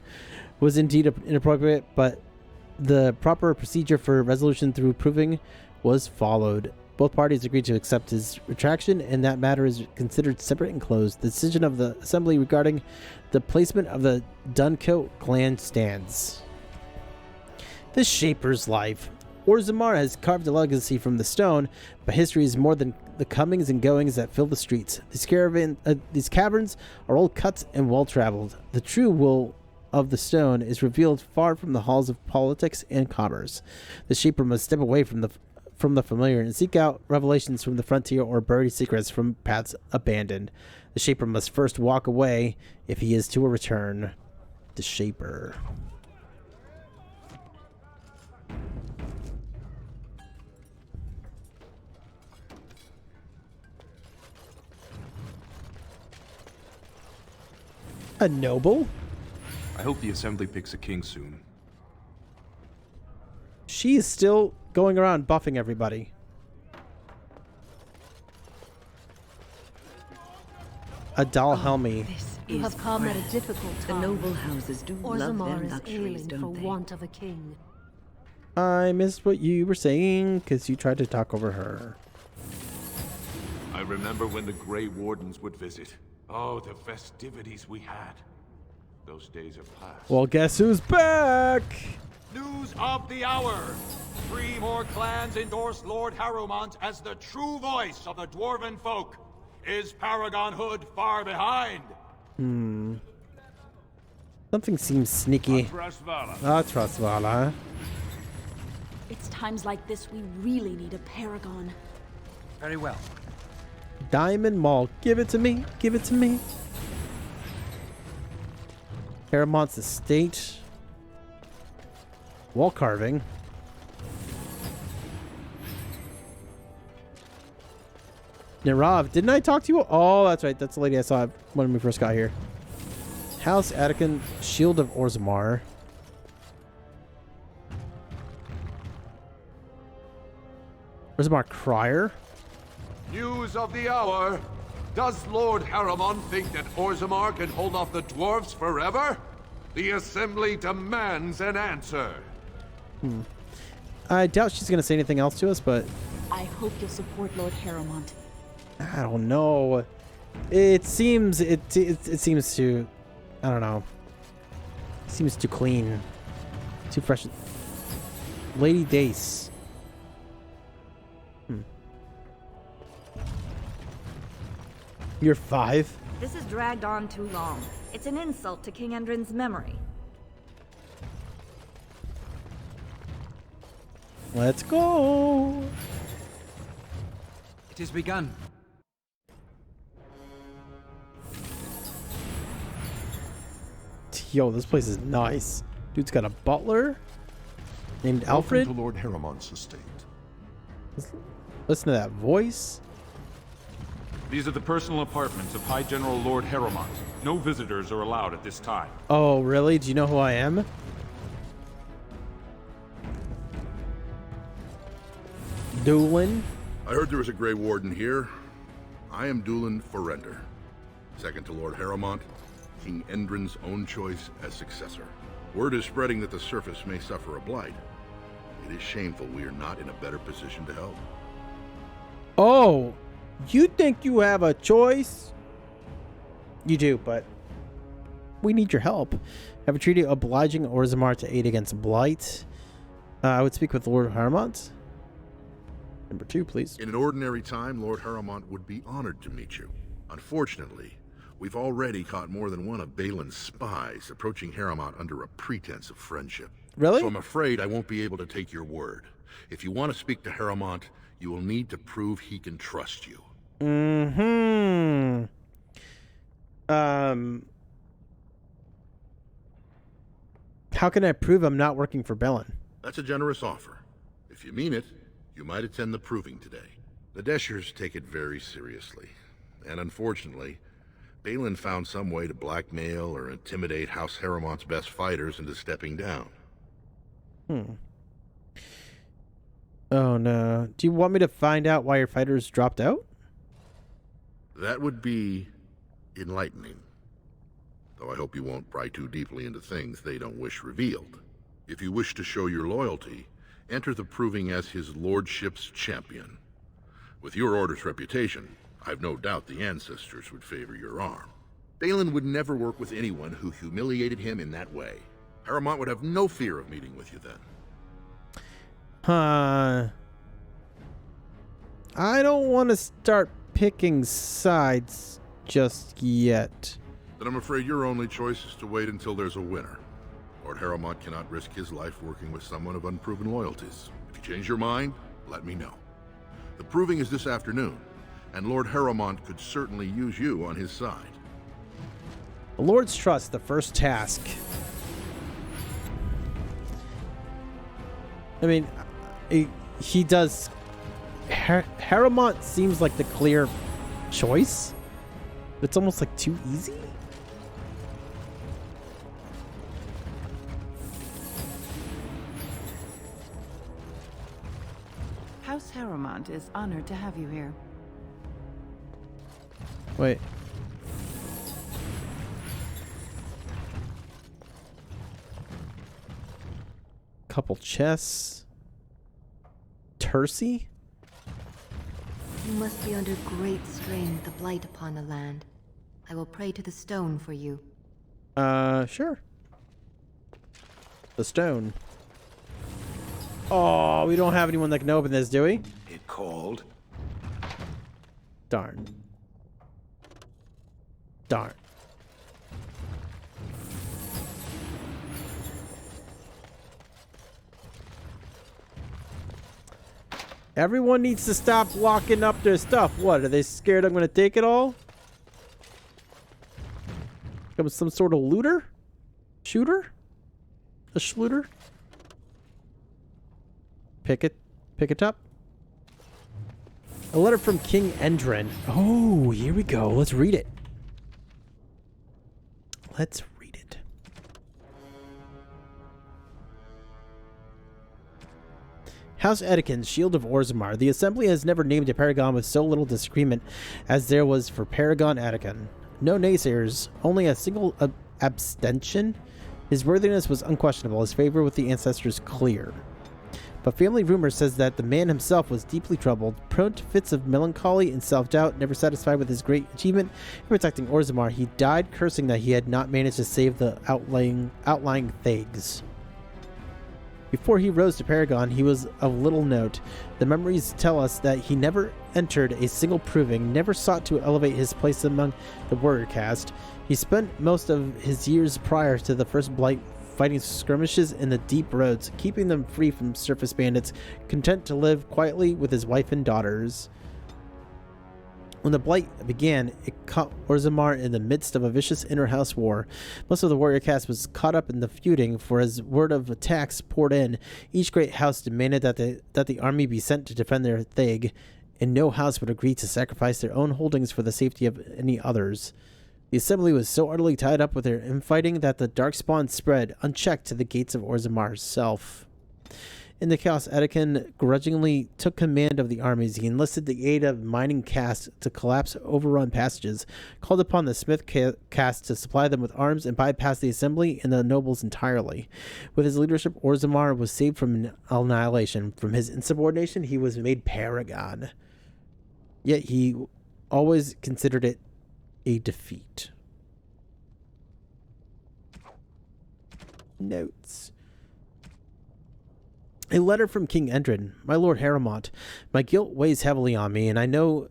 [SPEAKER 1] was indeed inappropriate, but the proper procedure for resolution through proving was followed. Both parties agreed to accept his retraction, and that matter is considered separate and closed. The decision of the assembly regarding the placement of the Duncoat gland stands. The Shaper's life. Orzammar has carved a legacy from the stone, but history is more than the comings and goings that fill the streets. These caverns are old cuts and well-traveled. The true will of the stone is revealed far from the halls of politics and commerce. The Shaper must step away from the familiar and seek out revelations from the frontier or buried secrets from paths abandoned. The Shaper must first walk away if he is to return. The Shaper. A noble?
[SPEAKER 10] I hope the assembly picks a king soon.
[SPEAKER 1] She is still going around buffing everybody. A Dalhelmi.
[SPEAKER 4] You have come at a difficult time. The noble houses do love their luxuries, don't they?
[SPEAKER 6] For want of a king.
[SPEAKER 1] I missed what you were saying because you tried to talk over her.
[SPEAKER 14] I remember when the Grey Wardens would visit. Oh, the festivities we had. Those days are past.
[SPEAKER 1] Well, guess who's back?
[SPEAKER 18] News of the hour. 3 more clans endorse Lord Harrowmont as the true voice of the dwarven folk. Is Paragon Hood far behind?
[SPEAKER 1] Something seems sneaky. Trustvala.
[SPEAKER 13] It's times like this we really need a paragon.
[SPEAKER 15] Very well.
[SPEAKER 1] Diamond Mall. Give it to me. Give it to me. Harrowmont's estate. Wall carving. Nirav, didn't I talk to you? Oh, that's right. That's the lady I saw when we first got here. House Attican, Shield of Orzammar. Orzammar Crier?
[SPEAKER 14] News of the hour. Does Lord Harriman think that Orzammar can hold off the dwarves forever? The Assembly demands an answer.
[SPEAKER 1] I doubt she's gonna say anything else to us, but
[SPEAKER 13] I hope you'll support Lord Harriman.
[SPEAKER 1] I don't know. It seems it seems to, I don't know. Seems too clean, too fresh. Lady Dace. You're 5?
[SPEAKER 6] This has dragged on too long. It's an insult to King Endrin's memory.
[SPEAKER 1] Let's go.
[SPEAKER 15] It has begun.
[SPEAKER 1] Yo, this place is nice. Dude's got a butler named Alfred.
[SPEAKER 11] Welcome to Lord Harriman's estate.
[SPEAKER 1] Listen to that voice.
[SPEAKER 8] These are the personal apartments of High General Lord Harriman. No visitors are allowed at this time.
[SPEAKER 1] Oh, really? Do you know who I am? Doolin?
[SPEAKER 9] I heard there was a Grey Warden here. I am Doolin Forrender, second to Lord Harriman, King Endrin's own choice as successor. Word is spreading that the surface may suffer a blight. It is shameful we are not in a better position to help.
[SPEAKER 1] Oh, you think you have a choice? You do, but we need your help. Have a treaty obliging Orzammar to aid against blight. I would speak with Lord Harriman. Number 2, please.
[SPEAKER 9] In an ordinary time, Lord Harriman would be honored to meet you. Unfortunately, we've already caught more than one of Balin's spies approaching Harriman under a pretense of friendship.
[SPEAKER 1] Really?
[SPEAKER 9] So I'm afraid I won't be able to take your word. If you want to speak to Harriman, you will need to prove he can trust you.
[SPEAKER 1] How can I prove I'm not working for Balin?
[SPEAKER 9] That's a generous offer. If you mean it, you might attend the proving today. The Deshers take it very seriously. And unfortunately, Balin found some way to blackmail or intimidate House Harriman's best fighters into stepping down.
[SPEAKER 1] Oh no. Do you want me to find out why your fighters dropped out?
[SPEAKER 9] That would be enlightening. Though I hope you won't pry too deeply into things they don't wish revealed. If you wish to show your loyalty, enter the proving as his lordship's champion. With your order's reputation, I've no doubt the ancestors would favor your arm. Balin would never work with anyone who humiliated him in that way. Harriman would have no fear of meeting with you then.
[SPEAKER 1] I don't want to start picking sides just yet.
[SPEAKER 9] Then I'm afraid your only choice is to wait until there's a winner. Lord Harriman cannot risk his life working with someone of unproven loyalties. If you change your mind, let me know. The proving is this afternoon, and Lord Harriman could certainly use you on his side.
[SPEAKER 1] The Lord's Trust, the first task. I mean, he does... Harriman seems like the clear choice. It's almost like too easy.
[SPEAKER 21] House Harriman is honored to have you here.
[SPEAKER 1] Wait. Couple chests. Tercy?
[SPEAKER 24] You must be under great strain with the blight upon the land. I will pray to the stone for you.
[SPEAKER 1] Sure. The stone. Oh, we don't have anyone that can open this, do we?
[SPEAKER 2] It called.
[SPEAKER 1] Darn. Darn. Everyone needs to stop locking up their stuff. What, are they scared I'm going to take it all? Become some sort of looter? Shooter? A schluter? Pick it up. A letter from King Endrin. Oh, here we go. Let's read it. Let's read it. House Edekin, Shield of Orzammar. The Assembly has never named a Paragon with so little disagreement as there was for Paragon Edekin. No naysayers, only a single abstention. His worthiness was unquestionable, his favor with the ancestors clear. But family rumor says that the man himself was deeply troubled, prone to fits of melancholy and self-doubt, never satisfied with his great achievement in protecting Orzammar. He died cursing that he had not managed to save the outlying Thags. Before he rose to Paragon, he was of little note. The memories tell us that he never entered a single proving, never sought to elevate his place among the warrior caste. He spent most of his years prior to the First Blight fighting skirmishes in the deep roads, keeping them free from surface bandits, content to live quietly with his wife and daughters. When the Blight began, it caught Orzammar in the midst of a vicious inter-house war. Most of the warrior caste was caught up in the feuding, for as word of attacks poured in, each great house demanded that the army be sent to defend their Thag, and no house would agree to sacrifice their own holdings for the safety of any others. The Assembly was so utterly tied up with their infighting that the darkspawn spread unchecked to the gates of Orzammar herself. In the chaos, Edekin grudgingly took command of the armies. He enlisted the aid of mining caste to collapse overrun passages, called upon the smith caste to supply them with arms, and bypassed the Assembly and the nobles entirely. With his leadership, Orzammar was saved from annihilation. From his insubordination, he was made Paragon. Yet he always considered it a defeat. Notes. A letter from King Endrin. My Lord Harrowmont, my guilt weighs heavily on me, and I know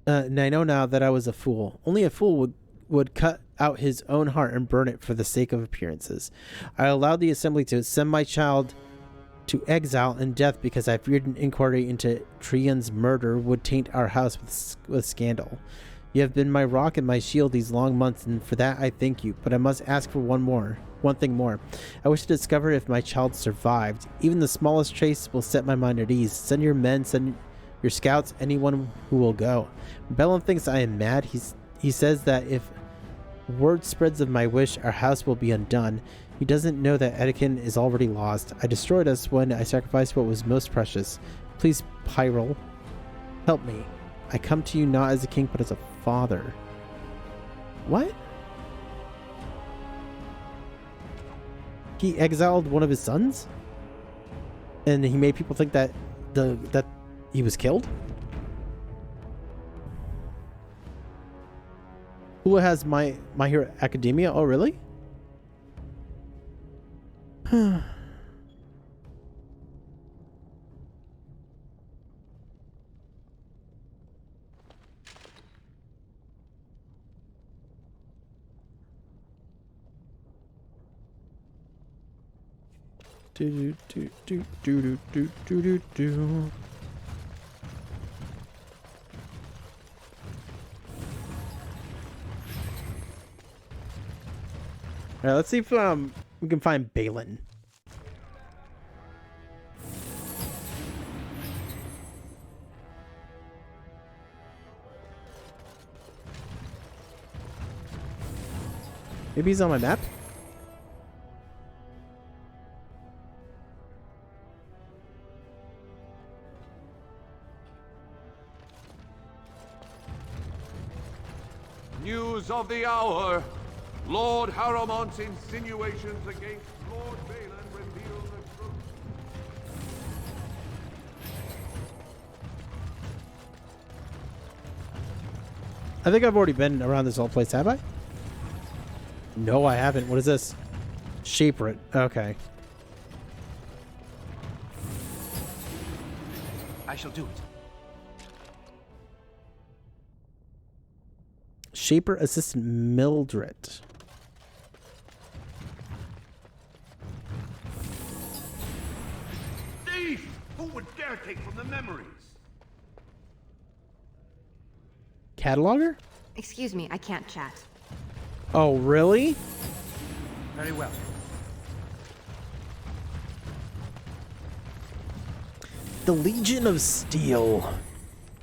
[SPEAKER 1] now that I was a fool. Only a fool would cut out his own heart and burn it for the sake of appearances. I allowed the Assembly to send my child to exile and death because I feared an inquiry into Trian's murder would taint our house with scandal. You have been my rock and my shield these long months, and for that I thank you, but I must ask for one thing more. I wish to discover if my child survived. Even the smallest trace will set my mind at ease. Send your men, send your scouts, anyone who will go. Bellum thinks I am mad. He says that if word spreads of my wish, our house will be undone. He doesn't know that Edekin is already lost. I destroyed us when I sacrificed what was most precious. Please, Pyrrol, help me. I come to you not as a king, but as a father. What? He exiled one of his sons? And he made people think that that he was killed? Hula has My Hero Academia? Oh, really? Do do do do do do do do. All right, let's see if we can find Balin. Maybe he's on my map.
[SPEAKER 14] News of the hour. Lord Harrowmont's insinuations against Lord Balin reveal the truth.
[SPEAKER 1] I think I've already been around this whole place, have I? No, I haven't. What is this? Shaper it. Okay.
[SPEAKER 15] I shall do it.
[SPEAKER 1] Shaper Assistant Mildred.
[SPEAKER 23] Thief! Who would dare take from the memories?
[SPEAKER 1] Cataloger?
[SPEAKER 24] Excuse me, I can't chat.
[SPEAKER 1] Oh, really?
[SPEAKER 15] Very well.
[SPEAKER 1] The Legion of Steel.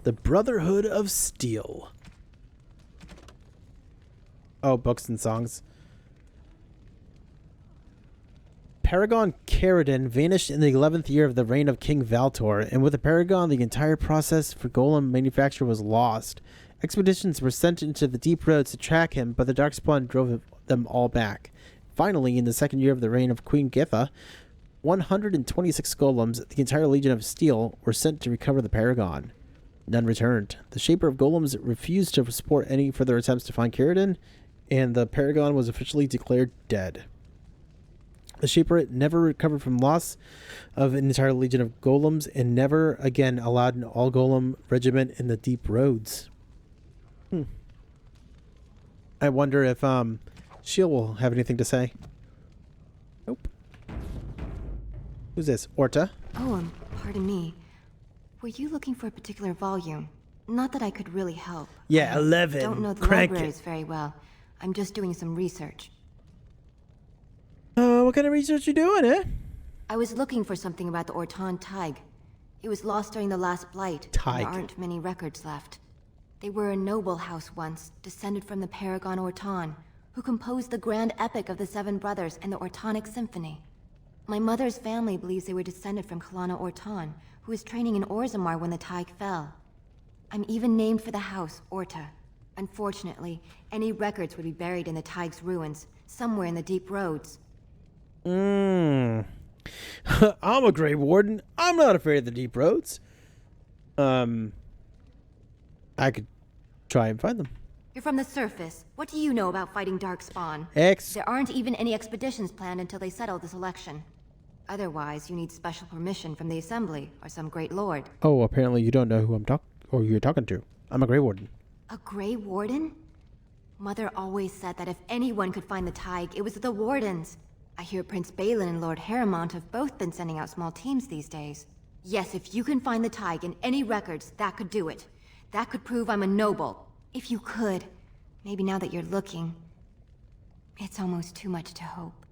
[SPEAKER 1] The Brotherhood of Steel. Oh, books and songs. Paragon Caridin vanished in the 11th year of the reign of King Valtor, and with the Paragon, the entire process for golem manufacture was lost. Expeditions were sent into the deep roads to track him, but the Darkspawn drove them all back. Finally, in the 2nd year of the reign of Queen Githa, 126 golems, the entire Legion of Steel, were sent to recover the Paragon. None returned. The Shaper of Golems refused to support any further attempts to find Caridin, and the Paragon was officially declared dead. The Shaper never recovered from loss of an entire legion of golems and never again allowed an all-golem regiment in the deep roads. I wonder if Shield will have anything to say. Nope. Who's this? Orta?
[SPEAKER 24] Oh, pardon me. Were you looking for a particular volume? Not that I could really help.
[SPEAKER 1] Yeah, 11.
[SPEAKER 24] I don't know the libraries very well. I'm just doing some research.
[SPEAKER 1] What kind of research you doing, eh?
[SPEAKER 24] I was looking for something about the Orton Tig. It was lost during the last blight. And there aren't many records left. They were a noble house once, descended from the Paragon Orton, who composed the grand epic of the Seven Brothers and the Ortonic Symphony. My mother's family believes they were descended from Kalana Orton, who was training in Orzammar when the Tig fell. I'm even named for the house, Orta. Unfortunately, any records would be buried in the Tig's ruins, somewhere in the deep roads.
[SPEAKER 1] I'm a Grey Warden. I'm not afraid of the deep roads. I could try and find them.
[SPEAKER 24] You're from the surface. What do you know about fighting Darkspawn? There aren't even any expeditions planned until they settle this election. Otherwise, you need special permission from the Assembly or some great lord.
[SPEAKER 1] Oh, apparently you don't know who you're talking to. I'm a Grey Warden.
[SPEAKER 24] A Grey Warden? Mother always said that if anyone could find the Tig, it was the Wardens. I hear Prince Balin and Lord Harrowmont have both been sending out small teams these days. Yes, if you can find the Tig in any records, that could do it. That could prove I'm a noble. If you could. Maybe now that you're looking. It's almost too much to hope.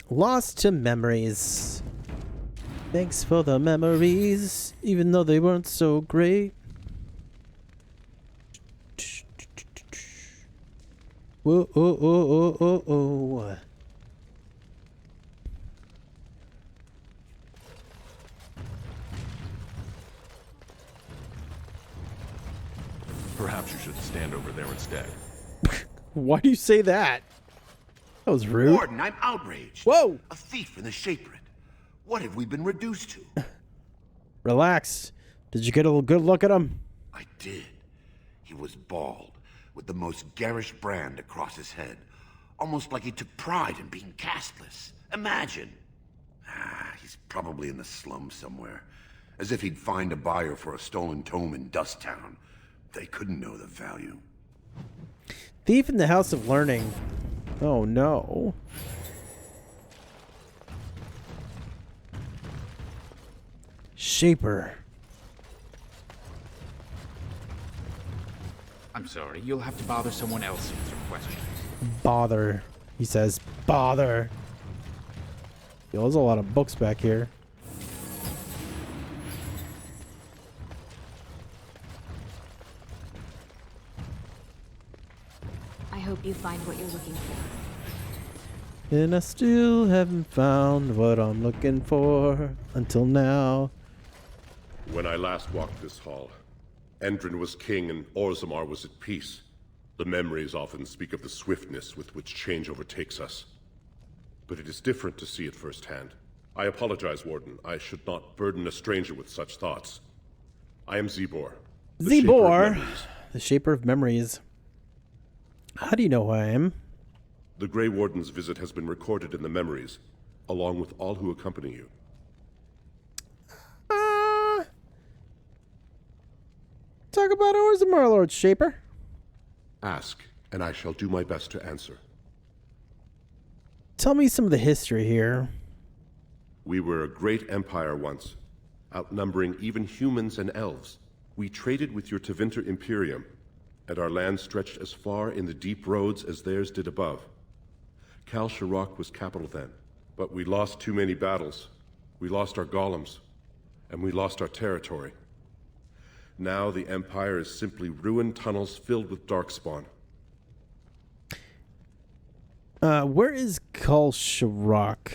[SPEAKER 1] Lost to memories. Thanks for the memories, even though they weren't so great. Whoa, oh, oh, oh, oh, oh.
[SPEAKER 5] Perhaps you should stand over there instead.
[SPEAKER 1] Why do you say that? That was rude.
[SPEAKER 23] Warden, I'm outraged.
[SPEAKER 1] Whoa!
[SPEAKER 23] A thief in the Shapered. What have we been reduced to?
[SPEAKER 1] Relax. Did you get a good look at him?
[SPEAKER 23] I did. He was bald, with the most garish brand across his head. Almost like he took pride in being castless. Imagine. He's probably in the slums somewhere. As if he'd find a buyer for a stolen tome in Dust Town. They couldn't know the value.
[SPEAKER 1] Thief in the House of Learning. Oh no. Shaper.
[SPEAKER 16] I'm sorry, you'll have to bother someone else with your questions.
[SPEAKER 1] Bother. He says, bother. Yo, there's a lot of books back here.
[SPEAKER 12] I hope you find what you're looking for.
[SPEAKER 1] And I still haven't found what I'm looking for until now.
[SPEAKER 17] When I last walked this hall, Endrin was king and Orzammar was at peace. The memories often speak of the swiftness with which change overtakes us. But it is different to see it firsthand. I apologize, Warden. I should not burden a stranger with such thoughts. I am Zebor.
[SPEAKER 1] Zebor, the Shaper of Memories. How do you know who I am?
[SPEAKER 17] The Grey Warden's visit has been recorded in the memories, along with all who accompany you.
[SPEAKER 1] Talk about Orzammar, Lord Shaper.
[SPEAKER 17] Ask, and I shall do my best to answer.
[SPEAKER 1] Tell me some of the history here.
[SPEAKER 17] We were a great empire once, outnumbering even humans and elves. We traded with your Tevinter Imperium, and our land stretched as far in the deep roads as theirs did above. Kal Sharok was capital then, but we lost too many battles. We lost our golems, and we lost our territory. Now the Empire is simply ruined tunnels filled with darkspawn.
[SPEAKER 1] Where is Kulsharok?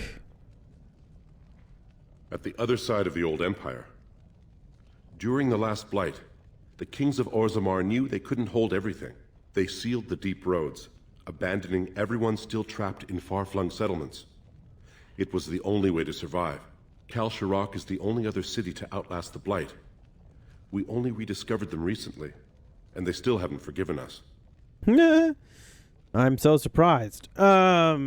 [SPEAKER 17] At the other side of the old empire. During the last blight, the kings of Orzammar knew they couldn't hold everything. They sealed the deep roads, abandoning everyone still trapped in far-flung settlements. It was the only way to survive. Kulsharok is the only other city to outlast the blight. We only rediscovered them recently, and they still haven't forgiven us.
[SPEAKER 1] I'm so surprised. How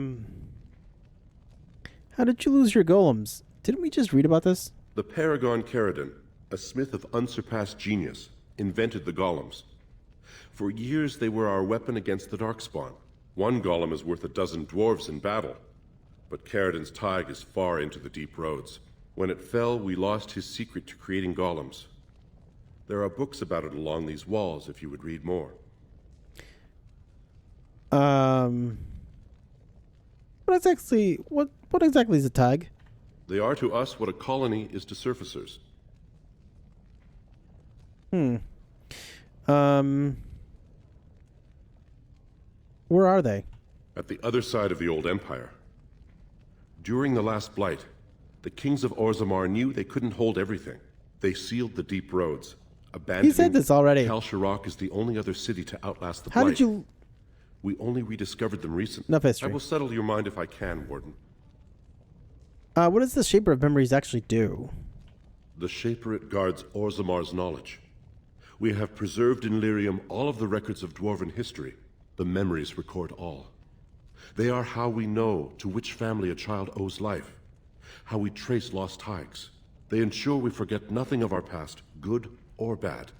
[SPEAKER 1] did you lose your golems? Didn't we just read about this?
[SPEAKER 17] The Paragon Caradon, a smith of unsurpassed genius, invented the golems. For years they were our weapon against the Darkspawn. One golem is worth a dozen dwarves in battle, but Caradon's tide is far into the deep roads. When it fell, we lost his secret to creating golems. There are books about it along these walls if you would read more.
[SPEAKER 1] What exactly is a tag?
[SPEAKER 17] They are to us what a colony is to surfacers.
[SPEAKER 1] Where are they?
[SPEAKER 17] At the other side of the old empire. During the last blight, the kings of Orzammar knew they couldn't hold everything. They sealed the deep roads, abandoning...
[SPEAKER 1] He said this already.
[SPEAKER 17] Kulsharok is the only other city to outlast the blight.
[SPEAKER 1] How did you...
[SPEAKER 17] We only rediscovered them recently.
[SPEAKER 1] Enough history.
[SPEAKER 17] I will settle your mind if I can, Warden.
[SPEAKER 1] What does the Shaper of Memories actually do?
[SPEAKER 17] The Shaperit guards Orzammar's knowledge. We have preserved in Lyrium all of the records of Dwarven history. The memories record all. They are how we know to which family a child owes life, how we trace lost ties. They ensure we forget nothing of our past, good or bad.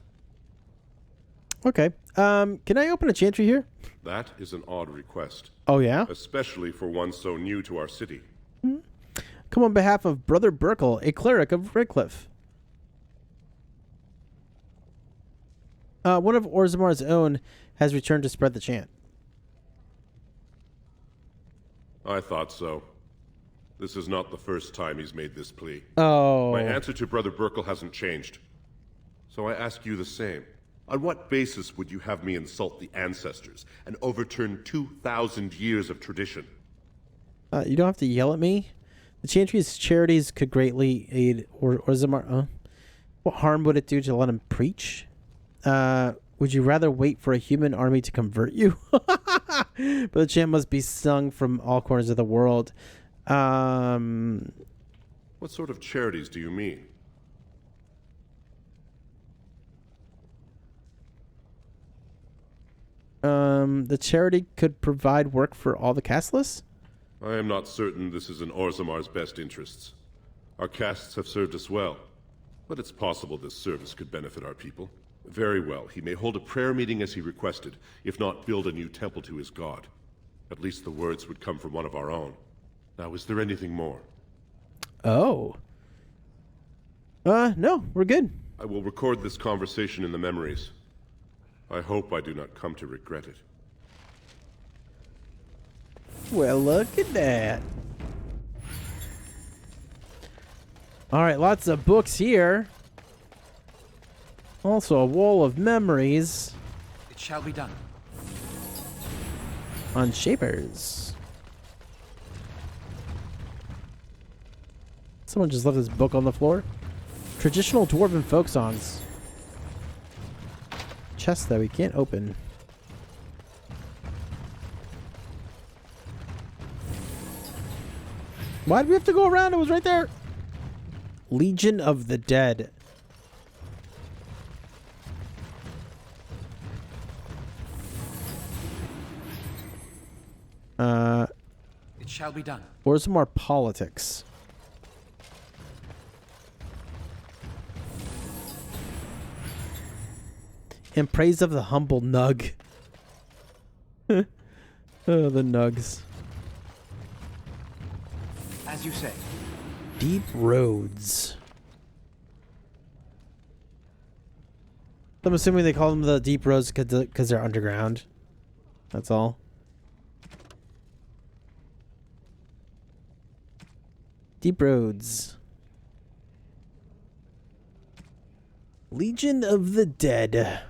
[SPEAKER 1] Okay. Can I open a chantry here?
[SPEAKER 17] That is an odd request.
[SPEAKER 1] Oh, yeah?
[SPEAKER 17] Especially for one so new to our city.
[SPEAKER 1] Come on behalf of Brother Burkle, a cleric of Redcliffe. One of Orzammar's own has returned to spread the chant.
[SPEAKER 17] I thought so. This is not the first time he's made this plea.
[SPEAKER 1] Oh.
[SPEAKER 17] My answer to Brother Burkle hasn't changed. So I ask you the same. On what basis would you have me insult the ancestors and overturn 2,000 years of tradition?
[SPEAKER 1] You don't have to yell at me. The chantry's charities could greatly aid Orzammar. What harm would it do to let him preach? Would you rather wait for a human army to convert you? But the chant must be sung from all corners of the world.
[SPEAKER 17] What sort of charities do you mean?
[SPEAKER 1] The charity could provide work for all the castless?
[SPEAKER 17] I am not certain this is in Orzammar's best interests. Our castes have served us well, but it's possible this service could benefit our people. Very well, he may hold a prayer meeting as he requested, if not build a new temple to his god. At least the words would come from one of our own. Now, is there anything more?
[SPEAKER 1] Oh. No, we're good.
[SPEAKER 17] I will record this conversation in the memories. I hope I do not come to regret it.
[SPEAKER 1] Well, look at that. All right, lots of books here. Also a wall of memories.
[SPEAKER 15] It shall be done.
[SPEAKER 1] On Shapers. Someone just left this book on the floor. Traditional Dwarven folk songs. Chest that we can't open. Why did we have to go around? It was right there. Legion of the Dead.
[SPEAKER 15] It shall be done.
[SPEAKER 1] Orzammar politics. In praise of the humble nug. Oh, the nugs.
[SPEAKER 15] As you say.
[SPEAKER 1] Deep roads. I'm assuming they call them the deep roads because they're underground. That's all. Deep roads. Legion of the Dead.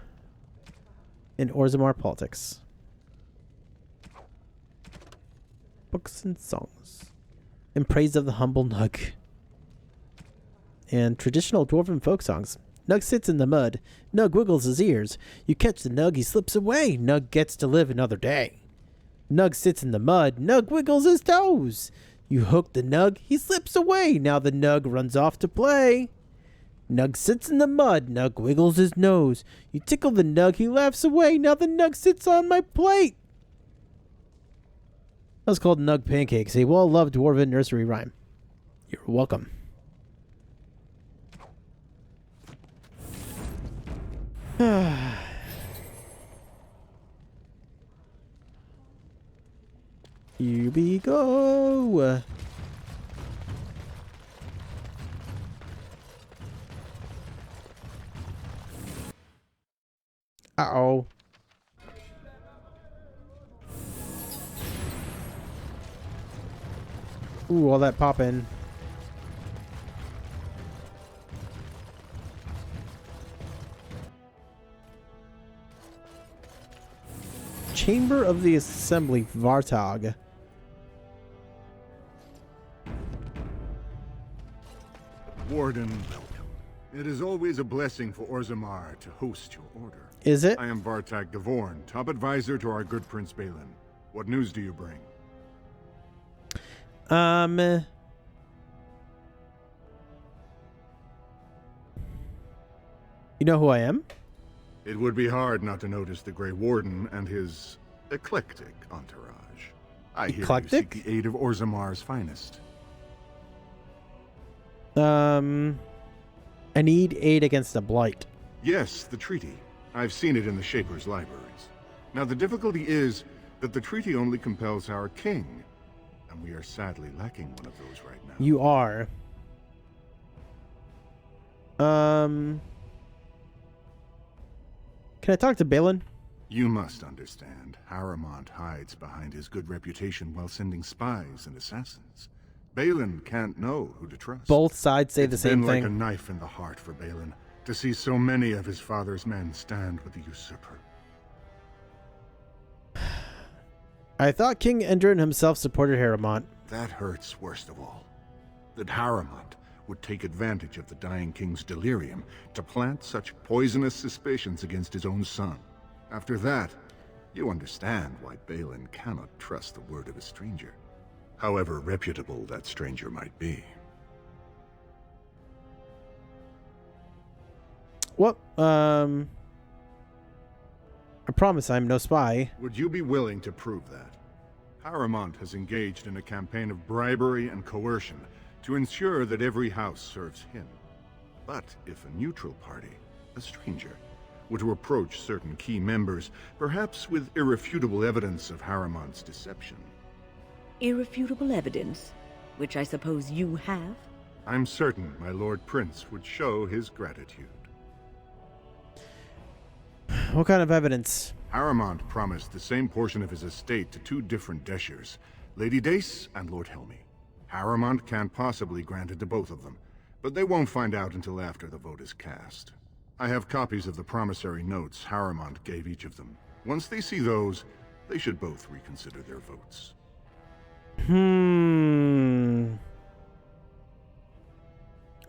[SPEAKER 1] In Orzammar politics. Books and songs. In praise of the humble Nug. And traditional dwarven folk songs. Nug sits in the mud. Nug wiggles his ears. You catch the Nug, he slips away. Nug gets to live another day. Nug sits in the mud. Nug wiggles his toes. You hook the Nug, he slips away. Now the Nug runs off to play. Nug sits in the mud. Nug wiggles his nose. You tickle the Nug, he laughs away. Now the Nug sits on my plate. That was called Nug Pancakes, a well-loved dwarven nursery rhyme. You're welcome. Here we go. Uh-oh. Ooh, all that popping. Chamber of the Assembly, Vartog.
[SPEAKER 10] Warden, welcome. It is always a blessing for Orzammar to host your order.
[SPEAKER 1] Is it?
[SPEAKER 10] I am Vartag Gavorn, top advisor to our good Prince Balin. What news do you bring?
[SPEAKER 1] You know who I am?
[SPEAKER 10] It would be hard not to notice the Grey Warden and his eclectic entourage. I hear you seek the aid of Orzammar's finest.
[SPEAKER 1] I need aid against a blight.
[SPEAKER 10] Yes, the treaty. I've seen it in the Shaper's libraries. Now the difficulty is that the treaty only compels our king, and we are sadly lacking one of those right now.
[SPEAKER 1] You are. Can I talk to Balin?
[SPEAKER 10] You must understand, Harrowmont hides behind his good reputation while sending spies and assassins. Balin can't know who to trust.
[SPEAKER 1] Both sides say the same
[SPEAKER 10] It's been
[SPEAKER 1] thing.
[SPEAKER 10] like a knife in the heart for Balin to see so many of his father's men stand with the usurper.
[SPEAKER 1] I thought King Endrin himself supported Harrowmont.
[SPEAKER 10] That hurts worst of all. That Harrowmont would take advantage of the dying king's delirium to plant such poisonous suspicions against his own son. After that, you understand why Balin cannot trust the word of a stranger, however reputable that stranger might be.
[SPEAKER 1] Well, I promise I'm no spy.
[SPEAKER 10] Would you be willing to prove that? Harrowmont has engaged in a campaign of bribery and coercion to ensure that every house serves him. But if a neutral party, a stranger, were to approach certain key members, perhaps with irrefutable evidence of Harrowmont's deception.
[SPEAKER 4] Irrefutable evidence, which I suppose you have?
[SPEAKER 10] I'm certain my Lord Prince would show his gratitude.
[SPEAKER 1] What kind of evidence?
[SPEAKER 10] Harrowmont promised the same portion of his estate to two different Deshers, Lady Dace and Lord Helmy. Harrowmont can't possibly grant it to both of them, but they won't find out until after the vote is cast. I have copies of the promissory notes Harrowmont gave each of them. Once they see those, they should both reconsider their votes.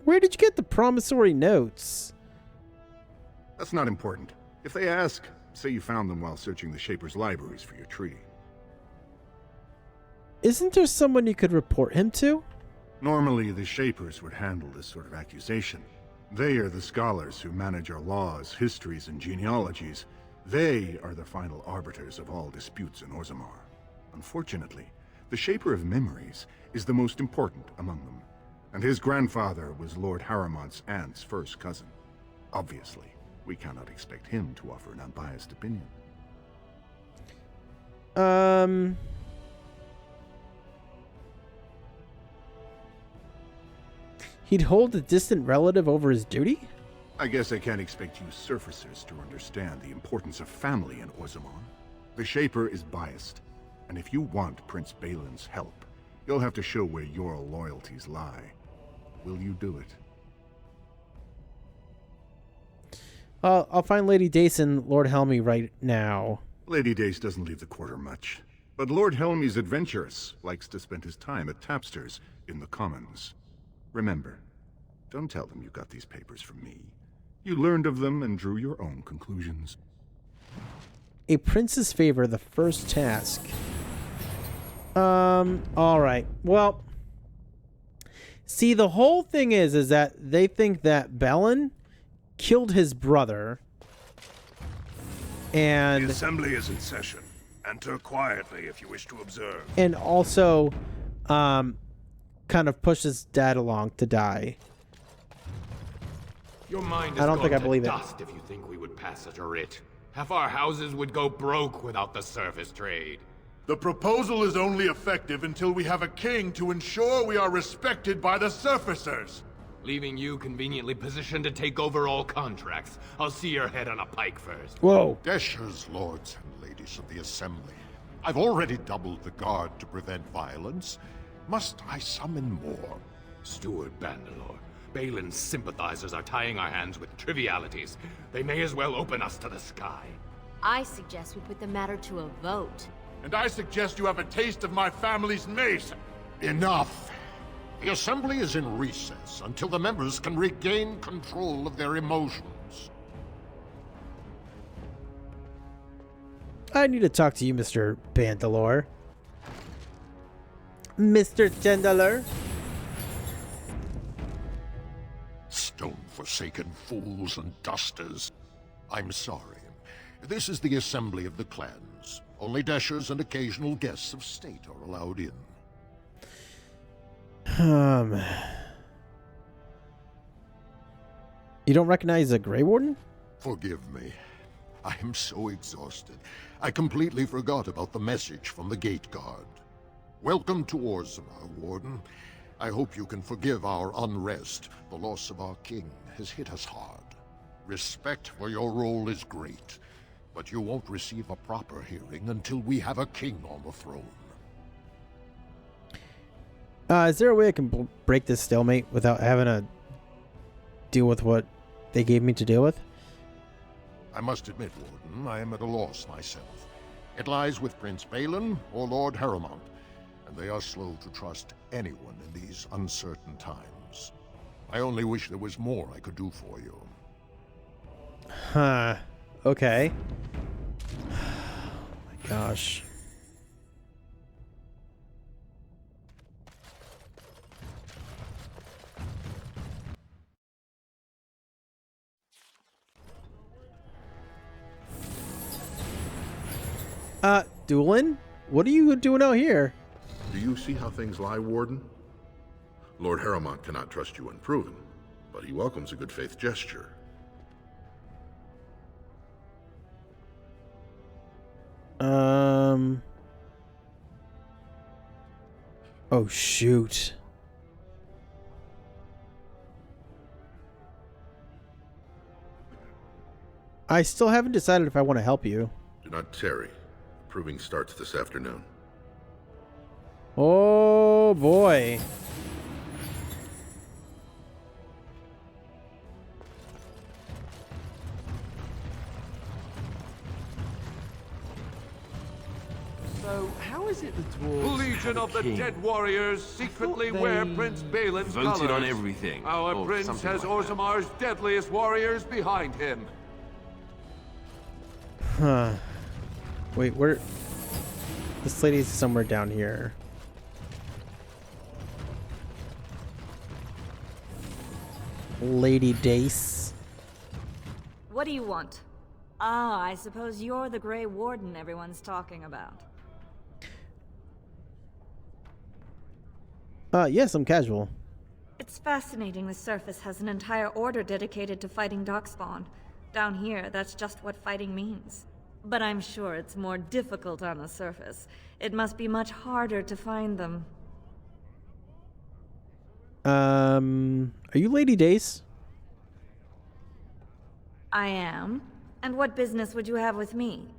[SPEAKER 1] Where did you get the promissory notes?
[SPEAKER 10] That's not important. If they ask, say you found them while searching the Shaper's libraries for your tree.
[SPEAKER 1] Isn't there someone you could report him to?
[SPEAKER 10] Normally, the Shapers would handle this sort of accusation. They are the scholars who manage our laws, histories, and genealogies. They are the final arbiters of all disputes in Orzammar. Unfortunately, the Shaper of Memories is the most important among them, and his grandfather was Lord Harrowmont's aunt's first cousin. Obviously, we cannot expect him to offer an unbiased opinion.
[SPEAKER 1] He'd hold a distant relative over his duty?
[SPEAKER 10] I guess I can't expect you surfacers to understand the importance of family in Orzammar. The Shaper is biased, and if you want Prince Balin's help, you'll have to show where your loyalties lie. Will you do it?
[SPEAKER 1] I'll find Lady Dace and Lord Helmy right now.
[SPEAKER 10] Lady Dace doesn't leave the quarter much. But Lord Helmy's adventurous, likes to spend his time at tapsters in the Commons. Remember, don't tell them you got these papers from me. You learned of them and drew your own conclusions.
[SPEAKER 1] A prince's favor, the first task. Alright. Well, see, the whole thing is that they think that Balin killed his brother. And
[SPEAKER 7] the assembly is in session. Enter quietly if you wish to observe.
[SPEAKER 1] And also, kind of push his dad along to die.
[SPEAKER 19] Your mind is
[SPEAKER 1] I don't think I believe
[SPEAKER 19] dust if you think we would pass such a writ. Half our houses would go broke without the surface trade.
[SPEAKER 9] The proposal is only effective until we have a king to ensure we are respected by the surfacers.
[SPEAKER 19] Leaving you conveniently positioned to take over all contracts. I'll see your head on a pike first.
[SPEAKER 1] Whoa.
[SPEAKER 11] Deshers, lords and ladies of the assembly. I've already doubled the guard to prevent violence. Must I summon more?
[SPEAKER 19] Steward Bandalore, Balin's sympathizers are tying our hands with trivialities. They may as well open us to the sky.
[SPEAKER 12] I suggest we put the matter to a vote.
[SPEAKER 9] And I suggest you have a taste of my family's mace.
[SPEAKER 11] Enough. The assembly is in recess until the members can regain control of their emotions.
[SPEAKER 1] I need to talk to you, Mr. Bandalore. Mr. Chandler.
[SPEAKER 11] Stone-forsaken fools and dusters. I'm sorry. This is the assembly of the clans. Only Deshers and occasional guests of state are allowed in.
[SPEAKER 1] You don't recognize a Grey Warden?
[SPEAKER 11] Forgive me. I am so exhausted. I completely forgot about the message from the gate guard. Welcome to Orzammar, Warden. I hope you can forgive our unrest. The loss of our king has hit us hard. Respect for your role is great, but you won't receive a proper hearing until we have a king on the throne.
[SPEAKER 1] Is there a way I can break this stalemate without having to deal with what they gave me to deal with?
[SPEAKER 11] I must admit, Warden, I am at a loss myself. It lies with Prince Balin or Lord Harrowmont, and they are slow to trust anyone in these uncertain times. I only wish there was more I could do for you.
[SPEAKER 1] Huh. Okay. Oh my gosh. Doolin? What are you doing out here?
[SPEAKER 9] Do you see how things lie, Warden? Lord Harrowmont cannot trust you unproven, but he welcomes a good faith gesture.
[SPEAKER 1] Oh, shoot. I still haven't decided if I want to help you.
[SPEAKER 9] Do not tarry. Proving starts this afternoon.
[SPEAKER 1] Oh, boy.
[SPEAKER 14] So, how is it the
[SPEAKER 19] The
[SPEAKER 14] dwarves
[SPEAKER 19] Legion of the Dead Warriors secretly wear Prince Balin's
[SPEAKER 14] voted
[SPEAKER 19] colors.
[SPEAKER 14] on everything,
[SPEAKER 19] Our
[SPEAKER 14] or
[SPEAKER 19] prince
[SPEAKER 14] something
[SPEAKER 19] has
[SPEAKER 14] like that.
[SPEAKER 19] Orzammar's deadliest warriors behind him.
[SPEAKER 1] Huh. Wait, where... This lady's somewhere down here. Lady Dace.
[SPEAKER 6] What do you want? Ah, I suppose you're the Grey Warden everyone's talking about.
[SPEAKER 1] Yes, I'm casual.
[SPEAKER 6] It's fascinating the surface has an entire order dedicated to fighting darkspawn. Down here, that's just what fighting means. But I'm sure it's more difficult on the surface. It must be much harder to find them.
[SPEAKER 1] Are you Lady Dace?
[SPEAKER 6] I am. And what business would you have with me?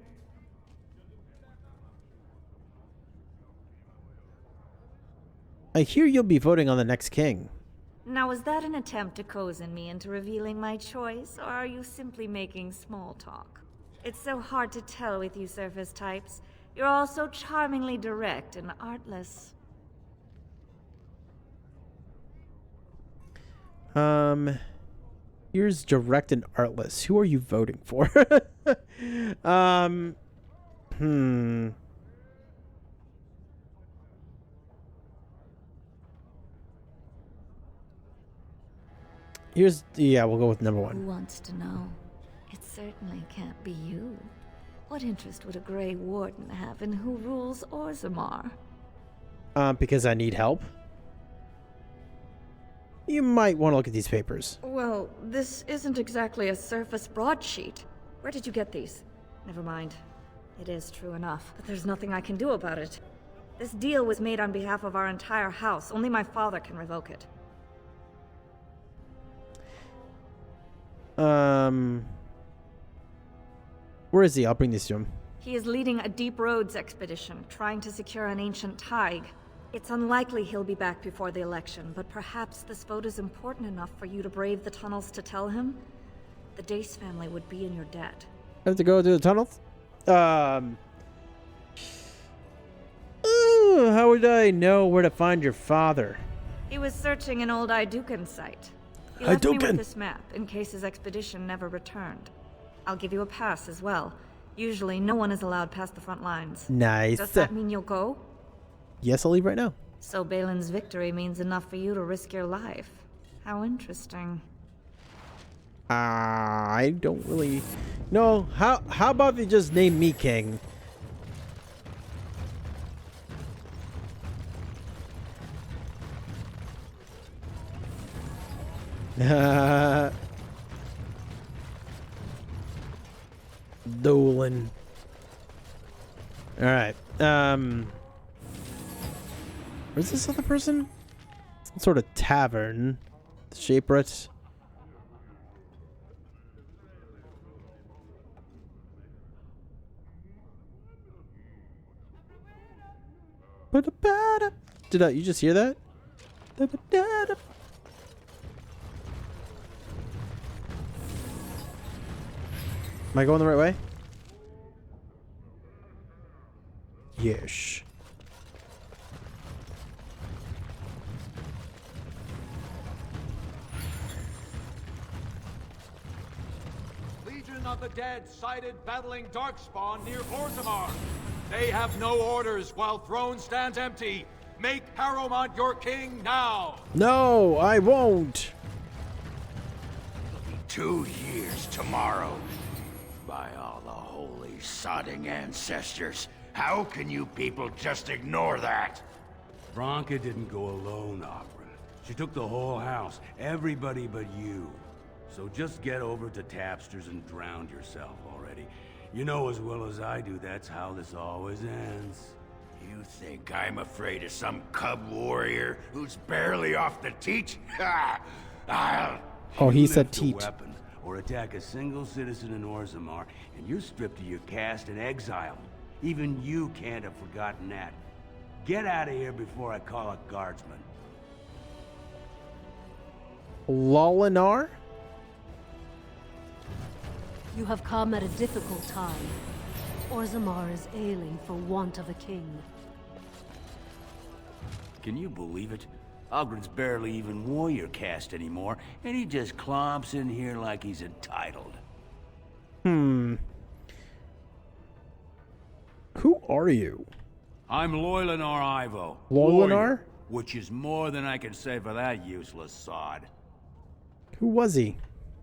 [SPEAKER 1] I hear you'll be voting on the next king.
[SPEAKER 6] Now, was that an attempt to cozen me into revealing my choice, or are you simply making small talk? It's so hard to tell with you surface types. You're all so charmingly direct and artless.
[SPEAKER 1] Here's direct and artless. Who are you voting for? We'll go with number one.
[SPEAKER 6] Who wants to know? It certainly can't be you. What interest would a Grey Warden have in who rules Orzammar?
[SPEAKER 1] Because I need help. You might want to look at these papers.
[SPEAKER 6] Well, this isn't exactly a surface broadsheet. Where did you get these? Never mind. It is true enough, but there's nothing I can do about it. This deal was made on behalf of our entire house. Only my father can revoke it.
[SPEAKER 1] Where is he? I'll bring these to him.
[SPEAKER 6] He is leading a Deep Roads expedition, trying to secure an ancient Tig. It's unlikely he'll be back before the election, but perhaps this vote is important enough for you to brave the tunnels to tell him? The Dace family would be in your debt.
[SPEAKER 1] I have to go through the tunnels? How would I know where to find your father?
[SPEAKER 6] He was searching an old Idukan site. He left me with this map, in case his expedition never returned. I'll give you a pass as well. Usually, no one is allowed past the front lines.
[SPEAKER 1] Nice.
[SPEAKER 6] Does that mean you'll go?
[SPEAKER 1] Yes, I'll leave right now.
[SPEAKER 6] So Balin's victory means enough for you to risk your life. How interesting.
[SPEAKER 1] I don't really... No, how about they just name me king? Dolan. Alright. Where's this other person? Some sort of tavern. Shaperate. Did you just hear that? Am I going the right way? Yes.
[SPEAKER 14] Legion of the Dead sighted battling Darkspawn near Orzammar. They have no orders while throne stands empty. Make Harrowmont your king now!
[SPEAKER 1] No, I won't.
[SPEAKER 23] It'll be 2 years tomorrow. By all the holy sodding ancestors, how can you people just ignore that?
[SPEAKER 3] Branka didn't go alone, Oberyn. She took the whole house, everybody but you. So just get over to Tapster's and drown yourself already. You know as well as I do that's how this always ends.
[SPEAKER 23] You think I'm afraid of some cub warrior who's barely off the teat? I'll...
[SPEAKER 1] Oh, he said teat.
[SPEAKER 3] Weapon, or attack a single citizen in Orzammar, and you're stripped of your caste and exiled. Even you can't have forgotten that. Get out of here before I call a guardsman.
[SPEAKER 1] Lolinar?
[SPEAKER 18] You have come at a difficult time. Orzammar is ailing for want of a king.
[SPEAKER 3] Can you believe it? Ogren's barely even warrior caste anymore, and he just clomps in here like he's entitled.
[SPEAKER 1] Who are you?
[SPEAKER 3] I'm Loylanar Ivo.
[SPEAKER 1] Loylanar?
[SPEAKER 3] Warrior, which is more than I can say for that useless sod.
[SPEAKER 1] Who was he?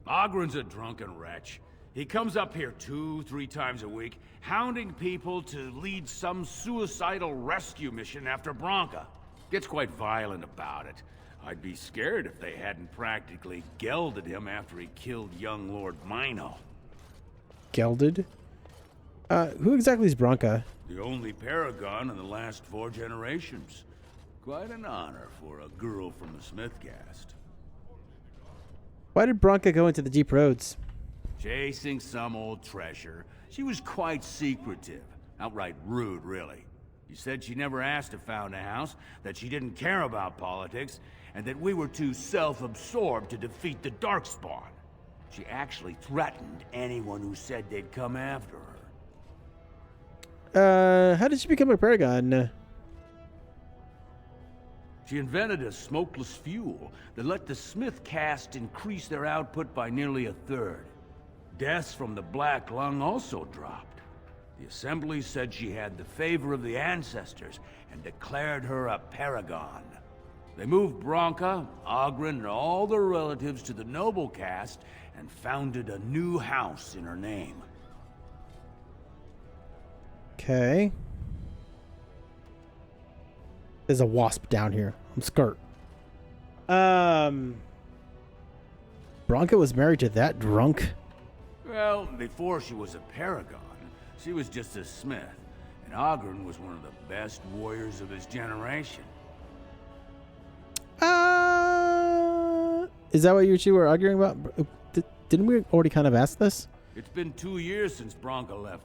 [SPEAKER 3] Ogren's a drunken wretch. He comes up here 2-3 times a week, hounding people to lead some suicidal rescue mission after Branka. Gets quite violent about it. I'd be scared if they hadn't practically gelded him after he killed young Lord Mino.
[SPEAKER 1] Gelded? Who exactly is Branka?
[SPEAKER 3] The only Paragon in the last 4 generations. Quite an honor for a girl from the Smith caste.
[SPEAKER 1] Why did Branka go into the Deep Roads?
[SPEAKER 3] Chasing some old treasure. She was quite secretive. Outright rude, really. She said she never asked if found a house, that she didn't care about politics, and that we were too self-absorbed to defeat the Darkspawn. She actually threatened anyone who said they'd come after
[SPEAKER 1] How did she become a Paragon?
[SPEAKER 3] She invented a smokeless fuel that let the Smith caste increase their output by nearly a third. Deaths from the Black Lung also dropped. The Assembly said she had the favor of the ancestors and declared her a Paragon. They moved Branka, Oghren, and all their relatives to the noble caste and founded a new house in her name.
[SPEAKER 1] Okay. There's a wasp down here. I'm scared. Branka was married to that drunk?
[SPEAKER 3] Well, before she was a Paragon, she was just a smith, and Oghren was one of the best warriors of his generation.
[SPEAKER 1] Is that what you two were arguing about? Didn't we already kind of ask this?
[SPEAKER 3] It's been 2 years since Branka left.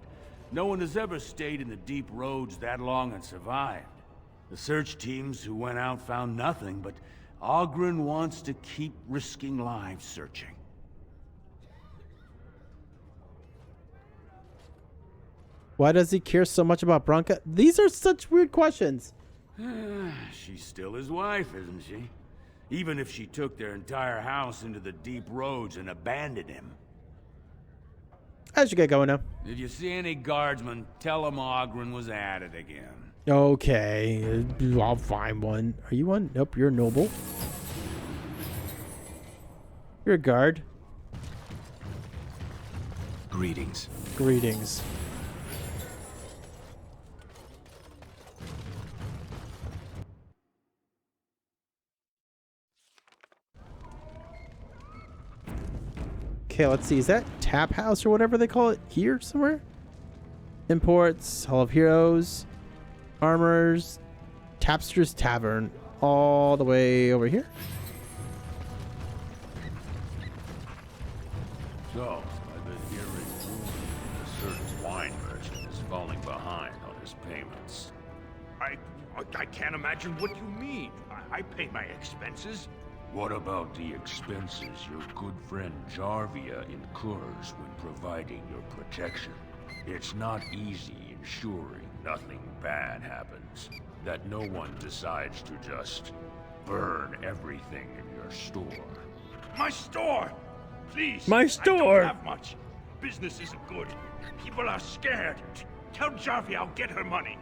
[SPEAKER 3] No one has ever stayed in the deep roads that long and survived. The search teams who went out found nothing, but Oghren wants to keep risking lives searching.
[SPEAKER 1] Why does he care so much about Branka? These are such weird questions.
[SPEAKER 3] She's still his wife, isn't she? Even if she took their entire house into the deep roads and abandoned him.
[SPEAKER 1] I should get going now.
[SPEAKER 3] If you see any guardsmen, tell them Oghren was at it again.
[SPEAKER 1] Okay, I'll find one. Are you one? Nope, you're a noble. You're a guard.
[SPEAKER 15] Greetings.
[SPEAKER 1] Greetings. Okay, let's see. Is that Tap House or whatever they call it here somewhere? Imports, Hall of Heroes, Armors, Tapster's Tavern, all the way over here.
[SPEAKER 3] So, I've been hearing rumors that a certain wine merchant is falling behind on his payments.
[SPEAKER 7] I can't imagine what you mean. I pay my expenses.
[SPEAKER 3] What about the expenses your good friend Jarvia incurs when providing your protection? It's not easy ensuring nothing bad happens, that no one decides to just burn everything in your store.
[SPEAKER 7] My store! Please!
[SPEAKER 1] My store!
[SPEAKER 7] I don't have much. Business isn't good. People are scared. Tell Jarvia I'll get her money.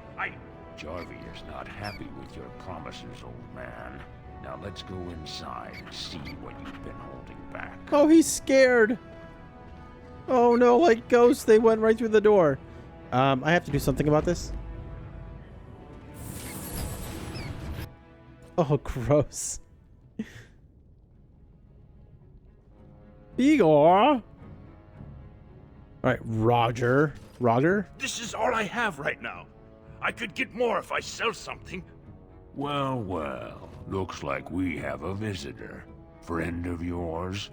[SPEAKER 3] Jarvia's not happy with your promises, old man. Now let's go inside and see what you've been holding back.
[SPEAKER 1] Oh, he's scared. Oh no, like ghosts, they went right through the door. I have to do something about this. Oh, gross. Igor. Alright, Roger.
[SPEAKER 7] This is all I have right now. I could get more if I sell something.
[SPEAKER 3] Well, well. Looks like we have a visitor. Friend of yours?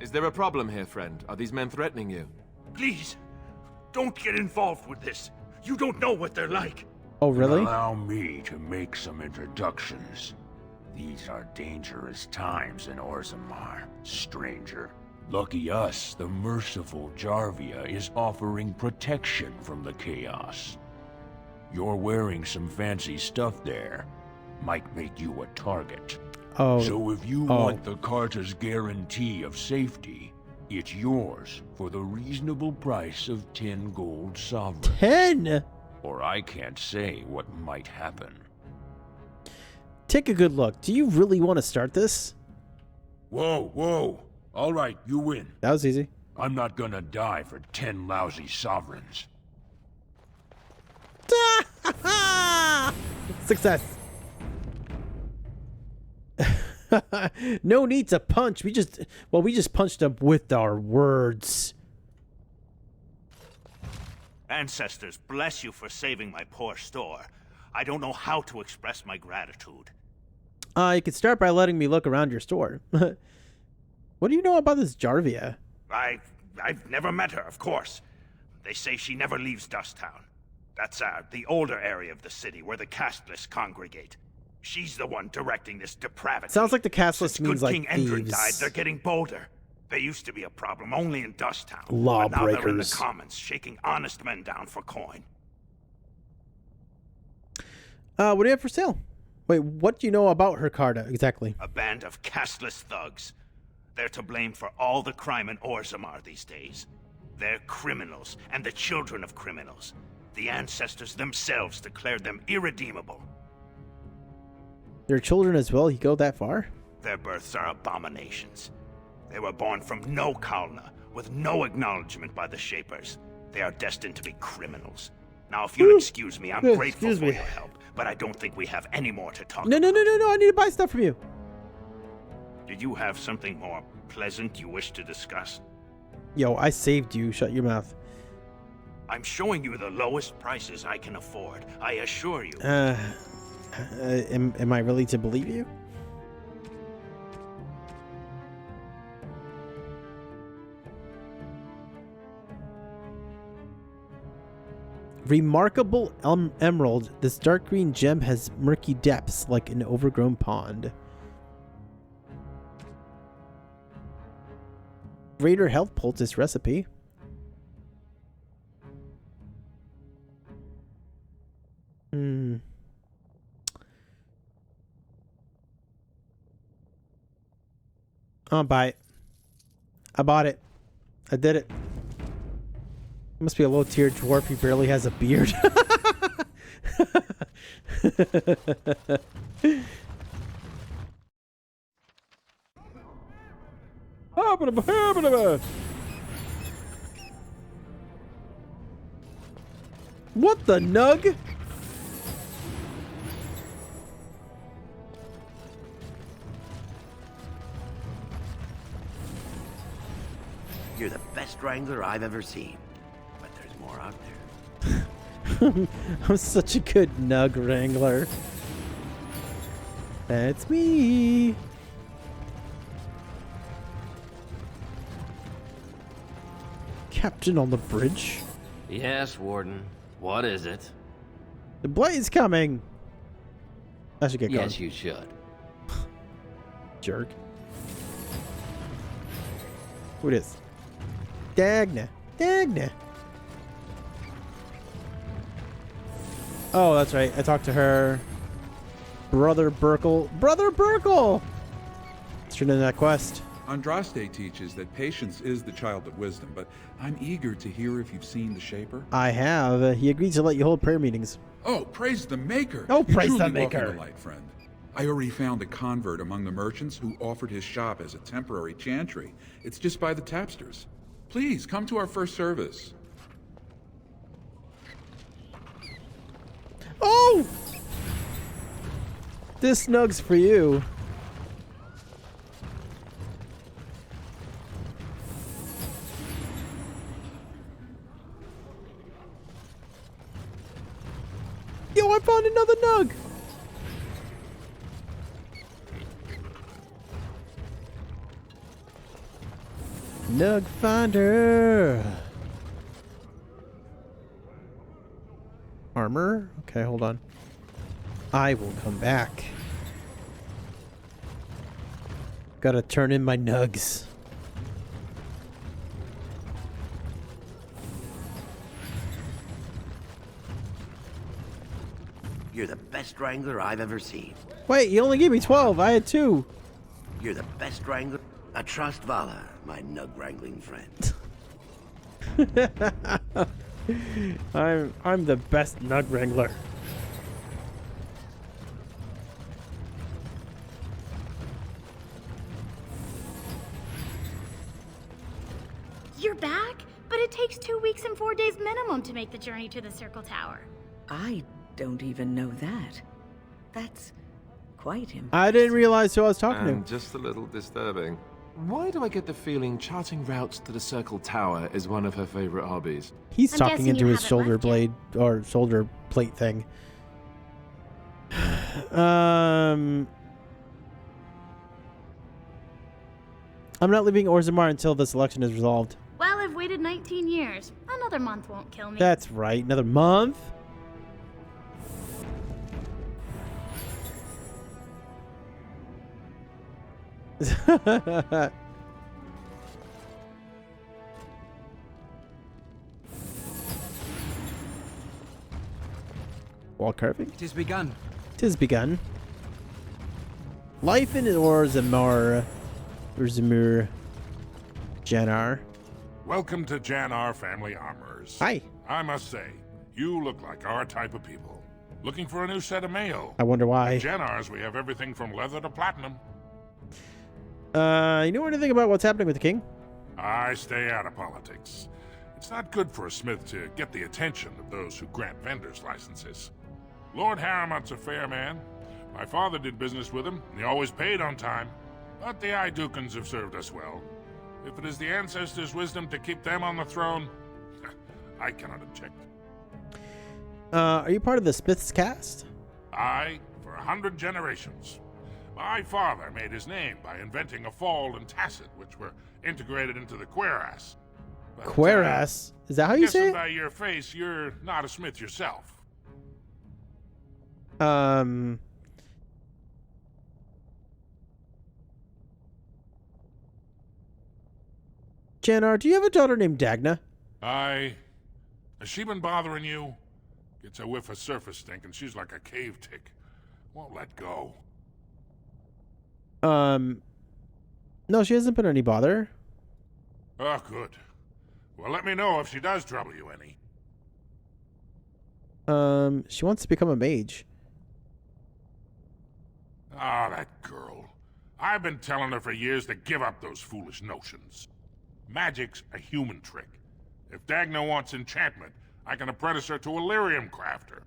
[SPEAKER 8] Is there a problem here, friend? Are these men threatening you?
[SPEAKER 7] Please, don't get involved with this. You don't know what they're like.
[SPEAKER 1] Oh, really?
[SPEAKER 3] Allow me to make some introductions. These are dangerous times in Orzammar, stranger. Lucky us, the merciful Jarvia is offering protection from the chaos. You're wearing some fancy stuff there. Might make you a target.
[SPEAKER 1] Oh.
[SPEAKER 3] So if you want the Carta's guarantee of safety, it's yours for the reasonable price of 10 gold sovereigns.
[SPEAKER 1] 10?
[SPEAKER 3] Or I can't say what might happen.
[SPEAKER 1] Take a good look. Do you really want to start this?
[SPEAKER 3] Whoa. All right, you win.
[SPEAKER 1] That was easy.
[SPEAKER 3] I'm not gonna die for 10 lousy sovereigns.
[SPEAKER 1] Success. No need to punch. We just punched him with our words.
[SPEAKER 13] Ancestors, bless you for saving my poor store. I don't know how to express my gratitude.
[SPEAKER 1] You could start by letting me look around your store. What do you know about this Jarvia?
[SPEAKER 7] I've never met her, of course. They say she never leaves Dusttown. That's the older area of the city where the casteless congregate. She's the one directing this depravity.
[SPEAKER 1] Sounds like the casteless
[SPEAKER 7] Since
[SPEAKER 1] means
[SPEAKER 7] good
[SPEAKER 1] like
[SPEAKER 7] King Endrin
[SPEAKER 1] thieves.
[SPEAKER 7] died, they're getting bolder. They used to be a problem only in Dusttown.
[SPEAKER 1] Lawbreakers.
[SPEAKER 7] But now they're in the commons, shaking honest men down for coin.
[SPEAKER 1] What do you have for sale? Wait, what do you know about her card exactly?
[SPEAKER 13] A band of castless thugs. They're to blame for all the crime in Orzammar these days. They're criminals, and the children of criminals. The ancestors themselves declared them irredeemable.
[SPEAKER 1] Their children as well? You go that far?
[SPEAKER 13] Their births are abominations. They were born from no Kalna, with no acknowledgement by the Shapers. They are destined to be criminals. Now, if you'll excuse me, I'm grateful for your help, but I don't think we have any more to talk about.
[SPEAKER 1] No, I need to buy stuff from you.
[SPEAKER 13] Did you have something more pleasant you wish to discuss?
[SPEAKER 1] Yo, I saved you. Shut your mouth.
[SPEAKER 13] I'm showing you the lowest prices I can afford, I assure you.
[SPEAKER 1] Am I really to believe you? Remarkable emerald. This dark green gem has murky depths like an overgrown pond. Greater health poultice recipe. I'll buy it. I bought it. I did it. Must be a low-tier dwarf. He barely has a beard. What the nug?
[SPEAKER 23] You're the best wrangler I've ever seen. But there's more out there.
[SPEAKER 1] I'm such a good nug wrangler. That's me. Captain on the bridge.
[SPEAKER 2] Yes, Warden. What is it?
[SPEAKER 1] The blade's coming. I should get going.
[SPEAKER 2] Yes, you should.
[SPEAKER 1] Jerk. Who it is? Dagna. Dagna. Oh, that's right. I talked to her. Brother Burkle. Brother Burkle! Let's turn in that quest.
[SPEAKER 16] Andraste teaches that patience is the child of wisdom, but I'm eager to hear if you've seen the Shaper.
[SPEAKER 1] I have. He agreed to let you hold prayer meetings.
[SPEAKER 16] Oh, praise the Maker!
[SPEAKER 1] Oh, praise
[SPEAKER 16] You're
[SPEAKER 1] the
[SPEAKER 16] truly walking
[SPEAKER 1] Maker!
[SPEAKER 16] the light, friend. I already found a convert among the merchants who offered his shop as a temporary chantry. It's just by the tapsters. Please, come to our first service.
[SPEAKER 1] Oh! This snug's for you. Yo, I found another nug! Nug finder. Armor? Okay, hold on. I will come back. Gotta turn in my nugs.
[SPEAKER 23] You're the best wrangler I've ever seen.
[SPEAKER 1] Wait, you only gave me 12. I had 2.
[SPEAKER 23] You're the best wrangler. I trust Vala, my nug wrangling friend.
[SPEAKER 1] I'm the best nug wrangler.
[SPEAKER 12] You're back? But it takes 2 weeks and 4 days minimum to make the journey to the Circle Tower.
[SPEAKER 4] I don't even know that. That's quite impressive.
[SPEAKER 1] I didn't realize who I was talking
[SPEAKER 8] And
[SPEAKER 1] to.
[SPEAKER 8] just a little disturbing. Why do I get the feeling charting routes to the Circle Tower is one of her favorite hobbies?
[SPEAKER 1] He's
[SPEAKER 12] I'm
[SPEAKER 1] talking
[SPEAKER 12] guessing
[SPEAKER 1] into
[SPEAKER 12] you
[SPEAKER 1] his
[SPEAKER 12] haven't
[SPEAKER 1] shoulder
[SPEAKER 12] left yet.
[SPEAKER 1] blade or shoulder plate thing. I'm not leaving Orzammar until this election is resolved.
[SPEAKER 12] Well, I've waited 19 years. Another month won't kill me.
[SPEAKER 1] That's right. Another month? Wall carving.
[SPEAKER 15] It has begun.
[SPEAKER 1] Tis begun. Life in Orzammar. Orzammar. Janar.
[SPEAKER 11] Welcome to Janar Family Armors.
[SPEAKER 1] Hi.
[SPEAKER 11] I must say, you look like our type of people. Looking for a new set of mail.
[SPEAKER 1] I wonder why.
[SPEAKER 11] At Janar's, we have everything from leather to platinum.
[SPEAKER 1] You know anything about what's happening with the king?
[SPEAKER 11] I stay out of politics. It's not good for a smith to get the attention of those who grant vendors licenses. Lord Harriman's a fair man. My father did business with him, and he always paid on time. But the Idukans have served us well. If it is the ancestors' wisdom to keep them on the throne, I cannot object.
[SPEAKER 1] Are you part of the Smith's cast?
[SPEAKER 11] I, for 100 generations. My father made his name by inventing a fall and tacit, which were integrated into the cuirass. But,
[SPEAKER 1] Cuirass? Is that how you say
[SPEAKER 11] guessing
[SPEAKER 1] it?
[SPEAKER 11] by your face, you're not a smith yourself.
[SPEAKER 1] Janar, do you have a daughter named Dagna?
[SPEAKER 11] Has she been bothering you? Gets a whiff of surface stink and she's like a cave tick. Won't let go.
[SPEAKER 1] No, she hasn't been any bother.
[SPEAKER 11] Oh, good. Well, let me know if she does trouble you any.
[SPEAKER 1] She wants to become a mage.
[SPEAKER 11] Ah, that girl. I've been telling her for years to give up those foolish notions. Magic's a human trick. If Dagna wants enchantment, I can apprentice her to a lyrium crafter.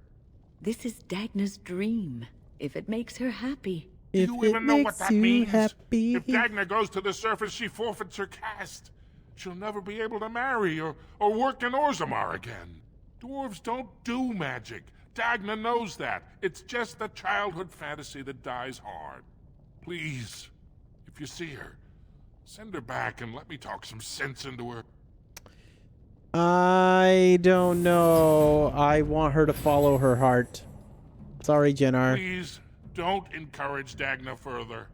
[SPEAKER 4] This is Dagna's dream, if it makes her happy.
[SPEAKER 11] Do you even know what that means? If Dagna goes to the surface, she forfeits her caste. She'll never be able to marry or work in Orzammar again. Dwarves don't do magic. Dagna knows that. It's just a childhood fantasy that dies hard. Please, if you see her, send her back and let me talk some sense into her.
[SPEAKER 1] I don't know. I want her to follow her heart. Sorry, Janar.
[SPEAKER 11] Please, don't encourage Dagna further.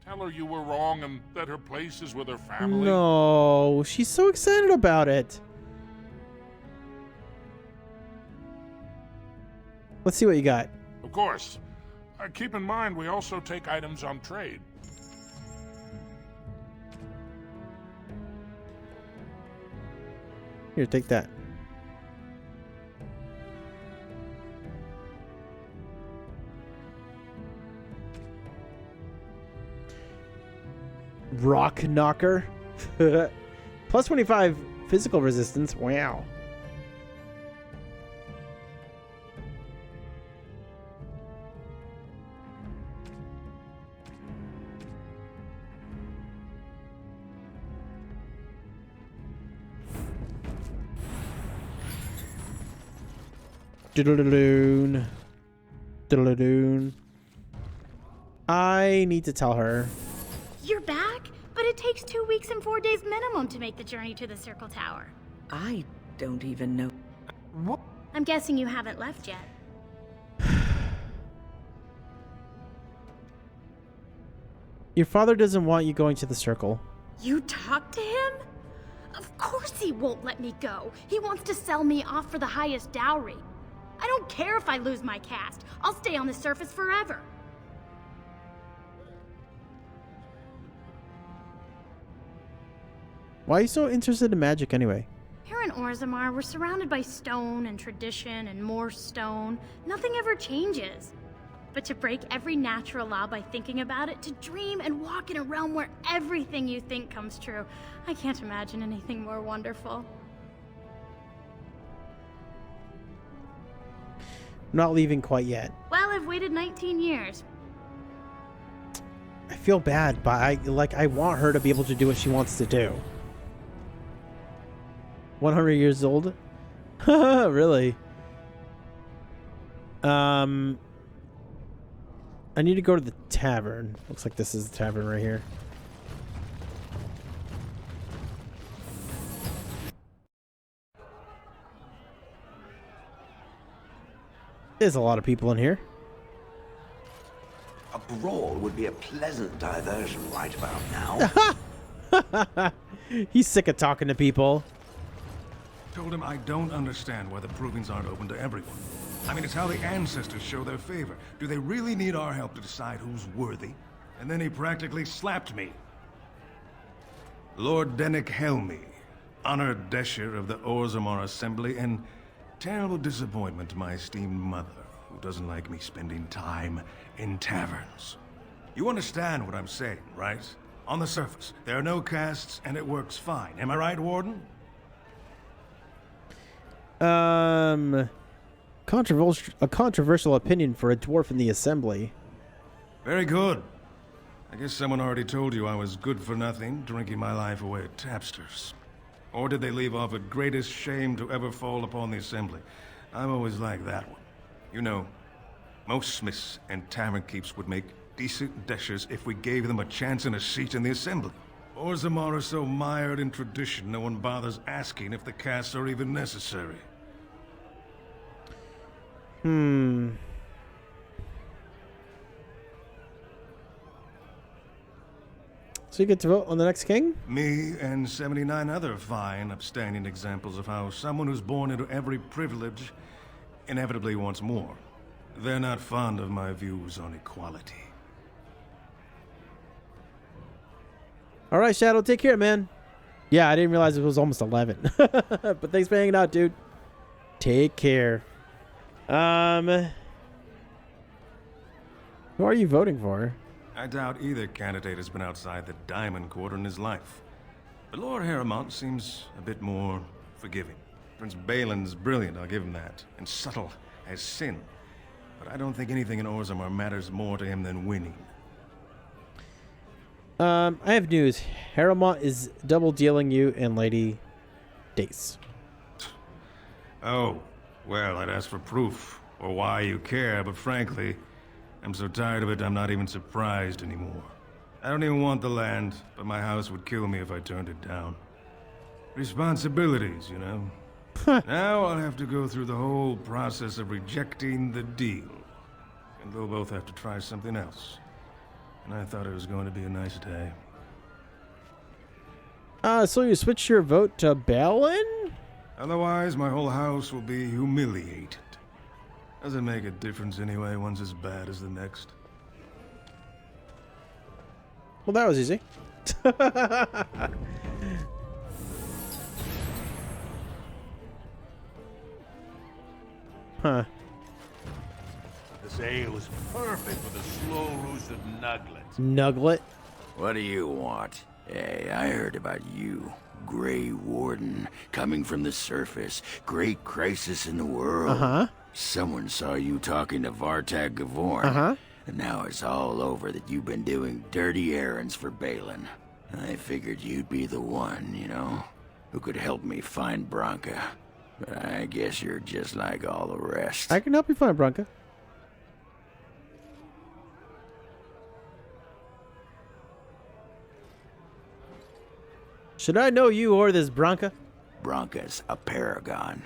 [SPEAKER 11] Tell her you were wrong and that her place is with her family.
[SPEAKER 1] No, she's so excited about it. Let's see what you got.
[SPEAKER 11] Of course. Keep in mind, we also take items on trade.
[SPEAKER 1] Here, take that. Rock knocker. Plus 25 physical resistance. Wow. Diddle-a-doon. Diddle-a-doon. I need to tell her.
[SPEAKER 12] You're back? But it takes 2 weeks and 4 days minimum to make the journey to the Circle Tower.
[SPEAKER 4] I don't even know.
[SPEAKER 12] What? I'm guessing you haven't left yet.
[SPEAKER 1] Your father doesn't want you going to the circle.
[SPEAKER 12] You talked to him? Of course he won't let me go. He wants to sell me off for the highest dowry. I don't care if I lose my caste. I'll stay on the surface forever.
[SPEAKER 1] Why are you so interested in magic anyway?
[SPEAKER 12] Here in Orzammar, we're surrounded by stone and tradition and more stone. Nothing ever changes. But to break every natural law by thinking about it, to dream and walk in a realm where everything you think comes true, I can't imagine anything more wonderful.
[SPEAKER 1] Not leaving quite yet.
[SPEAKER 12] Well, I've waited 19 years.
[SPEAKER 1] I feel bad, but I want her to be able to do what she wants to do. 100 years old? Really? I need to go to the tavern. Looks like this is the tavern right here. There's a lot of people in here.
[SPEAKER 23] A brawl would be a pleasant diversion right about now.
[SPEAKER 1] He's sick of talking to people.
[SPEAKER 20] Told him I don't understand why the provings aren't open to everyone.
[SPEAKER 11] I mean, it's how the ancestors show their favor. Do they really need our help to decide who's worthy? And then he practically slapped me. Lord Dennick Helmy, honored Desher of the Orzammar Assembly, and terrible disappointment to my esteemed mother, who doesn't like me spending time in taverns. You understand what I'm saying, right? On the surface, there are no castes, and it works fine. Am I right, Warden?
[SPEAKER 1] A controversial opinion for a dwarf in the Assembly.
[SPEAKER 11] Very good. I guess someone already told you I was good for nothing, drinking my life away at tapsters. Or did they leave off at greatest shame to ever fall upon the Assembly? I've always liked that one. You know, most smiths and tavern keeps would make decent deshers if we gave them a chance and a seat in the Assembly. Orzammar are so mired in tradition, no one bothers asking if the castes are even necessary.
[SPEAKER 1] So you get to vote on the next king?
[SPEAKER 11] Me and 79 other fine, upstanding examples of how someone who's born into every privilege inevitably wants more. They're not fond of my views on equality.
[SPEAKER 1] All right, Shadow, take care, man. Yeah, I didn't realize it was almost 11. But thanks for hanging out, dude. Take care. Who are you voting for?
[SPEAKER 11] I doubt either candidate has been outside the Diamond Court in his life. But Lord Harrowmont seems a bit more forgiving. Prince Balin's brilliant, I'll give him that, and subtle as sin. But I don't think anything in Orzammar matters more to him than winning.
[SPEAKER 1] I have news. Harrowmont is double dealing you and Lady Dace.
[SPEAKER 11] Oh, well, I'd ask for proof, or why you care, but frankly, I'm so tired of it I'm not even surprised anymore. I don't even want the land, but my house would kill me if I turned it down. Responsibilities, you know. Now I'll have to go through the whole process of rejecting the deal. And they'll both have to try something else. And I thought it was going to be a nice day.
[SPEAKER 1] So you switched your vote to Balin?
[SPEAKER 11] Otherwise, my whole house will be humiliated. Doesn't make a difference anyway, one's as bad as the next.
[SPEAKER 1] Well, that was easy. Huh.
[SPEAKER 3] This ale is perfect for the slow-roosted nuglet.
[SPEAKER 1] Nuglet?
[SPEAKER 23] What do you want? Hey, I heard about you. Grey Warden, coming from the surface. Great crisis in the world.
[SPEAKER 1] Uh-huh.
[SPEAKER 23] Someone saw you talking to Vartag Gavorn. And now it's all over that you've been doing dirty errands for Balin. I figured you'd be the one, you know, who could help me find Branka. But I guess you're just like all the rest.
[SPEAKER 1] I can help you find Branka. Should I know you or this Branka?
[SPEAKER 23] Branka's a paragon.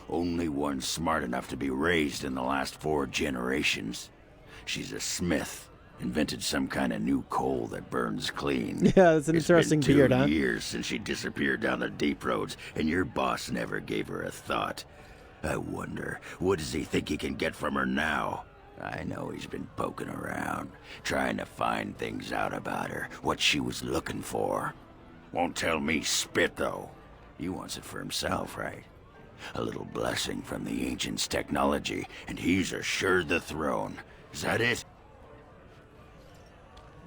[SPEAKER 23] Only one smart enough to be raised in the last 4 generations. She's a smith. Invented some kind of new coal that burns clean.
[SPEAKER 1] Yeah, that's an interesting beard, huh?
[SPEAKER 23] It's been 2 years since she disappeared down the deep roads, and your boss never gave her a thought. I wonder, what does he think he can get from her now? I know he's been poking around, trying to find things out about her, what she was looking for. Won't tell me spit, though. He wants it for himself, right? A little blessing from the ancients' technology, and he's assured the throne. Is that it?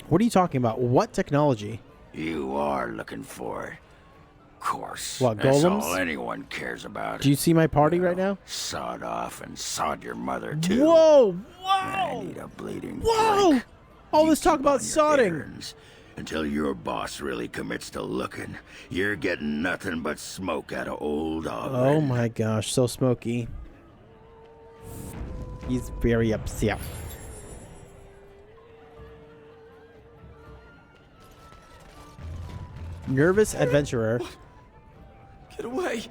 [SPEAKER 1] What are you talking about? What technology?
[SPEAKER 23] You are looking for it. Of course.
[SPEAKER 1] What,
[SPEAKER 23] That's
[SPEAKER 1] golems?
[SPEAKER 23] all anyone cares about.
[SPEAKER 1] Do you see my party right now?
[SPEAKER 23] Sawed off and sawed your mother, too.
[SPEAKER 1] Whoa!
[SPEAKER 23] I need a bleeding
[SPEAKER 1] Whoa!
[SPEAKER 23] drink.
[SPEAKER 1] All this talk about sodding.
[SPEAKER 23] Errands. Until your boss really commits to looking, you're getting nothing but smoke out of old Ogren.
[SPEAKER 1] Oh my gosh, so smoky. He's very upset. Nervous adventurer.
[SPEAKER 20] Get away.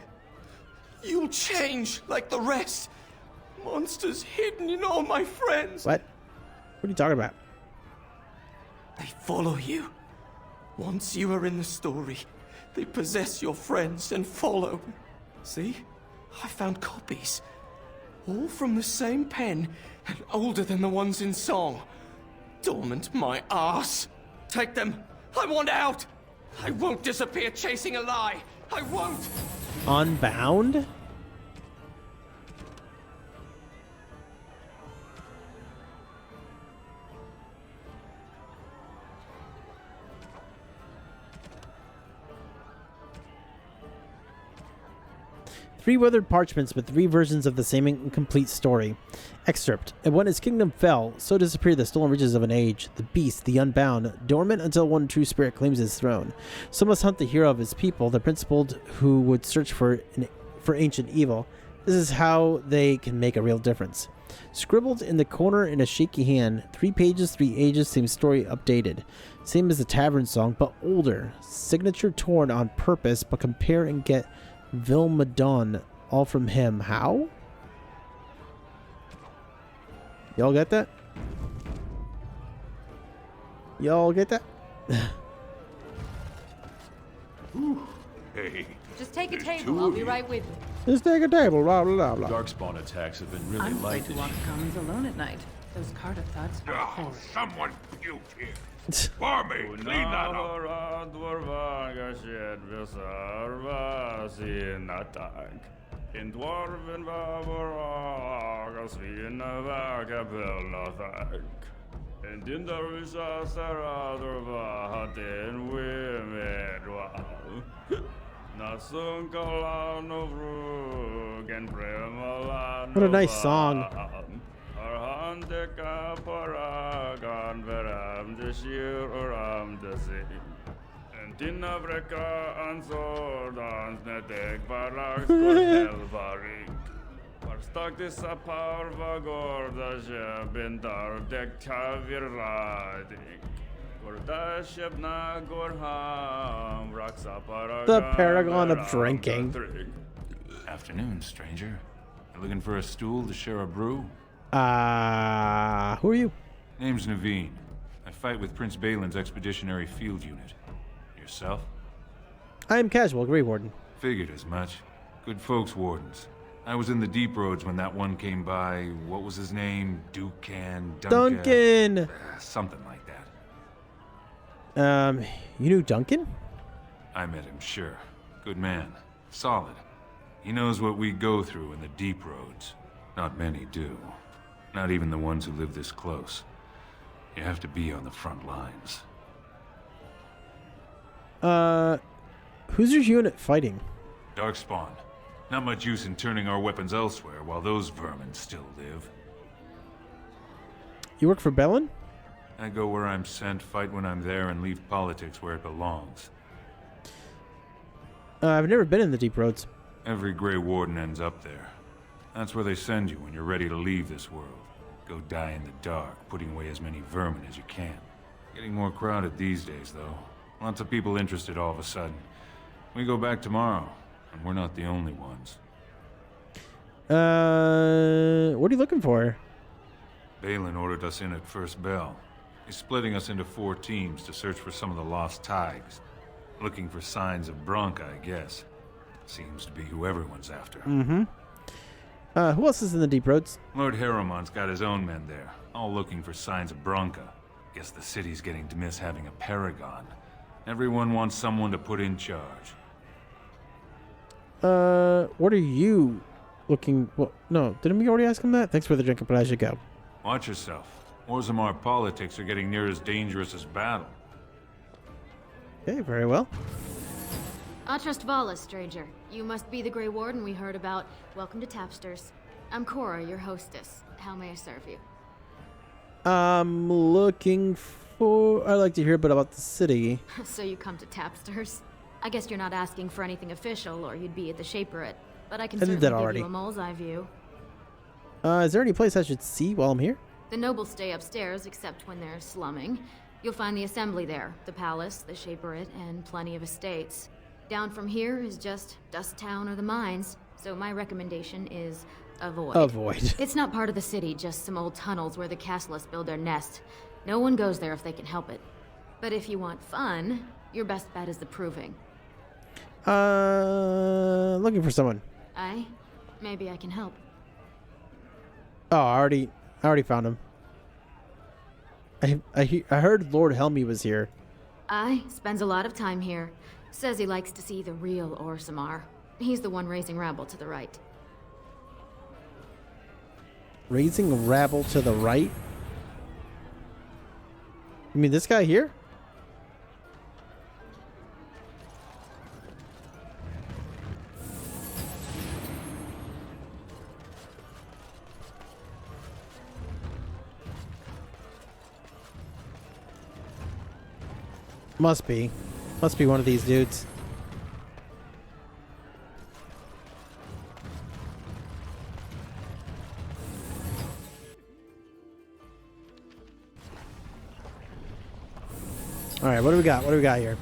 [SPEAKER 20] You'll change like the rest. Monsters hidden in all my friends.
[SPEAKER 1] What? What are you talking about?
[SPEAKER 20] They follow you. Once you are in the story, they possess your friends and follow. See? I found copies. All from the same pen, and older than the ones in song. Dormant my ass. Take them. I want out. I won't disappear chasing a lie. I won't.
[SPEAKER 1] Unbound? Three weathered parchments with three versions of the same incomplete story. Excerpt. And when his kingdom fell, so disappeared the stolen riches of an age. The beast, the unbound, dormant until one true spirit claims his throne. So must hunt the hero of his people, the principled who would search for ancient evil. This is how they can make a real difference. Scribbled in the corner in a shaky hand. 3 pages, 3 ages, same story updated. Same as the Tavern song, but older. Signature torn on purpose, but compare and get Vilmadon, all from him. How? Y'all get that? Y'all get that?
[SPEAKER 3] Hey.
[SPEAKER 5] Just take a table. I'll be right with you.
[SPEAKER 1] Just take a table. Blah blah blah.
[SPEAKER 21] Darkspawn attacks have been really
[SPEAKER 5] I'm
[SPEAKER 21] light
[SPEAKER 5] afraid to walk commons alone at night. Those Carter thugs are horrid.
[SPEAKER 3] Someone puked here. Barmy, clean that up.
[SPEAKER 22] In dwarven vaboragas vi en vagabella thank. And in the risa saradorva den wimedwal. Nasun kalano vrug and premalan.
[SPEAKER 1] What a nice song.
[SPEAKER 22] Arhandeka paragan veram de shir oram de zin. Dinna vreka ansordans netek varaks kornelvarik. Varstaktis apar vagorda jebindar dekta virladik. Gorda shebna gorham raksa paragan.
[SPEAKER 1] The paragon of drinking.
[SPEAKER 24] Afternoon, stranger. You looking for a stool to share a brew?
[SPEAKER 1] Who are you?
[SPEAKER 24] Name's Naveen. I fight with Prince Balin's expeditionary field unit. Yourself?
[SPEAKER 1] I am Casual, Grey Warden.
[SPEAKER 24] Figured as much. Good folks, Wardens. I was in the deep roads when that one came by. What was his name?
[SPEAKER 1] Duncan!
[SPEAKER 24] Something like that.
[SPEAKER 1] You knew Duncan?
[SPEAKER 24] I met him, sure. Good man. Solid. He knows what we go through in the deep roads. Not many do. Not even the ones who live this close. You have to be on the front lines.
[SPEAKER 1] Who's your unit fighting?
[SPEAKER 24] Darkspawn. Not much use in turning our weapons elsewhere while those vermin still live.
[SPEAKER 1] You work for Balin?
[SPEAKER 24] I go where I'm sent, fight when I'm there, and leave politics where it belongs.
[SPEAKER 1] I've never been in the Deep Roads.
[SPEAKER 24] Every Grey Warden ends up there. That's where they send you when you're ready to leave this world. Go die in the dark, putting away as many vermin as you can. Getting more crowded these days, though. Lots of people interested all of a sudden. We go back tomorrow, and we're not the only ones.
[SPEAKER 1] What are you looking for?
[SPEAKER 24] Balin ordered us in at first bell. He's splitting us into 4 teams to search for some of the lost Tigers. Looking for signs of Branca, I guess. Seems to be who everyone's after.
[SPEAKER 1] Mm-hmm. Who else is in the Deep Roads?
[SPEAKER 24] Lord Harrowmont's got his own men there, all looking for signs of Branca. Guess the city's getting to miss having a Paragon. Everyone wants someone to put in charge.
[SPEAKER 1] What are you looking... Well, no, didn't we already ask him that? Thanks for the drink, but I should go.
[SPEAKER 24] Watch yourself. Orzammar politics are getting near as dangerous as battle.
[SPEAKER 1] Okay, very well.
[SPEAKER 25] Atrust Vala, stranger. You must be the Grey Warden we heard about. Welcome to Tapsters. I'm Cora, your hostess. How may I serve you?
[SPEAKER 1] I'm looking for... I'd like to hear a bit about the city.
[SPEAKER 25] So you come to Tapsters? I guess you're not asking for anything official, or you'd be at the Shaperate. But I can certainly give you a mole's eye view.
[SPEAKER 1] Is there any place I should see while I'm here?
[SPEAKER 25] The nobles stay upstairs, except when they're slumming. You'll find the assembly there, the palace, the Shaperate, and plenty of estates. Down from here is just Dust Town or the mines, so my recommendation is avoid.
[SPEAKER 1] Avoid.
[SPEAKER 25] It's not part of the city, just some old tunnels where the castlists build their nest. No one goes there if they can help it. But if you want fun, your best bet is the Proving.
[SPEAKER 1] Looking for someone.
[SPEAKER 25] Aye? Maybe I can help.
[SPEAKER 1] Oh, I already found him. I heard Lord Helmy was here.
[SPEAKER 25] Aye, spends a lot of time here. Says he likes to see the real Orzammar. He's the one raising rabble to the right.
[SPEAKER 1] Raising rabble to the right? You mean this guy here? Must be one of these dudes. All right, what do we got? What do we got here?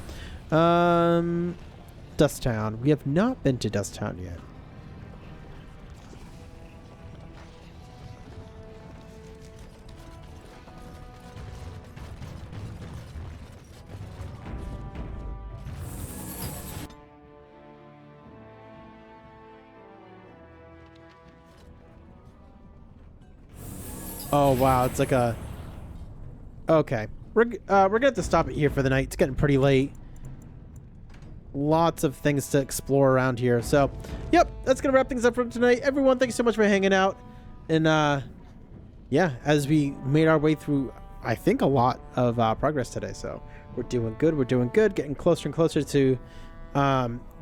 [SPEAKER 1] Dust Town. We have not been to Dust Town yet. Oh wow, it's like a... Okay. We're gonna have to stop it here for the night. It's getting pretty late. Lots of things to explore around here. So, yep, that's gonna wrap things up for tonight. Everyone, thanks so much for hanging out. And yeah, as we made our way through, I think, a lot of progress today. So we're doing good. We're doing good. Getting closer and closer to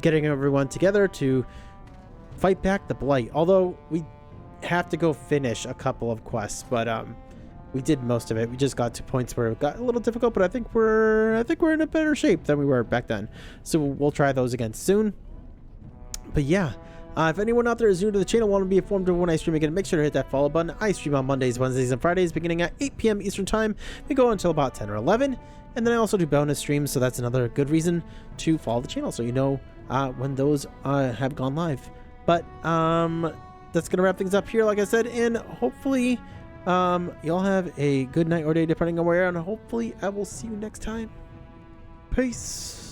[SPEAKER 1] getting everyone together to fight back the Blight. Although we have to go finish a couple of quests, but we did most of it. We just got to points where it got a little difficult, but I think we're in a better shape than we were back then. So we'll try those again soon. But yeah, if anyone out there is new to the channel, want to be informed of when I stream again, make sure to hit that follow button. I stream on Mondays, Wednesdays, and Fridays beginning at 8 p.m. Eastern time. We go until about 10 or 11, and then I also do bonus streams, so that's another good reason to follow the channel, so you know when those have gone live. But that's gonna wrap things up here, like I said, and hopefully y'all have a good night or day depending on where you are, and hopefully I will see you next time. Peace.